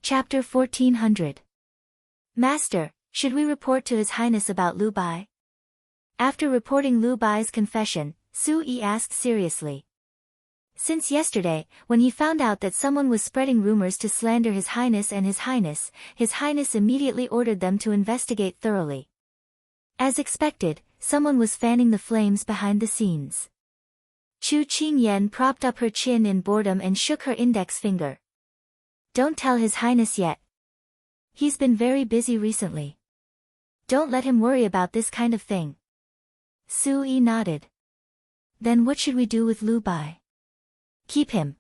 Chapter 1400. Master, should we report to His Highness about Lu Bai? After reporting Lu Bai's confession, Su Yi asked seriously. Since yesterday, when he found out that someone was spreading rumors to slander His Highness and His Highness immediately ordered them to investigate thoroughly. As expected, someone was fanning the flames behind the scenes. Chu Qingyan propped up her chin in boredom and shook her index finger. Don't tell His Highness yet. He's been very busy recently. Don't let him worry about this kind of thing. Su Yi nodded. Then what should we do with Lu Bai? Keep him.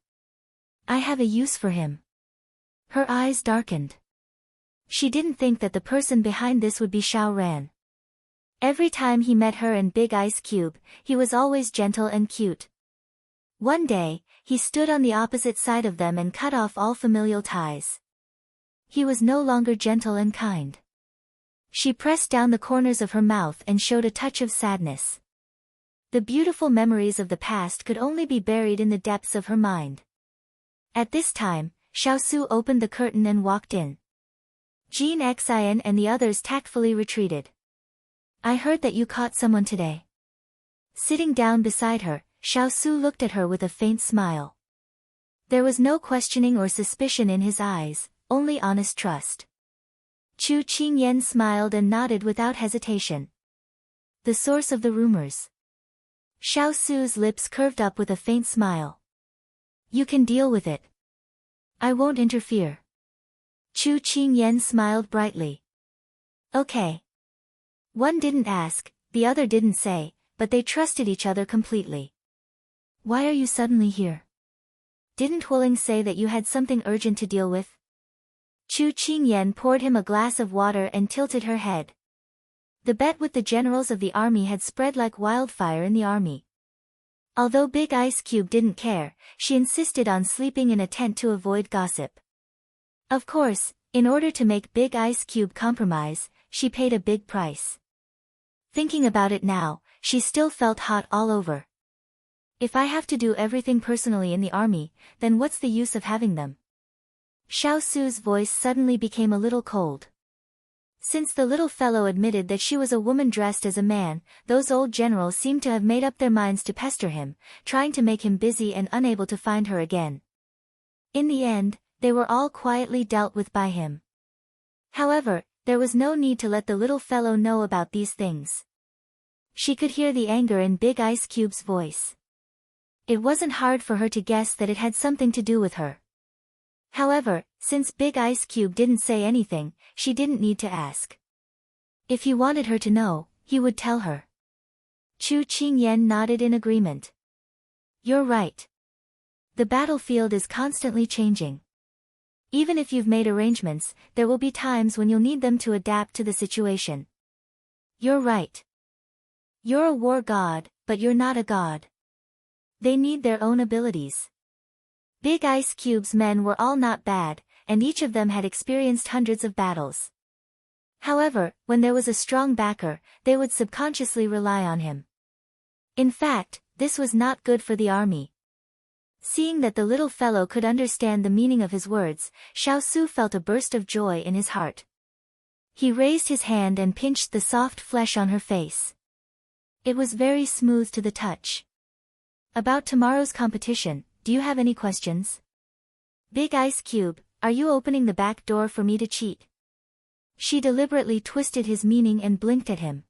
I have a use for him. Her eyes darkened. She didn't think that the person behind this would be Xiao Ran. Every time he met her and Big Ice Cube, he was always gentle and cute. One day, he stood on the opposite side of them and cut off all familial ties. He was no longer gentle and kind. She pressed down the corners of her mouth and showed a touch of sadness. The beautiful memories of the past could only be buried in the depths of her mind. At this time, Xiao Su opened the curtain and walked in. Jean Xian and the others tactfully retreated. I heard that you caught someone today. Sitting down beside her, Xiao Su looked at her with a faint smile. There was no questioning or suspicion in his eyes, only honest trust. Chu Qingyan smiled and nodded without hesitation. The source of the rumors. Xiao Su's lips curved up with a faint smile. You can deal with it. I won't interfere. Chu Qingyan smiled brightly. Okay. One didn't ask, the other didn't say, but they trusted each other completely. Why are you suddenly here? Didn't Huling say that you had something urgent to deal with? Chu Qingyan poured him a glass of water and tilted her head. The bet with the generals of the army had spread like wildfire in the army. Although Big Ice Cube didn't care, she insisted on sleeping in a tent to avoid gossip. Of course, in order to make Big Ice Cube compromise, she paid a big price. Thinking about it now, she still felt hot all over. If I have to do everything personally in the army, then what's the use of having them? Xiao Su's voice suddenly became a little cold. Since the little fellow admitted that she was a woman dressed as a man, those old generals seemed to have made up their minds to pester him, trying to make him busy and unable to find her again. In the end, they were all quietly dealt with by him. However, there was no need to let the little fellow know about these things. She could hear the anger in Big Ice Cube's voice. It wasn't hard for her to guess that it had something to do with her. However, since Big Ice Cube didn't say anything, she didn't need to ask. If he wanted her to know, he would tell her. Chu Qingyan nodded in agreement. You're right. The battlefield is constantly changing. Even if you've made arrangements, there will be times when you'll need them to adapt to the situation. You're right. You're a war god, but you're not a god. They need their own abilities. Big Ice Cube's men were all not bad, and each of them had experienced hundreds of battles. However, when there was a strong backer, they would subconsciously rely on him. In fact, this was not good for the army. Seeing that the little fellow could understand the meaning of his words, Xiao Su felt a burst of joy in his heart. He raised his hand and pinched the soft flesh on her face. It was very smooth to the touch. About tomorrow's competition, do you have any questions? Big Ice Cube, are you opening the back door for me to cheat? She deliberately twisted his meaning and blinked at him.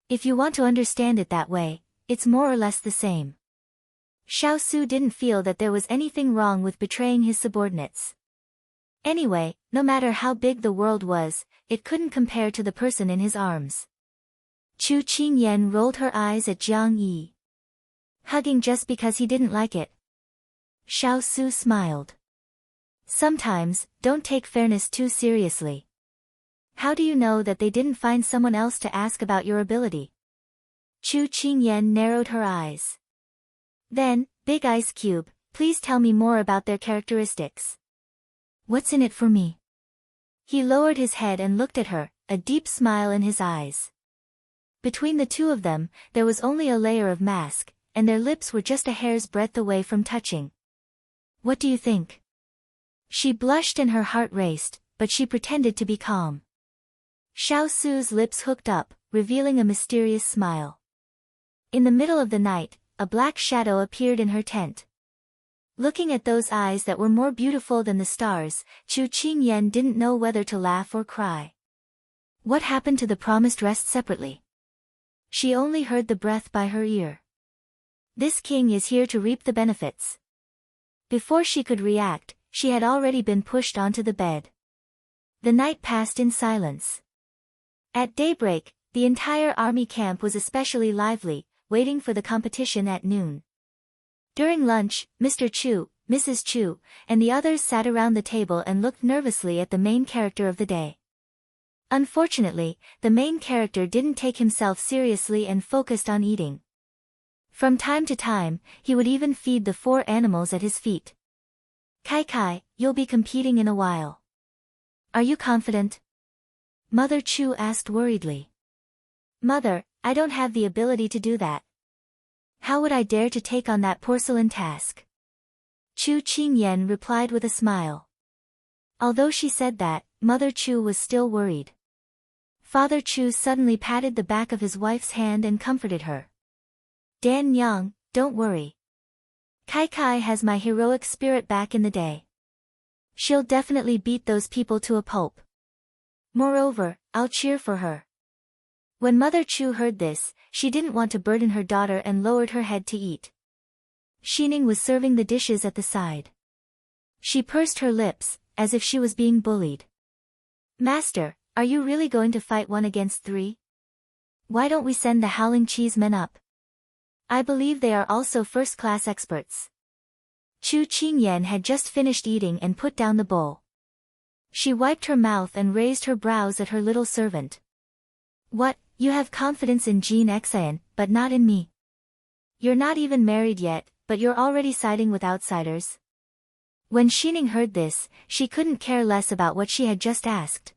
If you want to understand it that way, it's more or less the same. Xiao Su didn't feel that there was anything wrong with betraying his subordinates. Anyway, no matter how big the world was, it couldn't compare to the person in his arms. Chu Qingyan rolled her eyes at Jiang Yi. Hugging just because he didn't like it. Xiao Su smiled. Sometimes, don't take fairness too seriously. How do you know that they didn't find someone else to ask about your ability? Chu Qingyan narrowed her eyes. Then, Big Ice Cube, please tell me more about their characteristics. What's in it for me? He lowered his head and looked at her, a deep smile in his eyes. Between the two of them, there was only a layer of mask, and their lips were just a hair's breadth away from touching. What do you think? She blushed and her heart raced, but she pretended to be calm. Xiao Su's lips hooked up, revealing a mysterious smile. In the middle of the night, a black shadow appeared in her tent. Looking at those eyes that were more beautiful than the stars, Chu Qingyan didn't know whether to laugh or cry. What happened to the promised rest separately? She only heard the breath by her ear. This king is here to reap the benefits. Before she could react, she had already been pushed onto the bed. The night passed in silence. At daybreak, the entire army camp was especially lively, waiting for the competition at noon. During lunch, Mr. Chu, Mrs. Chu, and the others sat around the table and looked nervously at the main character of the day. Unfortunately, the main character didn't take himself seriously and focused on eating. From time to time, he would even feed the 4 animals at his feet. Kai, you'll be competing in a while. Are you confident? Mother Chu asked worriedly. Mother, I don't have the ability to do that. How would I dare to take on that porcelain task? Chu Qingyan replied with a smile. Although she said that, Mother Chu was still worried. Father Chu suddenly patted the back of his wife's hand and comforted her. Dan Yang, don't worry. Kai has my heroic spirit back in the day. She'll definitely beat those people to a pulp. Moreover, I'll cheer for her. When Mother Chu heard this, she didn't want to burden her daughter and lowered her head to eat. Xining was serving the dishes at the side. She pursed her lips, as if she was being bullied. Master, are you really going to fight 1 against 3? Why don't we send the Howling Cheese Men up? I believe they are also first-class experts. Chu Qingyan had just finished eating and put down the bowl. She wiped her mouth and raised her brows at her little servant. What, you have confidence in Jean Xian, but not in me. You're not even married yet, but you're already siding with outsiders. When Xining heard this, she couldn't care less about what she had just asked.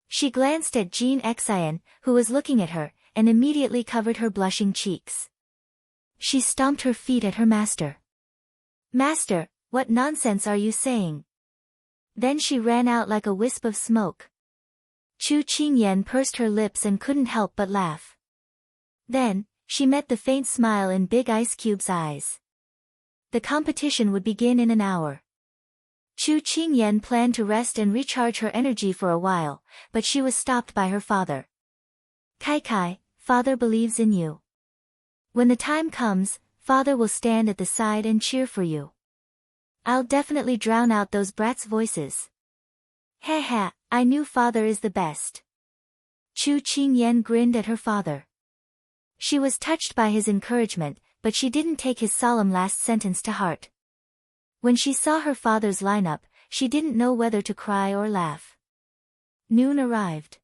She glanced at Jean Xian, who was looking at her, and immediately covered her blushing cheeks. She stomped her feet at her master. Master, what nonsense are you saying? Then she ran out like a wisp of smoke. Chu Qingyan pursed her lips and couldn't help but laugh. Then, she met the faint smile in Big Ice Cube's eyes. The competition would begin in an hour. Chu Qingyan planned to rest and recharge her energy for a while, but she was stopped by her father. Kai, father believes in you. When the time comes, father will stand at the side and cheer for you. I'll definitely drown out those brats' voices. Ha, I knew father is the best. Chu Qingyan grinned at her father. She was touched by his encouragement, but she didn't take his solemn last sentence to heart. When she saw her father's lineup, she didn't know whether to cry or laugh. Noon arrived.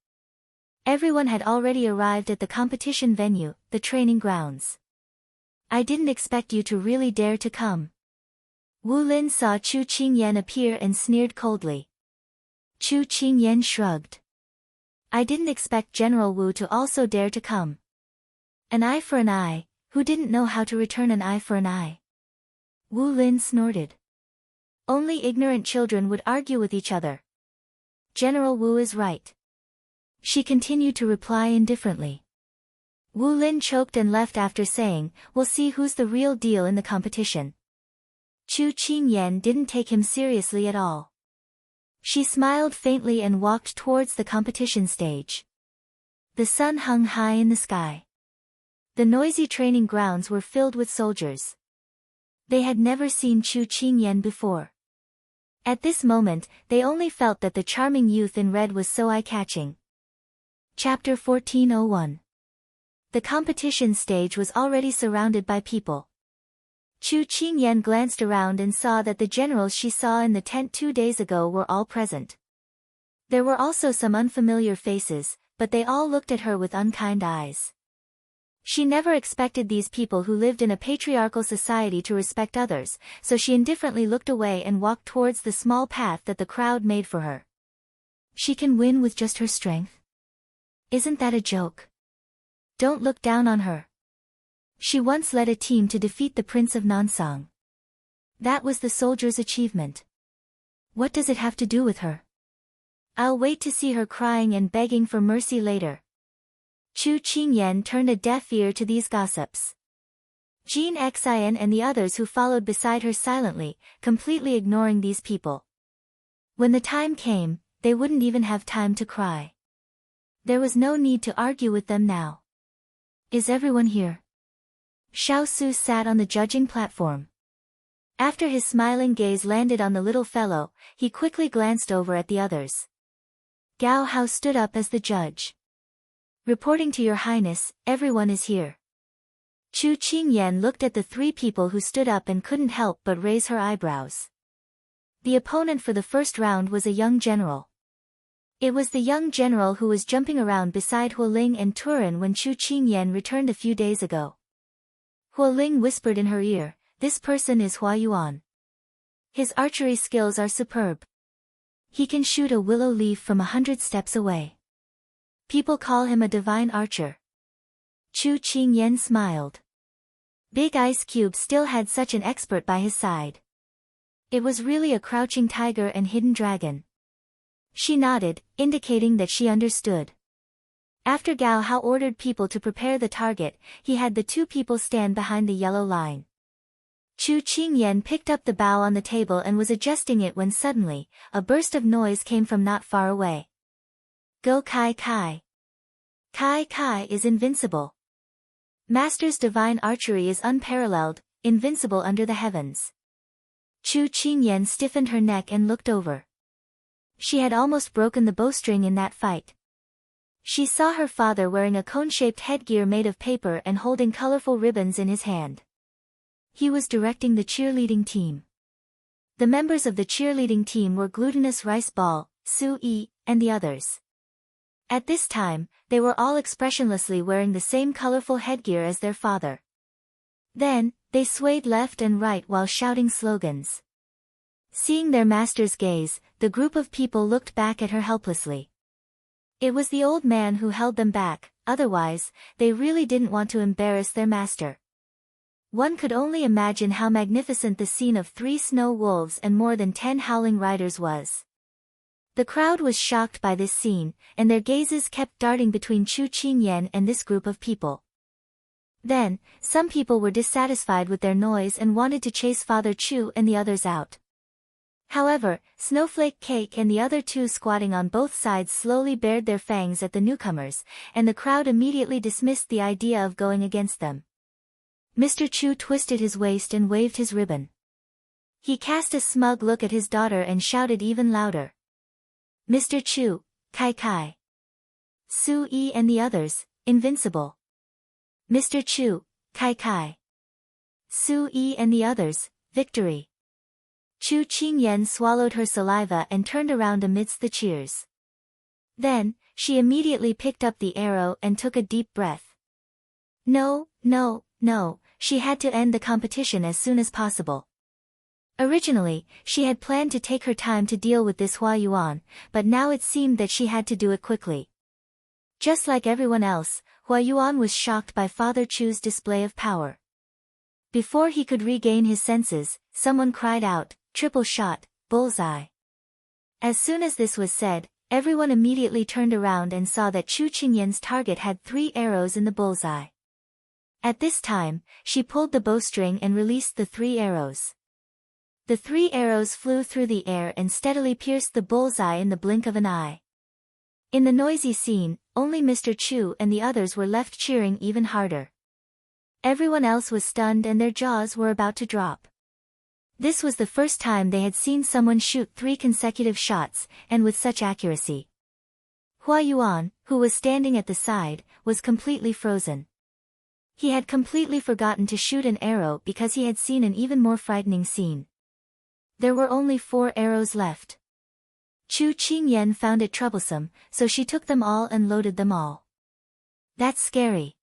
Everyone had already arrived at the competition venue, the training grounds. I didn't expect you to really dare to come. Wu Lin saw Chu Qingyan appear and sneered coldly. Chu Qingyan shrugged. I didn't expect General Wu to also dare to come. An eye for an eye, who didn't know how to return an eye for an eye? Wu Lin snorted. Only ignorant children would argue with each other. General Wu is right. She continued to reply indifferently. Wu Lin choked and left after saying, we'll see who's the real deal in the competition. Chu Qingyan didn't take him seriously at all. She smiled faintly and walked towards the competition stage. The sun hung high in the sky. The noisy training grounds were filled with soldiers. They had never seen Chu Qingyan before. At this moment, they only felt that the charming youth in red was so eye-catching. Chapter 1401. The competition stage was already surrounded by people. Chu Qingyan glanced around and saw that the generals she saw in the tent 2 days ago were all present. There were also some unfamiliar faces, but they all looked at her with unkind eyes. She never expected these people who lived in a patriarchal society to respect others, so she indifferently looked away and walked towards the small path that the crowd made for her. She can win with just her strength? Isn't that a joke? Don't look down on her. She once led a team to defeat the Prince of Nansong. That was the soldier's achievement. What does it have to do with her? I'll wait to see her crying and begging for mercy later. Chu Qingyan turned a deaf ear to these gossips. Jean Xian and the others who followed beside her silently, completely ignoring these people. When the time came, they wouldn't even have time to cry. There was no need to argue with them now. Is everyone here? Xiao Su sat on the judging platform. After his smiling gaze landed on the little fellow, he quickly glanced over at the others. Gao Hao stood up as the judge. Reporting to Your Highness, everyone is here. Chu Qingyan looked at the three people who stood up and couldn't help but raise her eyebrows. The opponent for the first round was a young general. It was the young general who was jumping around beside Hualing and Turin when Chu Qingyan returned a few days ago. Hualing whispered in her ear, "This person is Hua Yuan. His archery skills are superb. He can shoot a willow leaf from 100 steps away. People call him a divine archer." Chu Qingyan smiled. Big Ice Cube still had such an expert by his side. It was really a crouching tiger and hidden dragon. She nodded, indicating that she understood. After Gao Hao ordered people to prepare the target, he had the two people stand behind the yellow line. Chu Qingyan picked up the bow on the table and was adjusting it when suddenly, a burst of noise came from not far away. Go Kai Kai. Kai Kai is invincible. Master's divine archery is unparalleled, invincible under the heavens. Chu Qingyan stiffened her neck and looked over. She had almost broken the bowstring in that fight. She saw her father wearing a cone-shaped headgear made of paper and holding colorful ribbons in his hand. He was directing the cheerleading team. The members of the cheerleading team were Glutinous Rice Ball, Su Yi, and the others. At this time, they were all expressionlessly wearing the same colorful headgear as their father. Then, they swayed left and right while shouting slogans. Seeing their master's gaze, the group of people looked back at her helplessly. It was the old man who held them back, otherwise, they really didn't want to embarrass their master. One could only imagine how magnificent the scene of 3 snow wolves and more than 10 howling riders was. The crowd was shocked by this scene, and their gazes kept darting between Chu Qingyan and this group of people. Then, some people were dissatisfied with their noise and wanted to chase Father Chu and the others out. However, Snowflake Cake and the other two squatting on both sides slowly bared their fangs at the newcomers, and the crowd immediately dismissed the idea of going against them. Mr. Chu twisted his waist and waved his ribbon. He cast a smug look at his daughter and shouted even louder. Mr. Chu, Kai Kai. Su Yi and the others, invincible. Mr. Chu, Kai Kai. Su Yi and the others, victory. Chu Qingyan swallowed her saliva and turned around amidst the cheers. Then, she immediately picked up the arrow and took a deep breath. No, she had to end the competition as soon as possible. Originally, she had planned to take her time to deal with this Hua Yuan, but now it seemed that she had to do it quickly. Just like everyone else, Hua Yuan was shocked by Father Chu's display of power. Before he could regain his senses, someone cried out, "Triple shot, bullseye." As soon as this was said, everyone immediately turned around and saw that Chu Qingyan's target had 3 arrows in the bullseye. At this time, she pulled the bowstring and released the 3 arrows. The 3 arrows flew through the air and steadily pierced the bullseye in the blink of an eye. In the noisy scene, only Mr. Chu and the others were left cheering even harder. Everyone else was stunned and their jaws were about to drop. This was the first time they had seen someone shoot 3 consecutive shots, and with such accuracy. Hua Yuan, who was standing at the side, was completely frozen. He had completely forgotten to shoot an arrow because he had seen an even more frightening scene. There were only 4 arrows left. Chu Qingyan found it troublesome, so she took them all and loaded them all. That's scary.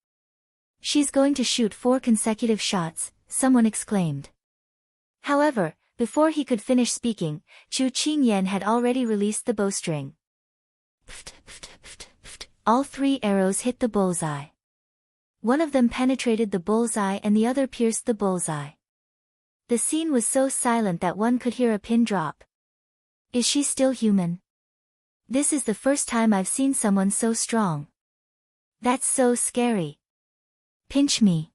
She's going to shoot 4 consecutive shots, someone exclaimed. However, before he could finish speaking, Chu Qingyan had already released the bowstring. All 3 arrows hit the bullseye. One of them penetrated the bullseye and the other pierced the bullseye. The scene was so silent that one could hear a pin drop. Is she still human? This is the first time I've seen someone so strong. That's so scary. Pinch me.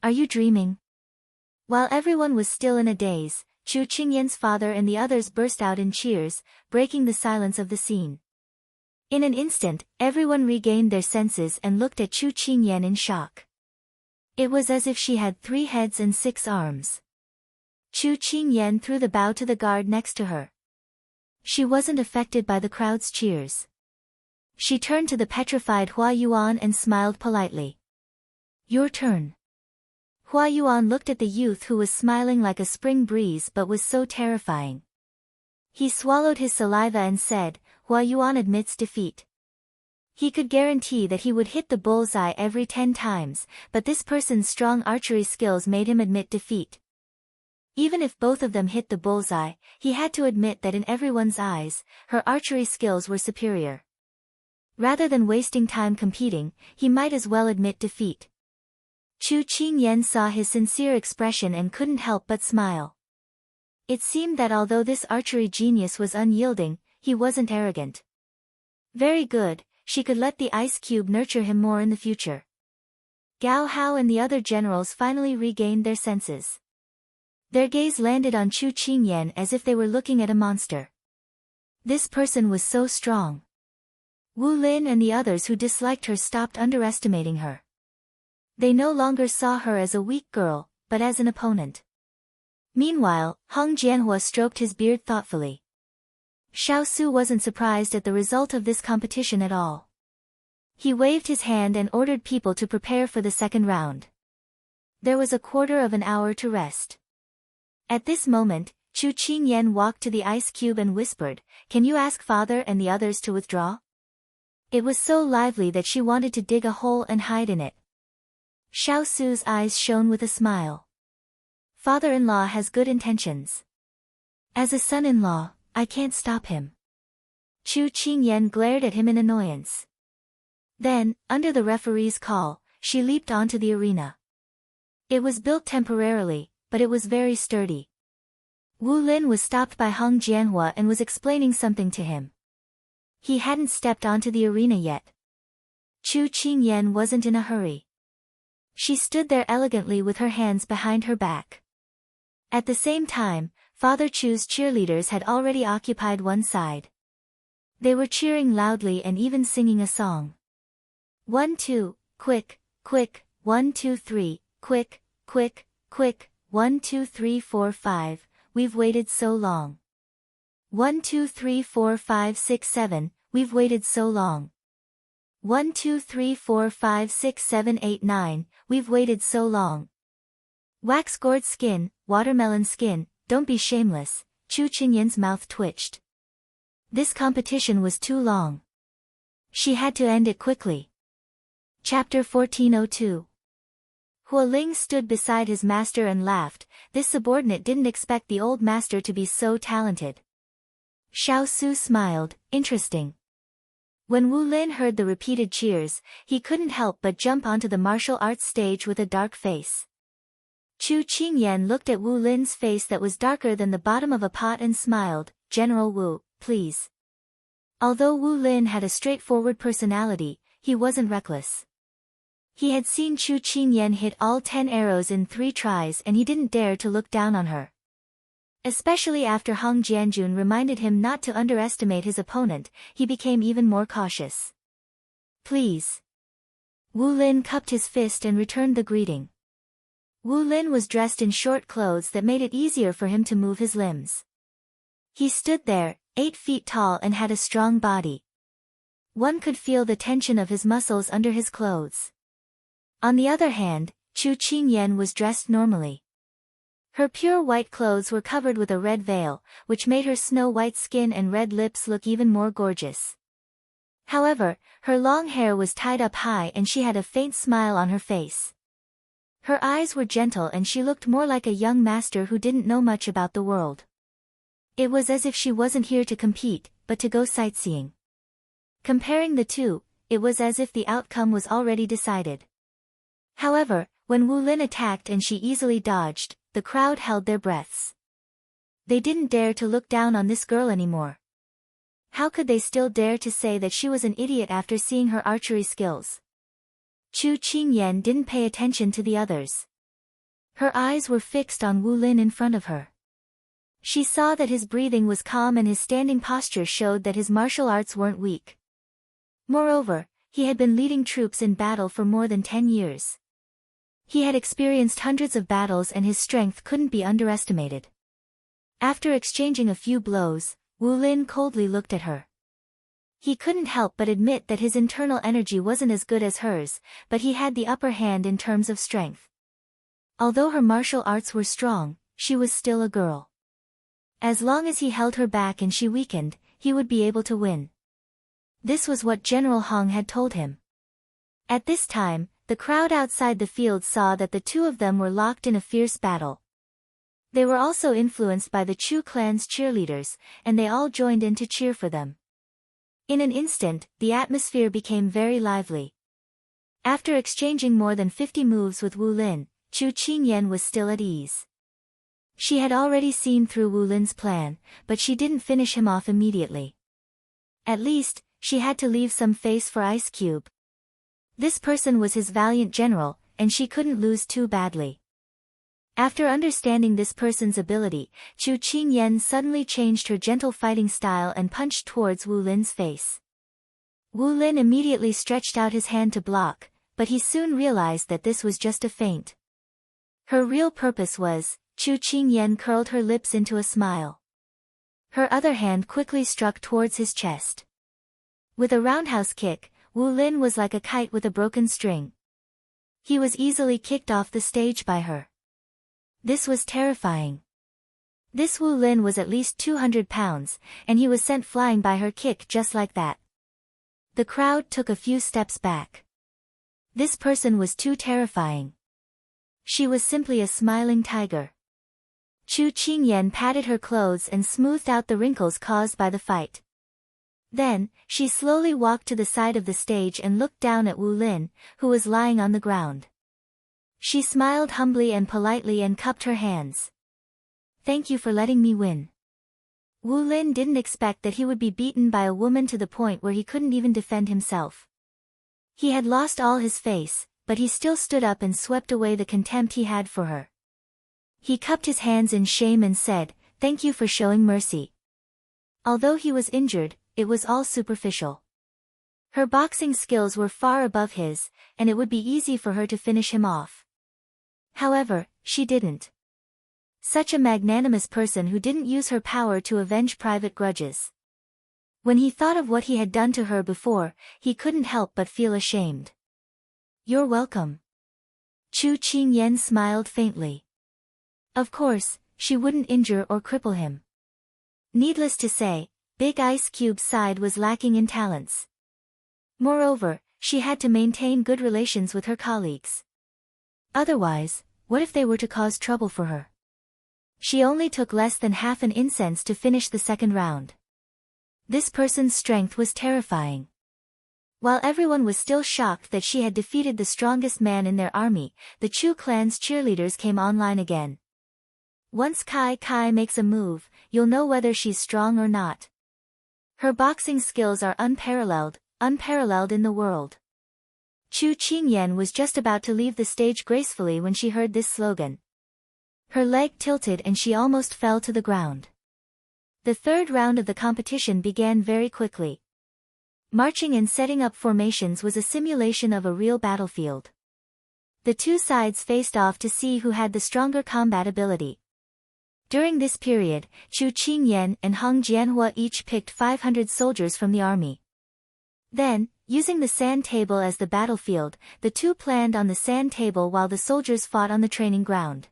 Are you dreaming? While everyone was still in a daze, Chu Qingyan's father and the others burst out in cheers, breaking the silence of the scene. In an instant, everyone regained their senses and looked at Chu Qingyan in shock. It was as if she had 3 heads and 6 arms. Chu Qingyan threw the bow to the guard next to her. She wasn't affected by the crowd's cheers. She turned to the petrified Hua Yuan and smiled politely. Your turn. Hua Yuan looked at the youth who was smiling like a spring breeze but was so terrifying. He swallowed his saliva and said, Hua Yuan admits defeat. He could guarantee that he would hit the bullseye every 10 times, but this person's strong archery skills made him admit defeat. Even if both of them hit the bullseye, he had to admit that in everyone's eyes, her archery skills were superior. Rather than wasting time competing, he might as well admit defeat. Chu Qingyan saw his sincere expression and couldn't help but smile. It seemed that although this archery genius was unyielding, he wasn't arrogant. Very good, she could let the ice cube nurture him more in the future. Gao Hao and the other generals finally regained their senses. Their gaze landed on Chu Qingyan as if they were looking at a monster. This person was so strong. Wu Lin and the others who disliked her stopped underestimating her. They no longer saw her as a weak girl, but as an opponent. Meanwhile, Hong Jianhua stroked his beard thoughtfully. Xiao Su wasn't surprised at the result of this competition at all. He waved his hand and ordered people to prepare for the second round. There was a quarter of an hour to rest. At this moment, Chu Qingyan walked to the ice cube and whispered, Can you ask father and the others to withdraw? It was so lively that she wanted to dig a hole and hide in it. Xiao Su's eyes shone with a smile. Father-in-law has good intentions. As a son-in-law, I can't stop him. Chu Qingyan glared at him in annoyance. Then, under the referee's call, she leaped onto the arena. It was built temporarily, but it was very sturdy. Wu Lin was stopped by Hong Jianhua and was explaining something to him. He hadn't stepped onto the arena yet. Chu Qingyan wasn't in a hurry. She stood there elegantly with her hands behind her back. At the same time, Father Chu's cheerleaders had already occupied one side. They were cheering loudly and even singing a song. 1 2, quick, quick, 1 2 3, quick, quick, quick, 1 2 3 4 5, we've waited so long. 1 2 3 4 5 6 7, we've waited so long. 1 2 3 4 5 6 7 8 9, we've waited so long. Wax gourd skin, watermelon skin, don't be shameless, Chu Qingyan's mouth twitched. This competition was too long. She had to end it quickly. Chapter 1402. Hua Ling stood beside his master and laughed. This subordinate didn't expect the old master to be so talented. Xiao Su smiled, interesting. When Wu Lin heard the repeated cheers, he couldn't help but jump onto the martial arts stage with a dark face. Chu Qingyan looked at Wu Lin's face that was darker than the bottom of a pot and smiled, General Wu, please. Although Wu Lin had a straightforward personality, he wasn't reckless. He had seen Chu Qingyan hit all 10 arrows in 3 tries and he didn't dare to look down on her. Especially after Hong Jianjun reminded him not to underestimate his opponent, he became even more cautious. Please. Wu Lin cupped his fist and returned the greeting. Wu Lin was dressed in short clothes that made it easier for him to move his limbs. He stood there, 8 feet tall and had a strong body. One could feel the tension of his muscles under his clothes. On the other hand, Chu Qingyan was dressed normally. Her pure white clothes were covered with a red veil, which made her snow-white skin and red lips look even more gorgeous. However, her long hair was tied up high and she had a faint smile on her face. Her eyes were gentle and she looked more like a young master who didn't know much about the world. It was as if she wasn't here to compete, but to go sightseeing. Comparing the two, it was as if the outcome was already decided. However, when Wu Lin attacked and she easily dodged, the crowd held their breaths. They didn't dare to look down on this girl anymore. How could they still dare to say that she was an idiot after seeing her archery skills? Chu Qingyan didn't pay attention to the others. Her eyes were fixed on Wu Lin in front of her. She saw that his breathing was calm and his standing posture showed that his martial arts weren't weak. Moreover, he had been leading troops in battle for more than 10 years. He had experienced hundreds of battles and his strength couldn't be underestimated. After exchanging a few blows, Wu Lin coldly looked at her. He couldn't help but admit that his internal energy wasn't as good as hers, but he had the upper hand in terms of strength. Although her martial arts were strong, she was still a girl. As long as he held her back and she weakened, he would be able to win. This was what General Hong had told him. At this time, the crowd outside the field saw that the two of them were locked in a fierce battle. They were also influenced by the Chu clan's cheerleaders, and they all joined in to cheer for them. In an instant, the atmosphere became very lively. After exchanging more than 50 moves with Wu Lin, Chu Qingyan was still at ease. She had already seen through Wu Lin's plan, but she didn't finish him off immediately. At least, she had to leave some face for Ice Cube. This person was his valiant general, and she couldn't lose too badly. After understanding this person's ability, Chu Qingyan suddenly changed her gentle fighting style and punched towards Wu Lin's face. Wu Lin immediately stretched out his hand to block, but he soon realized that this was just a feint. Her real purpose was, Chu Qingyan curled her lips into a smile. Her other hand quickly struck towards his chest. With a roundhouse kick, Wu Lin was like a kite with a broken string. He was easily kicked off the stage by her. This was terrifying. This Wu Lin was at least 200 pounds, and he was sent flying by her kick just like that. The crowd took a few steps back. This person was too terrifying. She was simply a smiling tiger. Chu Qingyan patted her clothes and smoothed out the wrinkles caused by the fight. Then, she slowly walked to the side of the stage and looked down at Wu Lin, who was lying on the ground. She smiled humbly and politely and cupped her hands. "Thank you for letting me win." Wu Lin didn't expect that he would be beaten by a woman to the point where he couldn't even defend himself. He had lost all his face, but he still stood up and swept away the contempt he had for her. He cupped his hands in shame and said, "Thank you for showing mercy." Although he was injured, it was all superficial. Her boxing skills were far above his, and it would be easy for her to finish him off. However, she didn't. Such a magnanimous person who didn't use her power to avenge private grudges. When he thought of what he had done to her before, he couldn't help but feel ashamed. "You're welcome." Chu Qingyan smiled faintly. Of course, she wouldn't injure or cripple him. Needless to say, Big Ice Cube's side was lacking in talents. Moreover, she had to maintain good relations with her colleagues. Otherwise, what if they were to cause trouble for her? She only took less than half an incense to finish the second round. This person's strength was terrifying. While everyone was still shocked that she had defeated the strongest man in their army, the Chu clan's cheerleaders came online again. Once Kai makes a move, you'll know whether she's strong or not. Her boxing skills are unparalleled in the world. Chu Qingyan was just about to leave the stage gracefully when she heard this slogan. Her leg tilted and she almost fell to the ground. The third round of the competition began very quickly. Marching and setting up formations was a simulation of a real battlefield. The two sides faced off to see who had the stronger combat ability. During this period, Chu Qingyan and Hong Jianhua each picked 500 soldiers from the army. Then, using the sand table as the battlefield, the two planned on the sand table while the soldiers fought on the training ground.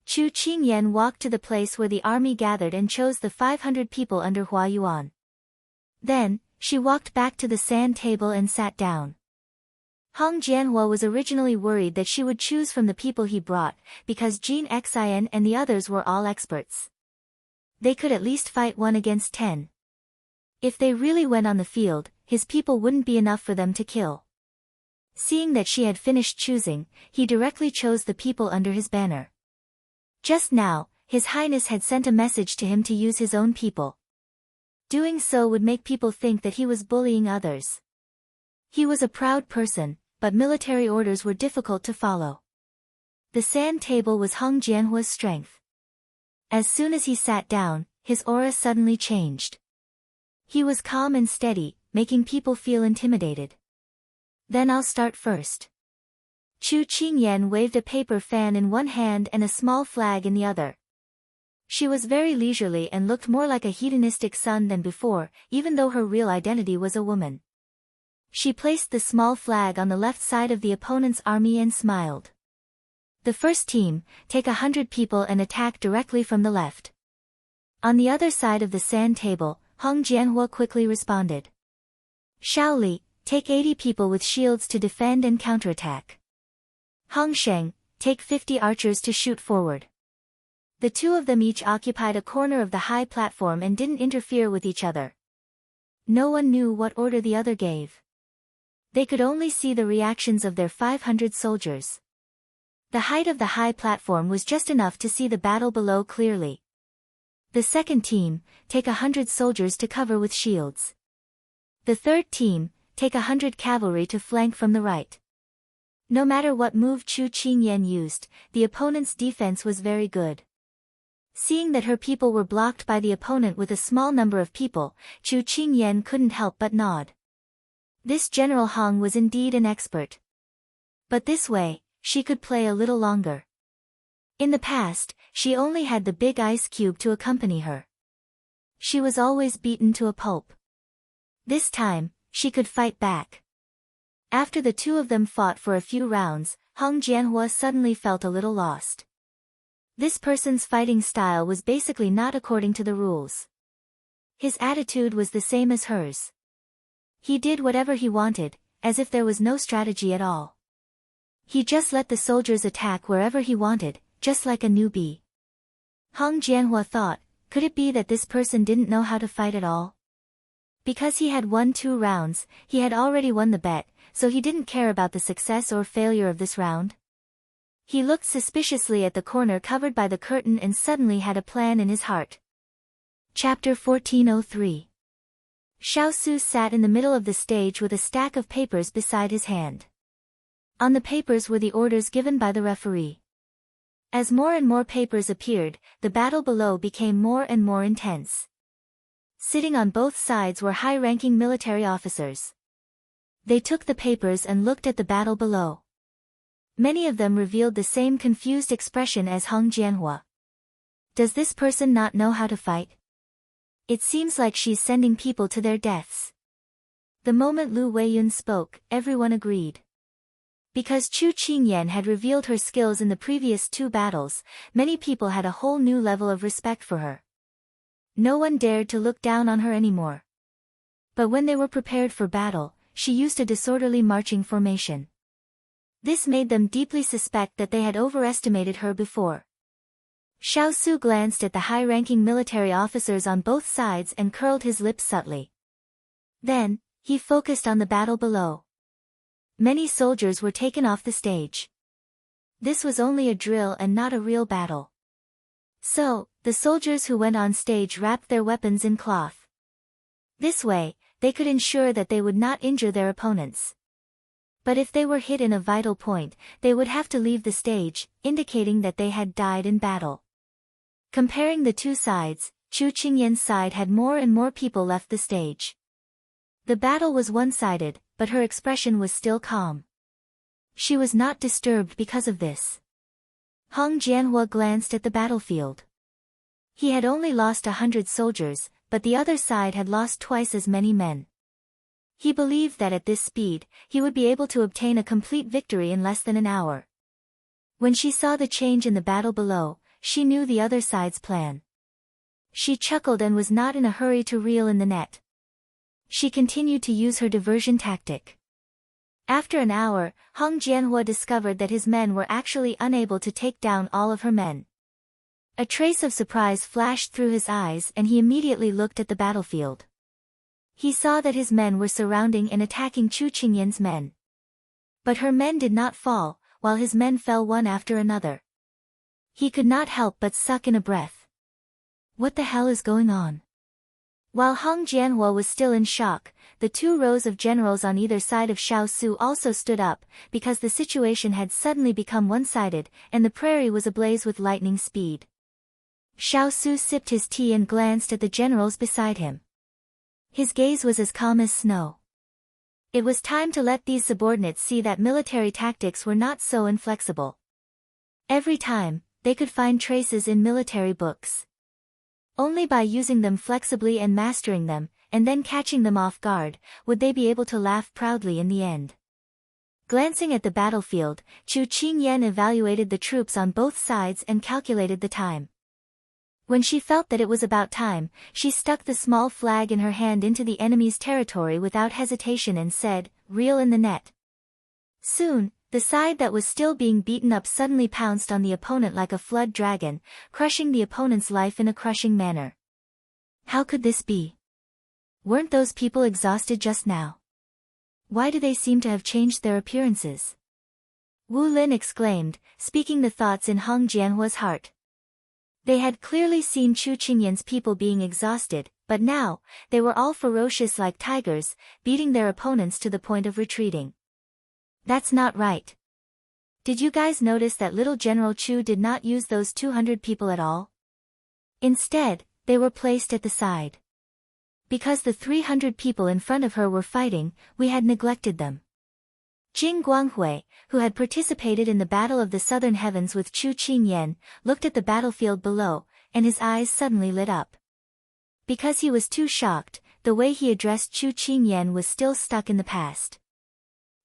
Chu Qingyan walked to the place where the army gathered and chose the 500 people under Hua Yuan. Then, she walked back to the sand table and sat down. Hong Jianhua was originally worried that she would choose from the people he brought, because Jin Xian and the others were all experts. They could at least fight 1 against 10. If they really went on the field, his people wouldn't be enough for them to kill. Seeing that she had finished choosing, he directly chose the people under his banner. Just now, His Highness had sent a message to him to use his own people. Doing so would make people think that he was bullying others. He was a proud person, but military orders were difficult to follow. The sand table was Hong Jianhua's strength. As soon as he sat down, his aura suddenly changed. He was calm and steady, making people feel intimidated. Then I'll start first. Chu Qingyan waved a paper fan in one hand and a small flag in the other. She was very leisurely and looked more like a hedonistic sun than before, even though her real identity was a woman. She placed the small flag on the left side of the opponent's army and smiled. The first team, take 100 people and attack directly from the left. On the other side of the sand table, Hong Jianhua quickly responded. Shaoli, take 80 people with shields to defend and counterattack. Hong Sheng, take 50 archers to shoot forward. The two of them each occupied a corner of the high platform and didn't interfere with each other. No one knew what order the other gave. They could only see the reactions of their 500 soldiers. The height of the high platform was just enough to see the battle below clearly. The second team, take 100 soldiers to cover with shields. The third team, take 100 cavalry to flank from the right. No matter what move Chu Qingyan used, the opponent's defense was very good. Seeing that her people were blocked by the opponent with a small number of people, Chu Qingyan couldn't help but nod. This General Hong was indeed an expert. But this way, she could play a little longer. In the past, she only had the big ice cube to accompany her. She was always beaten to a pulp. This time, she could fight back. After the two of them fought for a few rounds, Hong Jianhua suddenly felt a little lost. This person's fighting style was basically not according to the rules. His attitude was the same as hers. He did whatever he wanted, as if there was no strategy at all. He just let the soldiers attack wherever he wanted, just like a newbie. Hong Jianhua thought, could it be that this person didn't know how to fight at all? Because he had won 2 rounds, he had already won the bet, so he didn't care about the success or failure of this round. He looked suspiciously at the corner covered by the curtain and suddenly had a plan in his heart. Chapter 1403. Xiao Su sat in the middle of the stage with a stack of papers beside his hand. On the papers were the orders given by the referee. As more and more papers appeared, the battle below became more and more intense. Sitting on both sides were high-ranking military officers. They took the papers and looked at the battle below. Many of them revealed the same confused expression as Hong Jianhua. Does this person not know how to fight? It seems like she's sending people to their deaths. The moment Lu Weiyun spoke, everyone agreed. Because Chu Qingyan had revealed her skills in the previous 2 battles, many people had a whole new level of respect for her. No one dared to look down on her anymore. But when they were prepared for battle, she used a disorderly marching formation. This made them deeply suspect that they had overestimated her before. Xiao Su glanced at the high-ranking military officers on both sides and curled his lips subtly. Then, he focused on the battle below. Many soldiers were taken off the stage. This was only a drill and not a real battle. So, the soldiers who went on stage wrapped their weapons in cloth. This way, they could ensure that they would not injure their opponents. But if they were hit in a vital point, they would have to leave the stage, indicating that they had died in battle. Comparing the 2 sides, Chu Qingyan's side had more and more people left the stage. The battle was one-sided, but her expression was still calm. She was not disturbed because of this. Hong Jianhua glanced at the battlefield. He had only lost 100 soldiers, but the other side had lost twice as many men. He believed that at this speed, he would be able to obtain a complete victory in less than an hour. When she saw the change in the battle below, she knew the other side's plan. She chuckled and was not in a hurry to reel in the net. She continued to use her diversion tactic. After an hour, Hong Jianhua discovered that his men were actually unable to take down all of her men. A trace of surprise flashed through his eyes and he immediately looked at the battlefield. He saw that his men were surrounding and attacking Chu Qingyan's men. But her men did not fall, while his men fell one after another. He could not help but suck in a breath. What the hell is going on? While Hong Jianhua was still in shock, the 2 rows of generals on either side of Xiao Su also stood up, because the situation had suddenly become one-sided, and the prairie was ablaze with lightning speed. Xiao Su sipped his tea and glanced at the generals beside him. His gaze was as calm as snow. It was time to let these subordinates see that military tactics were not so inflexible. Every time, they could find traces in military books. Only by using them flexibly and mastering them, and then catching them off guard, would they be able to laugh proudly in the end. Glancing at the battlefield, Chu Qingyan evaluated the troops on both sides and calculated the time. When she felt that it was about time, she stuck the small flag in her hand into the enemy's territory without hesitation and said, "Reel in the net." Soon, the side that was still being beaten up suddenly pounced on the opponent like a flood dragon, crushing the opponent's life in a crushing manner. How could this be? Weren't those people exhausted just now? Why do they seem to have changed their appearances? Wu Lin exclaimed, speaking the thoughts in Hong Jianhua's heart. They had clearly seen Chu Qingyan's people being exhausted, but now, they were all ferocious like tigers, beating their opponents to the point of retreating. That's not right. Did you guys notice that little General Chu did not use those 200 people at all? Instead, they were placed at the side. Because the 300 people in front of her were fighting, we had neglected them. Jing Guanghui, who had participated in the Battle of the Southern Heavens with Chu Qingyan, looked at the battlefield below, and his eyes suddenly lit up. Because he was too shocked, the way he addressed Chu Qingyan was still stuck in the past.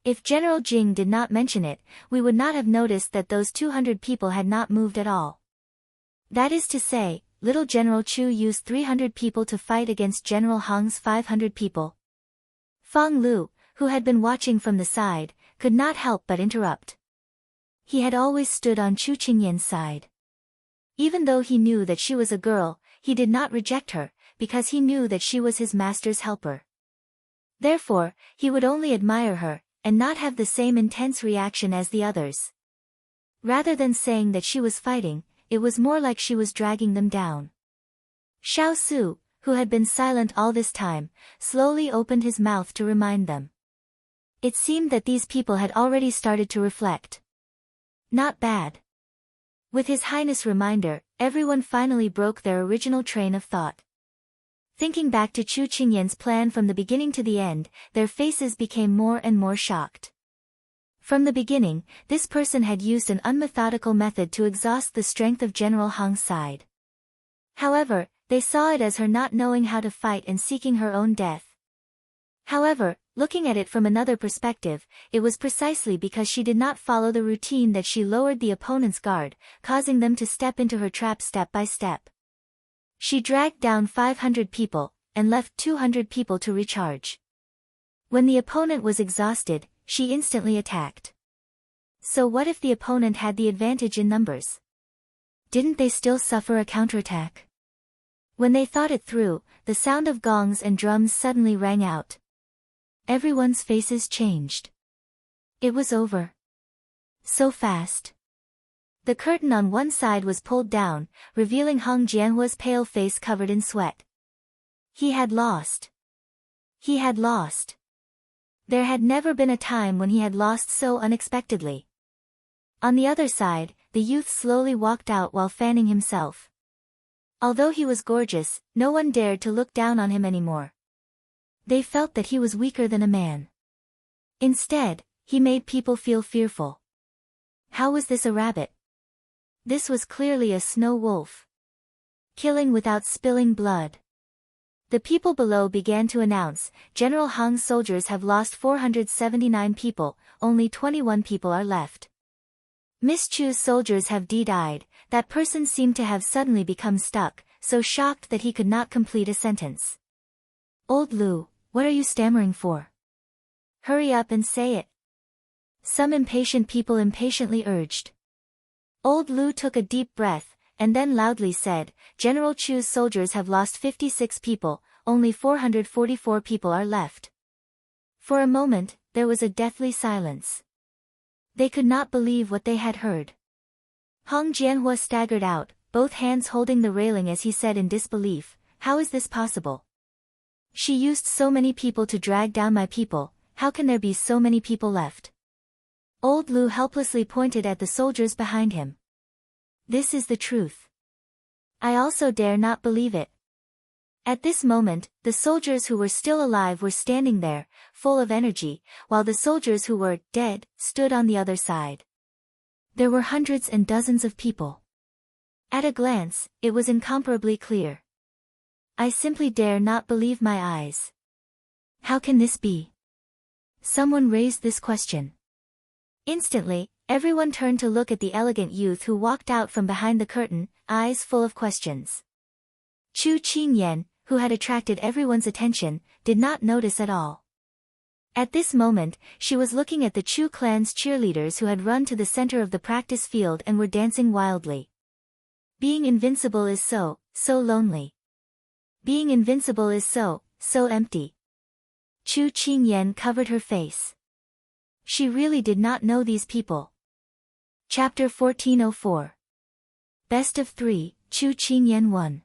If General Jing did not mention it, we would not have noticed that those 200 people had not moved at all. That is to say, little General Chu used 300 people to fight against General Hong's 500 people. Fang Lu, who had been watching from the side, could not help but interrupt. He had always stood on Chu Qingyan's side. Even though he knew that she was a girl, he did not reject her, because he knew that she was his master's helper. Therefore, he would only admire her, and not have the same intense reaction as the others. Rather than saying that she was fighting, it was more like she was dragging them down. Xiao Su, who had been silent all this time, slowly opened his mouth to remind them. It seemed that these people had already started to reflect. Not bad. With His Highness' reminder, everyone finally broke their original train of thought. Thinking back to Chu Qingyan's plan from the beginning to the end, their faces became more and more shocked. From the beginning, this person had used an unmethodical method to exhaust the strength of General Hong's side. However, they saw it as her not knowing how to fight and seeking her own death. However, looking at it from another perspective, it was precisely because she did not follow the routine that she lowered the opponent's guard, causing them to step into her trap step by step. She dragged down 500 people, and left 200 people to recharge. When the opponent was exhausted, she instantly attacked. So what if the opponent had the advantage in numbers? Didn't they still suffer a counterattack? When they thought it through, the sound of gongs and drums suddenly rang out. Everyone's faces changed. It was over. So fast. The curtain on one side was pulled down, revealing Hong Jianhua's pale face covered in sweat. He had lost. He had lost. There had never been a time when he had lost so unexpectedly. On the other side, the youth slowly walked out while fanning himself. Although he was gorgeous, no one dared to look down on him anymore. They felt that he was weaker than a man. Instead, he made people feel fearful. How was this a rabbit? This was clearly a snow wolf. Killing without spilling blood. The people below began to announce, General Hong's soldiers have lost 479 people, only 21 people are left. Miss Chu's soldiers have died. That person seemed to have suddenly become stuck, so shocked that he could not complete a sentence. Old Lu, what are you stammering for? Hurry up and say it. Some impatient people impatiently urged. Old Lu took a deep breath, and then loudly said, General Chu's soldiers have lost 56 people, only 444 people are left. For a moment, there was a deathly silence. They could not believe what they had heard. Hong Jianhua staggered out, both hands holding the railing as he said in disbelief, "How is this possible? She used so many people to drag down my people, how can there be so many people left?" Old Lu helplessly pointed at the soldiers behind him. "This is the truth. I also dare not believe it." At this moment, the soldiers who were still alive were standing there, full of energy, while the soldiers who were dead stood on the other side. There were hundreds and dozens of people. At a glance, it was incomparably clear. I simply dare not believe my eyes. How can this be? Someone raised this question. Instantly, everyone turned to look at the elegant youth who walked out from behind the curtain, eyes full of questions. Chu Qingyan, who had attracted everyone's attention, did not notice at all. At this moment, she was looking at the Chu clan's cheerleaders who had run to the center of the practice field and were dancing wildly. Being invincible is so lonely. Being invincible is so empty. Chu Qingyan covered her face. She really did not know these people. Chapter 1404. Best of 3, Chu Qingyan won.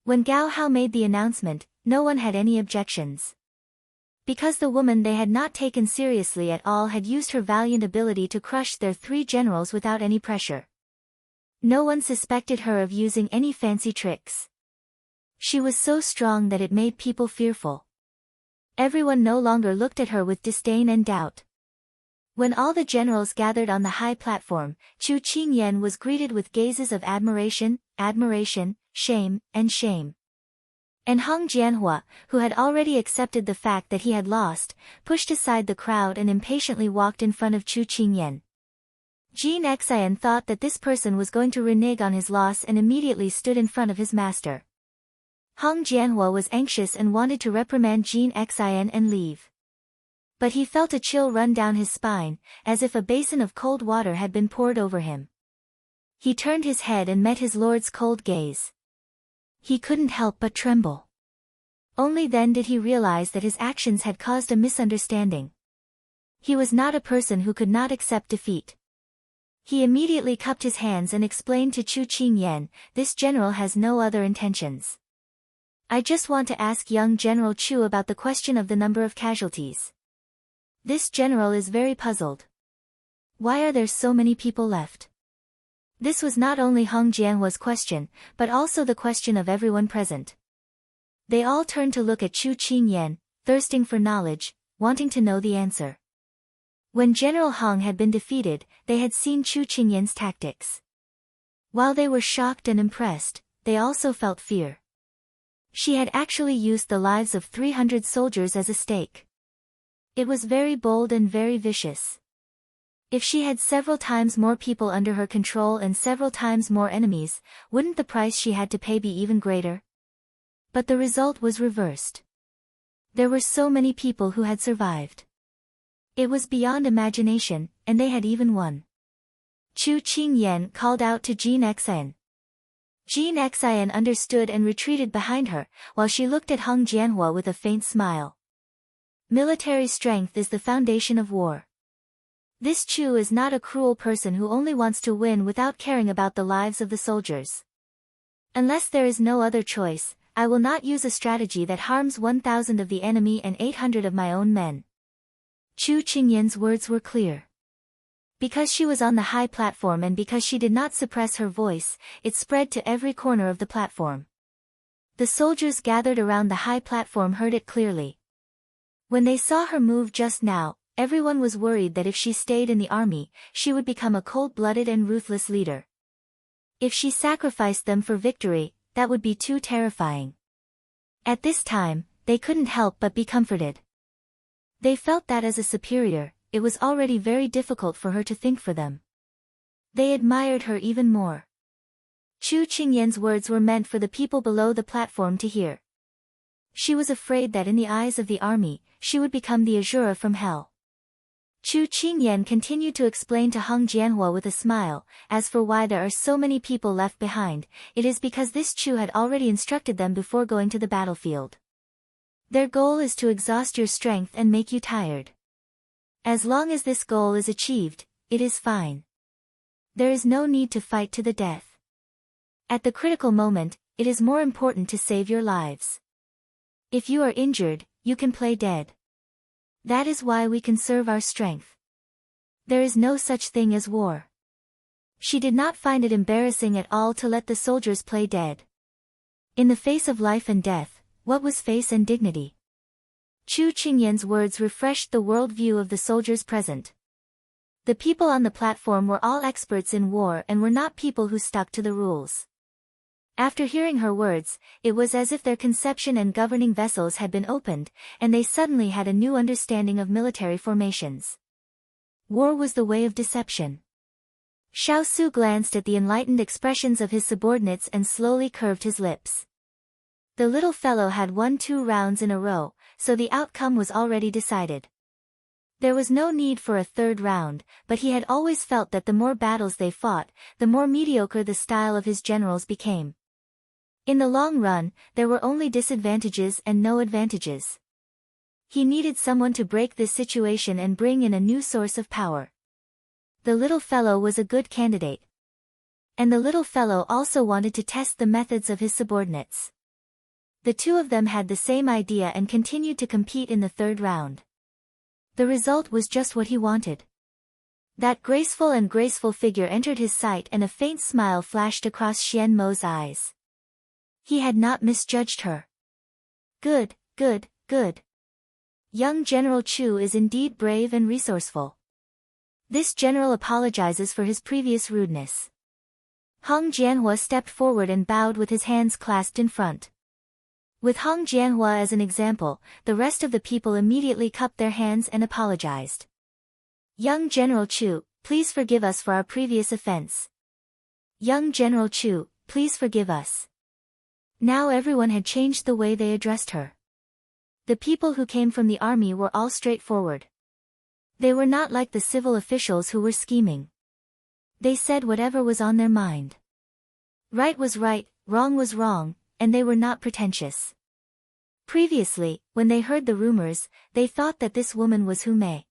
When Gao Hao made the announcement, no one had any objections. Because the woman they had not taken seriously at all had used her valiant ability to crush their 3 generals without any pressure. No one suspected her of using any fancy tricks. She was so strong that it made people fearful. Everyone no longer looked at her with disdain and doubt. When all the generals gathered on the high platform, Chu Qingyan was greeted with gazes of admiration, shame, and shame. And Hong Jianhua, who had already accepted the fact that he had lost, pushed aside the crowd and impatiently walked in front of Chu Qingyan. Jin Xian thought that this person was going to renege on his loss and immediately stood in front of his master. Hong Jianhua was anxious and wanted to reprimand Jin Xian and leave. But he felt a chill run down his spine, as if a basin of cold water had been poured over him. He turned his head and met his lord's cold gaze. He couldn't help but tremble. Only then did he realize that his actions had caused a misunderstanding. He was not a person who could not accept defeat. He immediately cupped his hands and explained to Chu Qingyan, "This general has no other intentions. I just want to ask young General Chu about the question of the number of casualties. This general is very puzzled. Why are there so many people left?" This was not only Hong Jianhua's question, but also the question of everyone present. They all turned to look at Chu Qingyan, thirsting for knowledge, wanting to know the answer. When General Hong had been defeated, they had seen Chu Qingyan's tactics. While they were shocked and impressed, they also felt fear. She had actually used the lives of 300 soldiers as a stake. It was very bold and very vicious. If she had several times more people under her control and several times more enemies, wouldn't the price she had to pay be even greater? But the result was reversed. There were so many people who had survived. It was beyond imagination, and they had even won. Chu Qingyan called out to Jin Xian. Jin Xian understood and retreated behind her, while she looked at Hong Jianhua with a faint smile. Military strength is the foundation of war. This Chu is not a cruel person who only wants to win without caring about the lives of the soldiers. Unless there is no other choice, I will not use a strategy that harms 1,000 of the enemy and 800 of my own men. Chu Qingyan's words were clear. Because she was on the high platform and because she did not suppress her voice, it spread to every corner of the platform. The soldiers gathered around the high platform heard it clearly. When they saw her move just now, everyone was worried that if she stayed in the army, she would become a cold-blooded and ruthless leader. If she sacrificed them for victory, that would be too terrifying. At this time, they couldn't help but be comforted. They felt that as a superior, it was already very difficult for her to think for them. They admired her even more. Chu Qingyan's words were meant for the people below the platform to hear. She was afraid that in the eyes of the army, she would become the Azura from hell. Chu Qingyan continued to explain to Hong Jianhua with a smile, as for why there are so many people left behind, it is because this Chu had already instructed them before going to the battlefield. Their goal is to exhaust your strength and make you tired. As long as this goal is achieved, it is fine. There is no need to fight to the death. At the critical moment, it is more important to save your lives. If you are injured, you can play dead. That is why we conserve our strength. There is no such thing as war. She did not find it embarrassing at all to let the soldiers play dead. In the face of life and death, what was face and dignity? Chu Qingyan's words refreshed the world view of the soldiers present. The people on the platform were all experts in war and were not people who stuck to the rules. After hearing her words, it was as if their conception and governing vessels had been opened, and they suddenly had a new understanding of military formations. War was the way of deception. Xiao Su glanced at the enlightened expressions of his subordinates and slowly curved his lips. The little fellow had won 2 rounds in a row, so the outcome was already decided. There was no need for a 3rd round, but he had always felt that the more battles they fought, the more mediocre the style of his generals became. In the long run, there were only disadvantages and no advantages. He needed someone to break this situation and bring in a new source of power. The little fellow was a good candidate. And the little fellow also wanted to test the methods of his subordinates. The two of them had the same idea and continued to compete in the 3rd round. The result was just what he wanted. That graceful figure entered his sight and a faint smile flashed across Xian Mo's eyes. He had not misjudged her. Good, good, good. Young General Chu is indeed brave and resourceful. This general apologizes for his previous rudeness. Hong Jianhua stepped forward and bowed with his hands clasped in front. With Hong Jianhua as an example, the rest of the people immediately cupped their hands and apologized. Young General Chu, please forgive us for our previous offense. Young General Chu, please forgive us. Now everyone had changed the way they addressed her. The people who came from the army were all straightforward. They were not like the civil officials who were scheming. They said whatever was on their mind. Right was right, wrong was wrong, and they were not pretentious. Previously, when they heard the rumors, they thought that this woman was Hu Mei.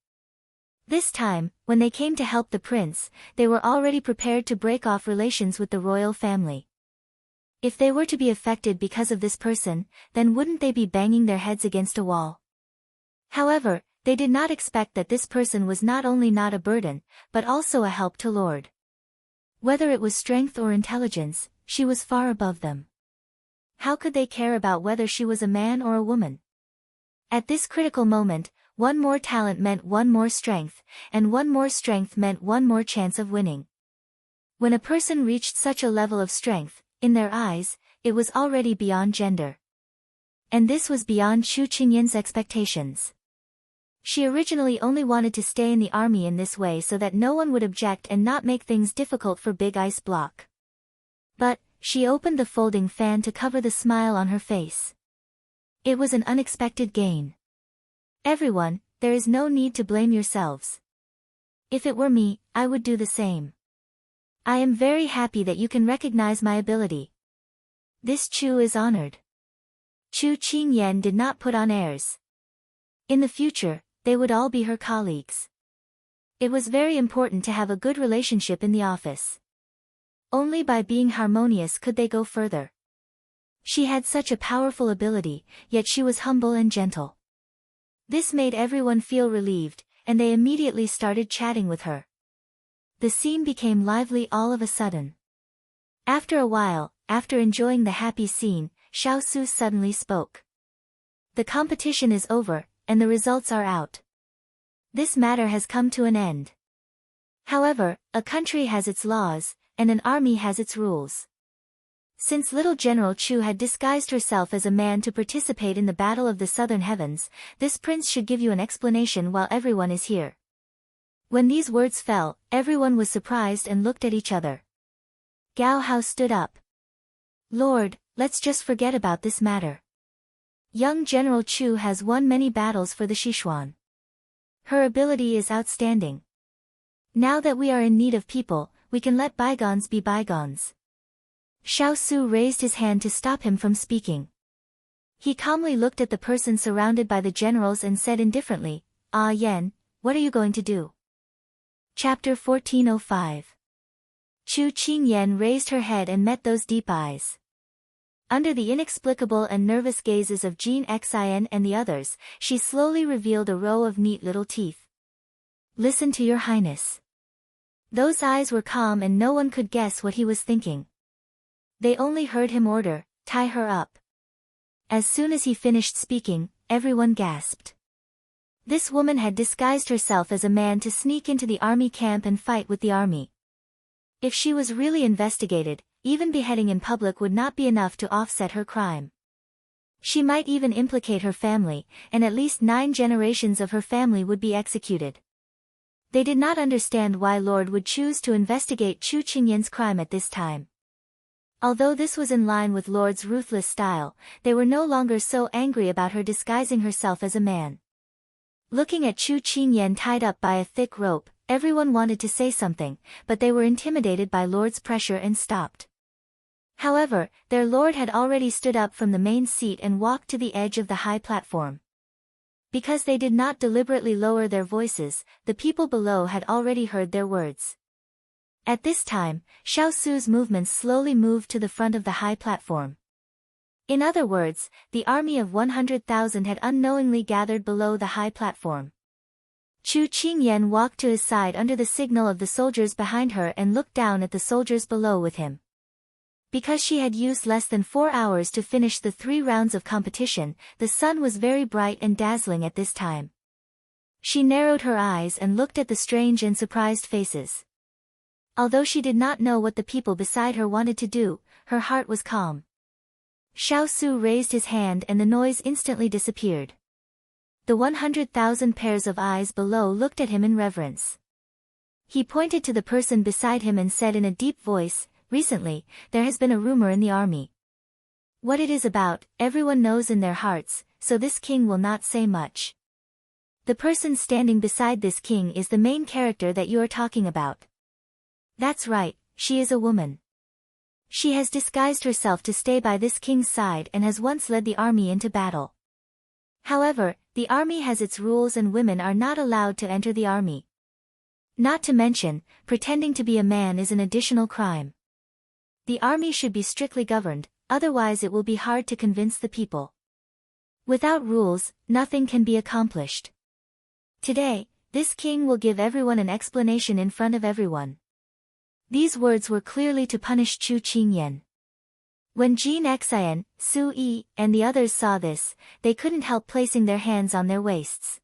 This time, when they came to help the prince, they were already prepared to break off relations with the royal family. If they were to be affected because of this person, then wouldn't they be banging their heads against a wall? However, they did not expect that this person was not only not a burden, but also a help to Lord. Whether it was strength or intelligence, she was far above them. How could they care about whether she was a man or a woman? At this critical moment, one more talent meant one more strength, and one more strength meant one more chance of winning. When a person reached such a level of strength, in their eyes, it was already beyond gender. And this was beyond Chu Qingyan's expectations. She originally only wanted to stay in the army in this way so that no one would object and not make things difficult for Big Ice Block. But, she opened the folding fan to cover the smile on her face. It was an unexpected gain. Everyone, there is no need to blame yourselves. If it were me, I would do the same. I am very happy that you can recognize my ability. This Chu is honored. Chu Qingyan did not put on airs. In the future, they would all be her colleagues. It was very important to have a good relationship in the office. Only by being harmonious could they go further. She had such a powerful ability, yet she was humble and gentle. This made everyone feel relieved, and they immediately started chatting with her. The scene became lively all of a sudden. After a while, after enjoying the happy scene, Xiao Su suddenly spoke. The competition is over, and the results are out. This matter has come to an end. However, a country has its laws, and an army has its rules. Since little General Chu had disguised herself as a man to participate in the Battle of the Southern Heavens, this prince should give you an explanation while everyone is here. When these words fell, everyone was surprised and looked at each other. Gao Hao stood up. Lord, let's just forget about this matter. Young General Chu has won many battles for the Sichuan. Her ability is outstanding. Now that we are in need of people, we can let bygones be bygones. Xiao Su raised his hand to stop him from speaking. He calmly looked at the person surrounded by the generals and said indifferently, Ah Yan, what are you going to do? Chapter 1405. Chu Qingyan raised her head and met those deep eyes. Under the inexplicable and nervous gazes of Jean Xian and the others, she slowly revealed a row of neat little teeth. Listen to your highness. Those eyes were calm and no one could guess what he was thinking. They only heard him order, tie her up. As soon as he finished speaking, everyone gasped. This woman had disguised herself as a man to sneak into the army camp and fight with the army. If she was really investigated, even beheading in public would not be enough to offset her crime. She might even implicate her family, and at least 9 generations of her family would be executed. They did not understand why Lord would choose to investigate Chu Qingyan's crime at this time. Although this was in line with Lord's ruthless style, they were no longer so angry about her disguising herself as a man. Looking at Chu Qingyan tied up by a thick rope, everyone wanted to say something, but they were intimidated by Lord's pressure and stopped. However, their lord had already stood up from the main seat and walked to the edge of the high platform. Because they did not deliberately lower their voices, the people below had already heard their words. At this time, Xiao Su's movements slowly moved to the front of the high platform. In other words, the army of 100,000 had unknowingly gathered below the high platform. Chu Qingyan walked to his side under the signal of the soldiers behind her and looked down at the soldiers below with him. Because she had used less than 4 hours to finish the 3 rounds of competition, the sun was very bright and dazzling at this time. She narrowed her eyes and looked at the strange and surprised faces. Although she did not know what the people beside her wanted to do, her heart was calm. Xiao Su raised his hand and the noise instantly disappeared. The 100,000 pairs of eyes below looked at him in reverence. He pointed to the person beside him and said in a deep voice, "Recently, there has been a rumor in the army. What it is about, everyone knows in their hearts, so this king will not say much. The person standing beside this king is the main character that you are talking about. That's right, she is a woman. She has disguised herself to stay by this king's side and has once led the army into battle. However, the army has its rules and women are not allowed to enter the army. Not to mention, pretending to be a man is an additional crime. The army should be strictly governed, otherwise it will be hard to convince the people. Without rules, nothing can be accomplished. Today, this king will give everyone an explanation in front of everyone." These words were clearly to punish Chu Qingyan. When Jean Xian, Su Yi, and the others saw this, they couldn't help placing their hands on their waists.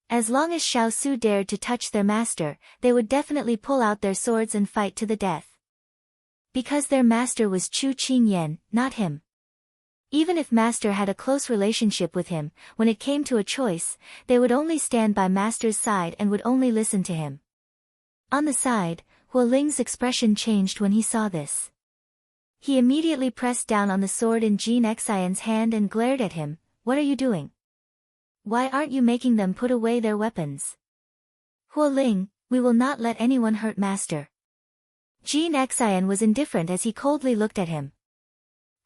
As long as Xiao Su dared to touch their master, they would definitely pull out their swords and fight to the death. Because their master was Chu Qingyan, not him. Even if master had a close relationship with him, when it came to a choice, they would only stand by master's side and would only listen to him. On the side, Huoling's expression changed when he saw this. He immediately pressed down on the sword in Jean Xian's hand and glared at him. "What are you doing? Why aren't you making them put away their weapons? Huoling, we will not let anyone hurt master." Jean Xian was indifferent as he coldly looked at him.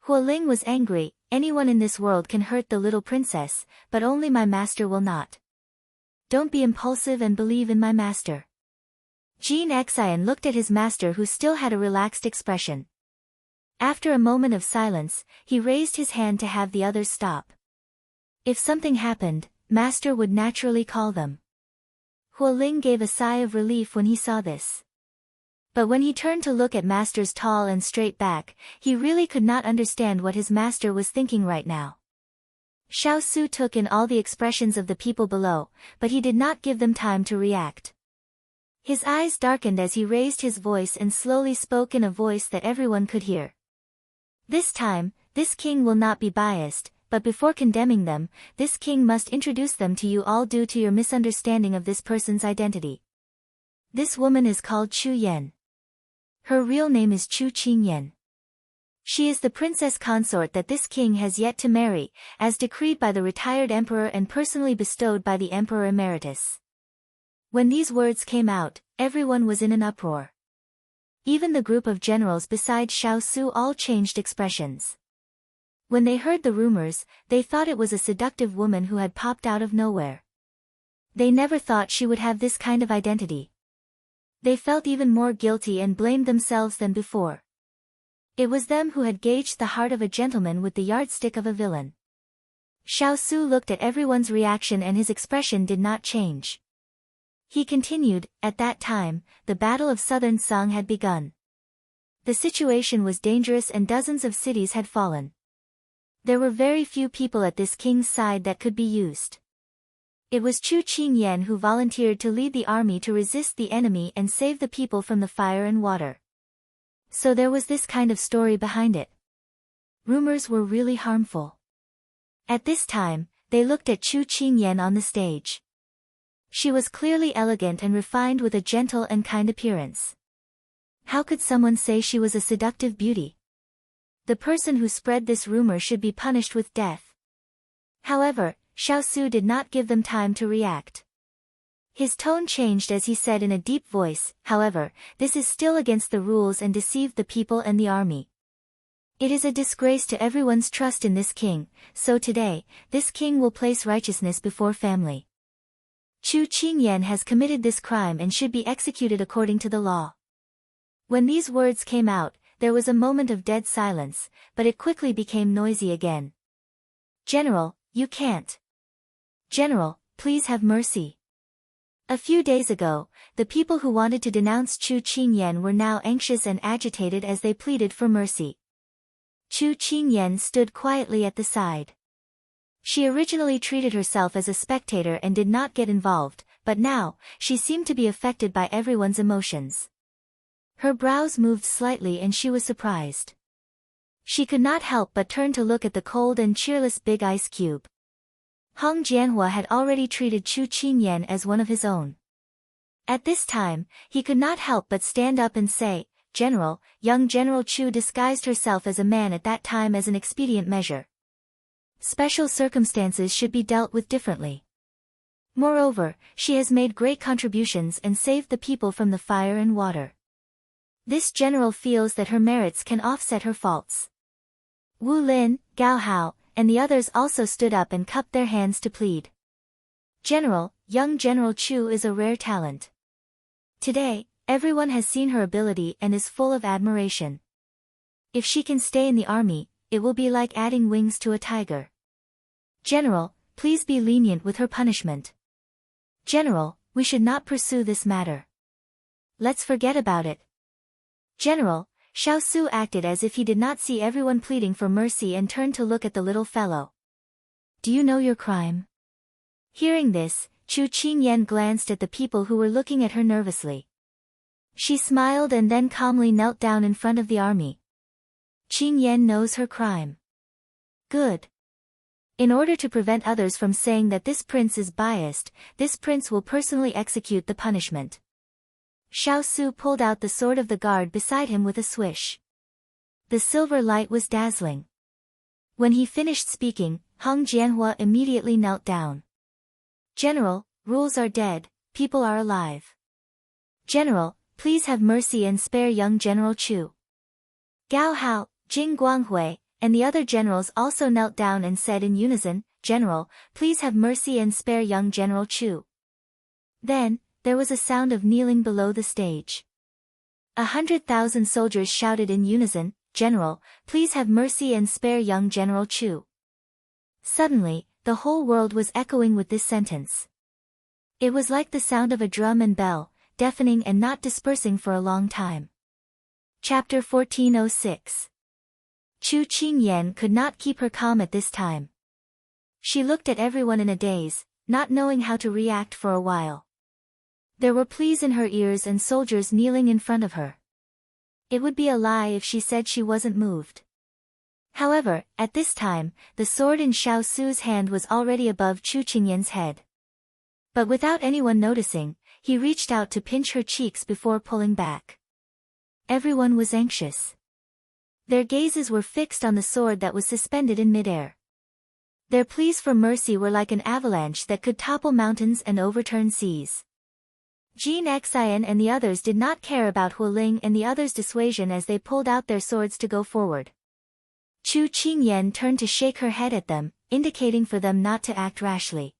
Huoling was angry. "Anyone in this world can hurt the little princess, but only my master will not. Don't be impulsive and believe in my master." Jean Xian looked at his master who still had a relaxed expression. After a moment of silence, he raised his hand to have the others stop. If something happened, master would naturally call them. Huoling gave a sigh of relief when he saw this. But when he turned to look at master's tall and straight back, he really could not understand what his master was thinking right now. Xiao Su took in all the expressions of the people below, but he did not give them time to react. His eyes darkened as he raised his voice and slowly spoke in a voice that everyone could hear. "This time, this king will not be biased, but before condemning them, this king must introduce them to you all due to your misunderstanding of this person's identity. This woman is called Chu Yan. Her real name is Chu Qingyan. She is the princess consort that this king has yet to marry, as decreed by the retired emperor and personally bestowed by the emperor emeritus." When these words came out, everyone was in an uproar. Even the group of generals besides Xiao Su all changed expressions. When they heard the rumors, they thought it was a seductive woman who had popped out of nowhere. They never thought she would have this kind of identity. They felt even more guilty and blamed themselves than before. It was them who had gauged the heart of a gentleman with the yardstick of a villain. Xiao Su looked at everyone's reaction and his expression did not change. He continued, at that time, the Battle of Southern Song had begun. The situation was dangerous and dozens of cities had fallen. There were very few people at this king's side that could be used. It was Chu Qingyan who volunteered to lead the army to resist the enemy and save the people from the fire and water. So there was this kind of story behind it. Rumors were really harmful. At this time, they looked at Chu Qingyan on the stage. She was clearly elegant and refined with a gentle and kind appearance. How could someone say she was a seductive beauty? The person who spread this rumor should be punished with death. However, Xiao Su did not give them time to react. His tone changed as he said in a deep voice, however, this is still against the rules and deceived the people and the army. It is a disgrace to everyone's trust in this king, so today, this king will place righteousness before family. Chu Qingyan has committed this crime and should be executed according to the law. When these words came out, there was a moment of dead silence, but it quickly became noisy again. General, you can't. General, please have mercy. A few days ago, the people who wanted to denounce Chu Qingyan were now anxious and agitated as they pleaded for mercy. Chu Qingyan stood quietly at the side. She originally treated herself as a spectator and did not get involved, but now, she seemed to be affected by everyone's emotions. Her brows moved slightly and she was surprised. She could not help but turn to look at the cold and cheerless big ice cube. Hong Jianhua had already treated Chu Qingyan as one of his own. At this time, he could not help but stand up and say, General, young General Chu disguised herself as a man at that time as an expedient measure. Special circumstances should be dealt with differently. Moreover, she has made great contributions and saved the people from the fire and water. This general feels that her merits can offset her faults. Wu Lin, Gao Hao, and the others also stood up and cupped their hands to plead. General, young General Chu is a rare talent. Today, everyone has seen her ability and is full of admiration. If she can stay in the army, it will be like adding wings to a tiger. General, please be lenient with her punishment. General, we should not pursue this matter. Let's forget about it. General, Xiao Su acted as if he did not see everyone pleading for mercy and turned to look at the little fellow. Do you know your crime? Hearing this, Chu Qingyan glanced at the people who were looking at her nervously. She smiled and then calmly knelt down in front of the army. Qingyan knows her crime. Good. In order to prevent others from saying that this prince is biased, this prince will personally execute the punishment. Xiao Su pulled out the sword of the guard beside him with a swish. The silver light was dazzling. When he finished speaking, Hong Jianhua immediately knelt down. General, rules are dead, people are alive. General, please have mercy and spare young General Chu. Gao Hao, Jing Guanghui, and the other generals also knelt down and said in unison, General, please have mercy and spare young General Chu. Then, there was a sound of kneeling below the stage. 100,000 soldiers shouted in unison, General, please have mercy and spare young General Chu. Suddenly, the whole world was echoing with this sentence. It was like the sound of a drum and bell, deafening and not dispersing for a long time. Chapter 1406. Chu Qingyan could not keep her calm at this time. She looked at everyone in a daze, not knowing how to react for a while. There were pleas in her ears and soldiers kneeling in front of her. It would be a lie if she said she wasn't moved. However, at this time, the sword in Xiao Su's hand was already above Chu Qingyan's head. But without anyone noticing, he reached out to pinch her cheeks before pulling back. Everyone was anxious. Their gazes were fixed on the sword that was suspended in midair. Their pleas for mercy were like an avalanche that could topple mountains and overturn seas. Jin Xian and the others did not care about Hu Ling and the others' dissuasion as they pulled out their swords to go forward. Chu Qingyan turned to shake her head at them, indicating for them not to act rashly.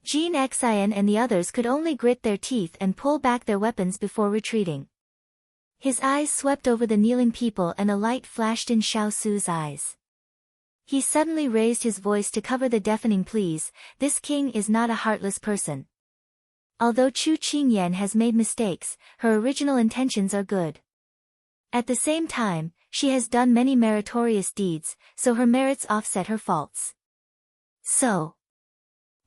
Jean Xian and the others could only grit their teeth and pull back their weapons before retreating. His eyes swept over the kneeling people and a light flashed in Xiao Su's eyes. He suddenly raised his voice to cover the deafening pleas. This king is not a heartless person. Although Chu Qingyan has made mistakes, her original intentions are good. At the same time, she has done many meritorious deeds, so her merits offset her faults. So,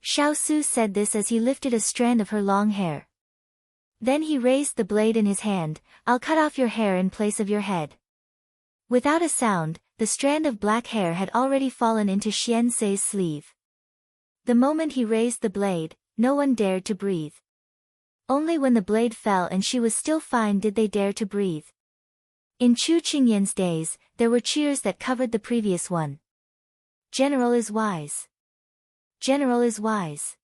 Xiao Su said this as he lifted a strand of her long hair. Then he raised the blade in his hand. I'll cut off your hair in place of your head. Without a sound, the strand of black hair had already fallen into Xian Sei's sleeve. The moment he raised the blade, no one dared to breathe. Only when the blade fell and she was still fine did they dare to breathe. In Chu Qingyan's days, there were cheers that covered the previous one. General is wise. General is wise.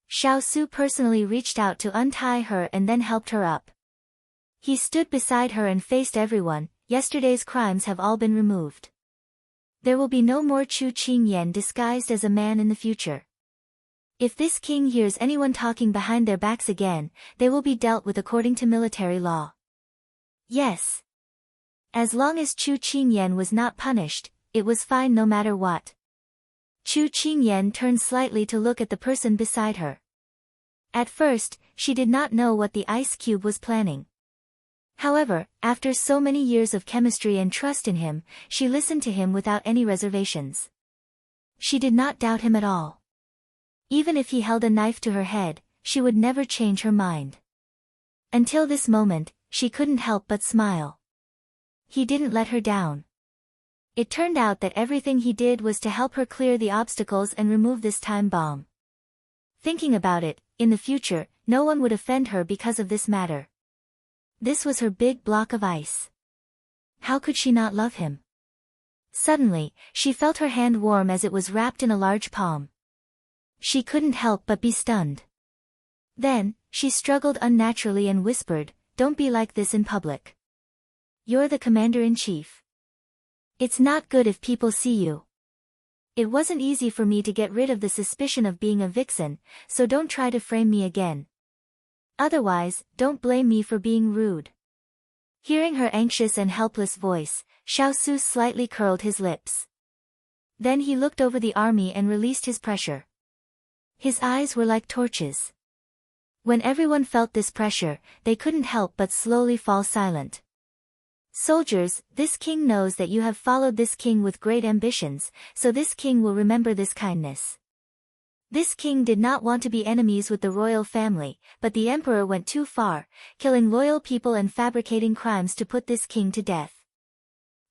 Xiao Su personally reached out to untie her and then helped her up. He stood beside her and faced everyone. Yesterday's crimes have all been removed. There will be no more Chu Qingyan disguised as a man in the future. If this king hears anyone talking behind their backs again, they will be dealt with according to military law. Yes. As long as Chu Qingyan was not punished, it was fine no matter what. Chu Qingyan turned slightly to look at the person beside her. At first, she did not know what the ice cube was planning. However, after so many years of chemistry and trust in him, she listened to him without any reservations. She did not doubt him at all. Even if he held a knife to her head, she would never change her mind. Until this moment, she couldn't help but smile. He didn't let her down. It turned out that everything he did was to help her clear the obstacles and remove this time bomb. Thinking about it, in the future, no one would offend her because of this matter. This was her big block of ice. How could she not love him? Suddenly, she felt her hand warm as it was wrapped in a large palm. She couldn't help but be stunned. Then, she struggled unnaturally and whispered, "Don't be like this in public. You're the commander-in-chief. It's not good if people see you. It wasn't easy for me to get rid of the suspicion of being a vixen, so don't try to frame me again. Otherwise, don't blame me for being rude." Hearing her anxious and helpless voice, Xiao Su slightly curled his lips. Then he looked over the army and released his pressure. His eyes were like torches. When everyone felt this pressure, they couldn't help but slowly fall silent. "Soldiers, this king knows that you have followed this king with great ambitions, so this king will remember this kindness." This king did not want to be enemies with the royal family, but the emperor went too far, killing loyal people and fabricating crimes to put this king to death.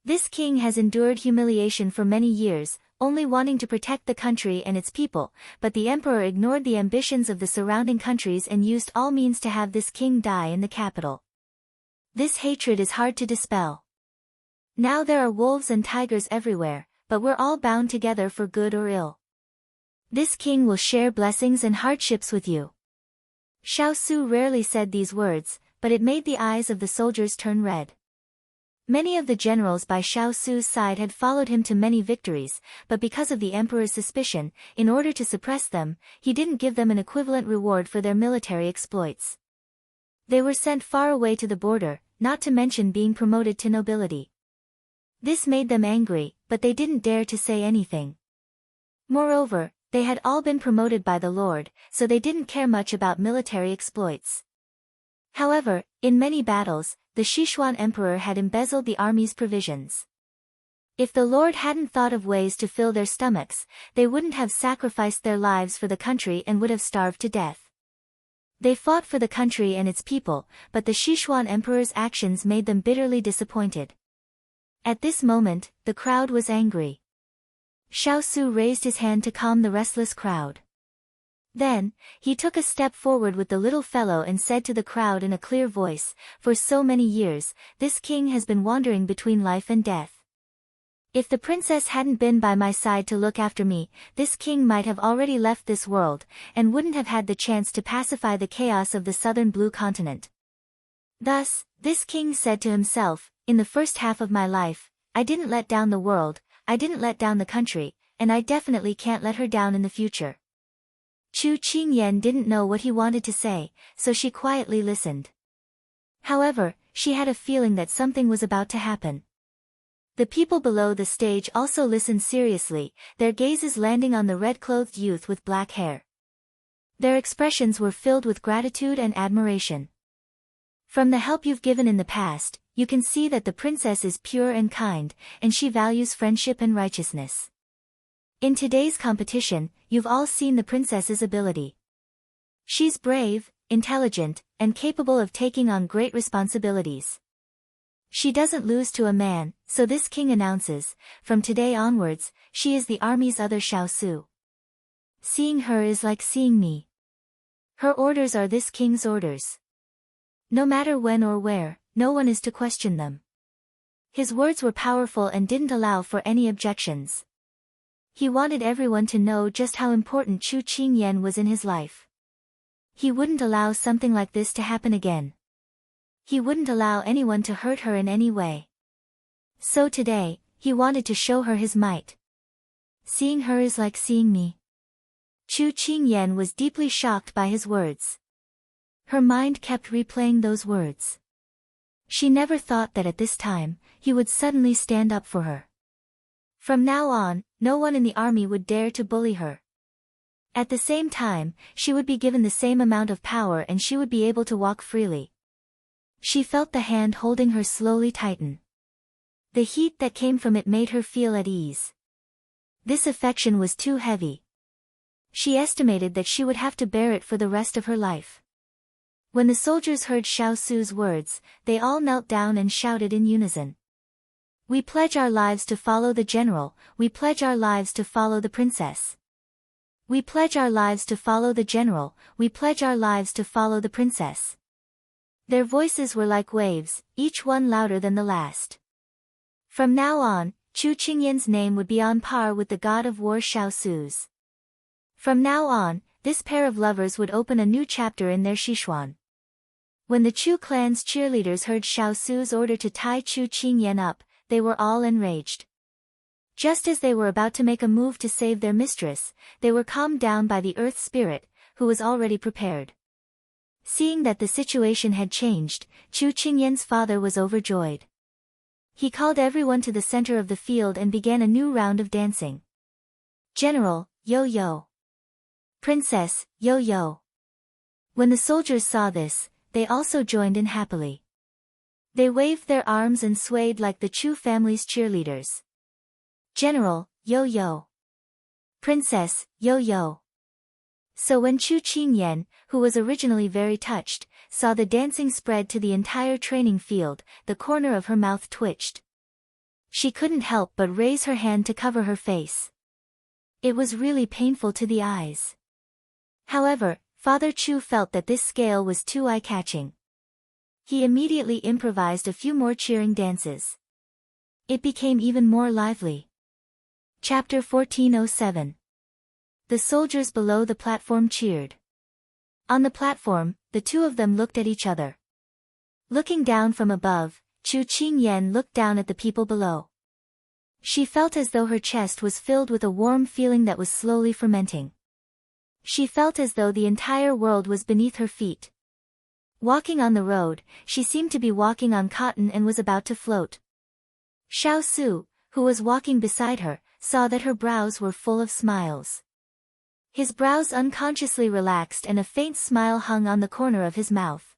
This king has endured humiliation for many years, only wanting to protect the country and its people, but the emperor ignored the ambitions of the surrounding countries and used all means to have this king die in the capital. This hatred is hard to dispel. Now there are wolves and tigers everywhere, but we're all bound together for good or ill. This king will share blessings and hardships with you. Xiao Su rarely said these words, but it made the eyes of the soldiers turn red. Many of the generals by Xiao Su's side had followed him to many victories, but because of the emperor's suspicion, in order to suppress them, he didn't give them an equivalent reward for their military exploits. They were sent far away to the border, not to mention being promoted to nobility. This made them angry, but they didn't dare to say anything. Moreover, they had all been promoted by the Lord, so they didn't care much about military exploits. However, in many battles, the Sichuan emperor had embezzled the army's provisions. If the Lord hadn't thought of ways to fill their stomachs, they wouldn't have sacrificed their lives for the country and would have starved to death. They fought for the country and its people, but the Sichuan emperor's actions made them bitterly disappointed. At this moment, the crowd was angry. Xiao Su raised his hand to calm the restless crowd. Then, he took a step forward with the little fellow and said to the crowd in a clear voice, "For so many years, this king has been wandering between life and death. If the princess hadn't been by my side to look after me, this king might have already left this world, and wouldn't have had the chance to pacify the chaos of the southern blue continent." Thus, this king said to himself, "In the first half of my life, I didn't let down the world, I didn't let down the country, and I definitely can't let her down in the future." Chu Qingyan didn't know what he wanted to say, so she quietly listened. However, she had a feeling that something was about to happen. The people below the stage also listened seriously, their gazes landing on the red-clothed youth with black hair. Their expressions were filled with gratitude and admiration. From the help you've given in the past, you can see that the princess is pure and kind, and she values friendship and righteousness. In today's competition, you've all seen the princess's ability. She's brave, intelligent, and capable of taking on great responsibilities. She doesn't lose to a man, so this king announces, from today onwards, she is the army's other Xiao Su. Seeing her is like seeing me. Her orders are this king's orders. No matter when or where, no one is to question them. His words were powerful and didn't allow for any objections. He wanted everyone to know just how important Chu Qingyan was in his life. He wouldn't allow something like this to happen again. He wouldn't allow anyone to hurt her in any way. So today, he wanted to show her his might. Seeing her is like seeing me. Chu Qingyan was deeply shocked by his words. Her mind kept replaying those words. She never thought that at this time, he would suddenly stand up for her. From now on, no one in the army would dare to bully her. At the same time, she would be given the same amount of power and she would be able to walk freely. She felt the hand holding her slowly tighten. The heat that came from it made her feel at ease. This affection was too heavy. She estimated that she would have to bear it for the rest of her life. When the soldiers heard Xiao Su's words, they all knelt down and shouted in unison. We pledge our lives to follow the general, we pledge our lives to follow the princess. We pledge our lives to follow the general, we pledge our lives to follow the princess. Their voices were like waves, each one louder than the last. From now on, Chu Qingyan's name would be on par with the god of war Xiao Su's. From now on, this pair of lovers would open a new chapter in their Xishuan. When the Chu clan's cheerleaders heard Xiao Su's order to tie Chu Qingyan up, they were all enraged. Just as they were about to make a move to save their mistress, they were calmed down by the earth spirit, who was already prepared. Seeing that the situation had changed, Chu Qingyan's father was overjoyed. He called everyone to the center of the field and began a new round of dancing. General, yo-yo. Princess, yo-yo. When the soldiers saw this, they also joined in happily. They waved their arms and swayed like the Chu family's cheerleaders. General, yo-yo. Princess, yo-yo. So when Chu Qingyan, who was originally very touched, saw the dancing spread to the entire training field, the corner of her mouth twitched. She couldn't help but raise her hand to cover her face. It was really painful to the eyes. However, Father Chu felt that this scale was too eye-catching. He immediately improvised a few more cheering dances. It became even more lively. Chapter 1407. The soldiers below the platform cheered. On the platform, the two of them looked at each other. Looking down from above, Chu Qingyan looked down at the people below. She felt as though her chest was filled with a warm feeling that was slowly fermenting. She felt as though the entire world was beneath her feet. Walking on the road, she seemed to be walking on cotton and was about to float. Xiao Su, who was walking beside her, saw that her brows were full of smiles. His brows unconsciously relaxed and a faint smile hung on the corner of his mouth.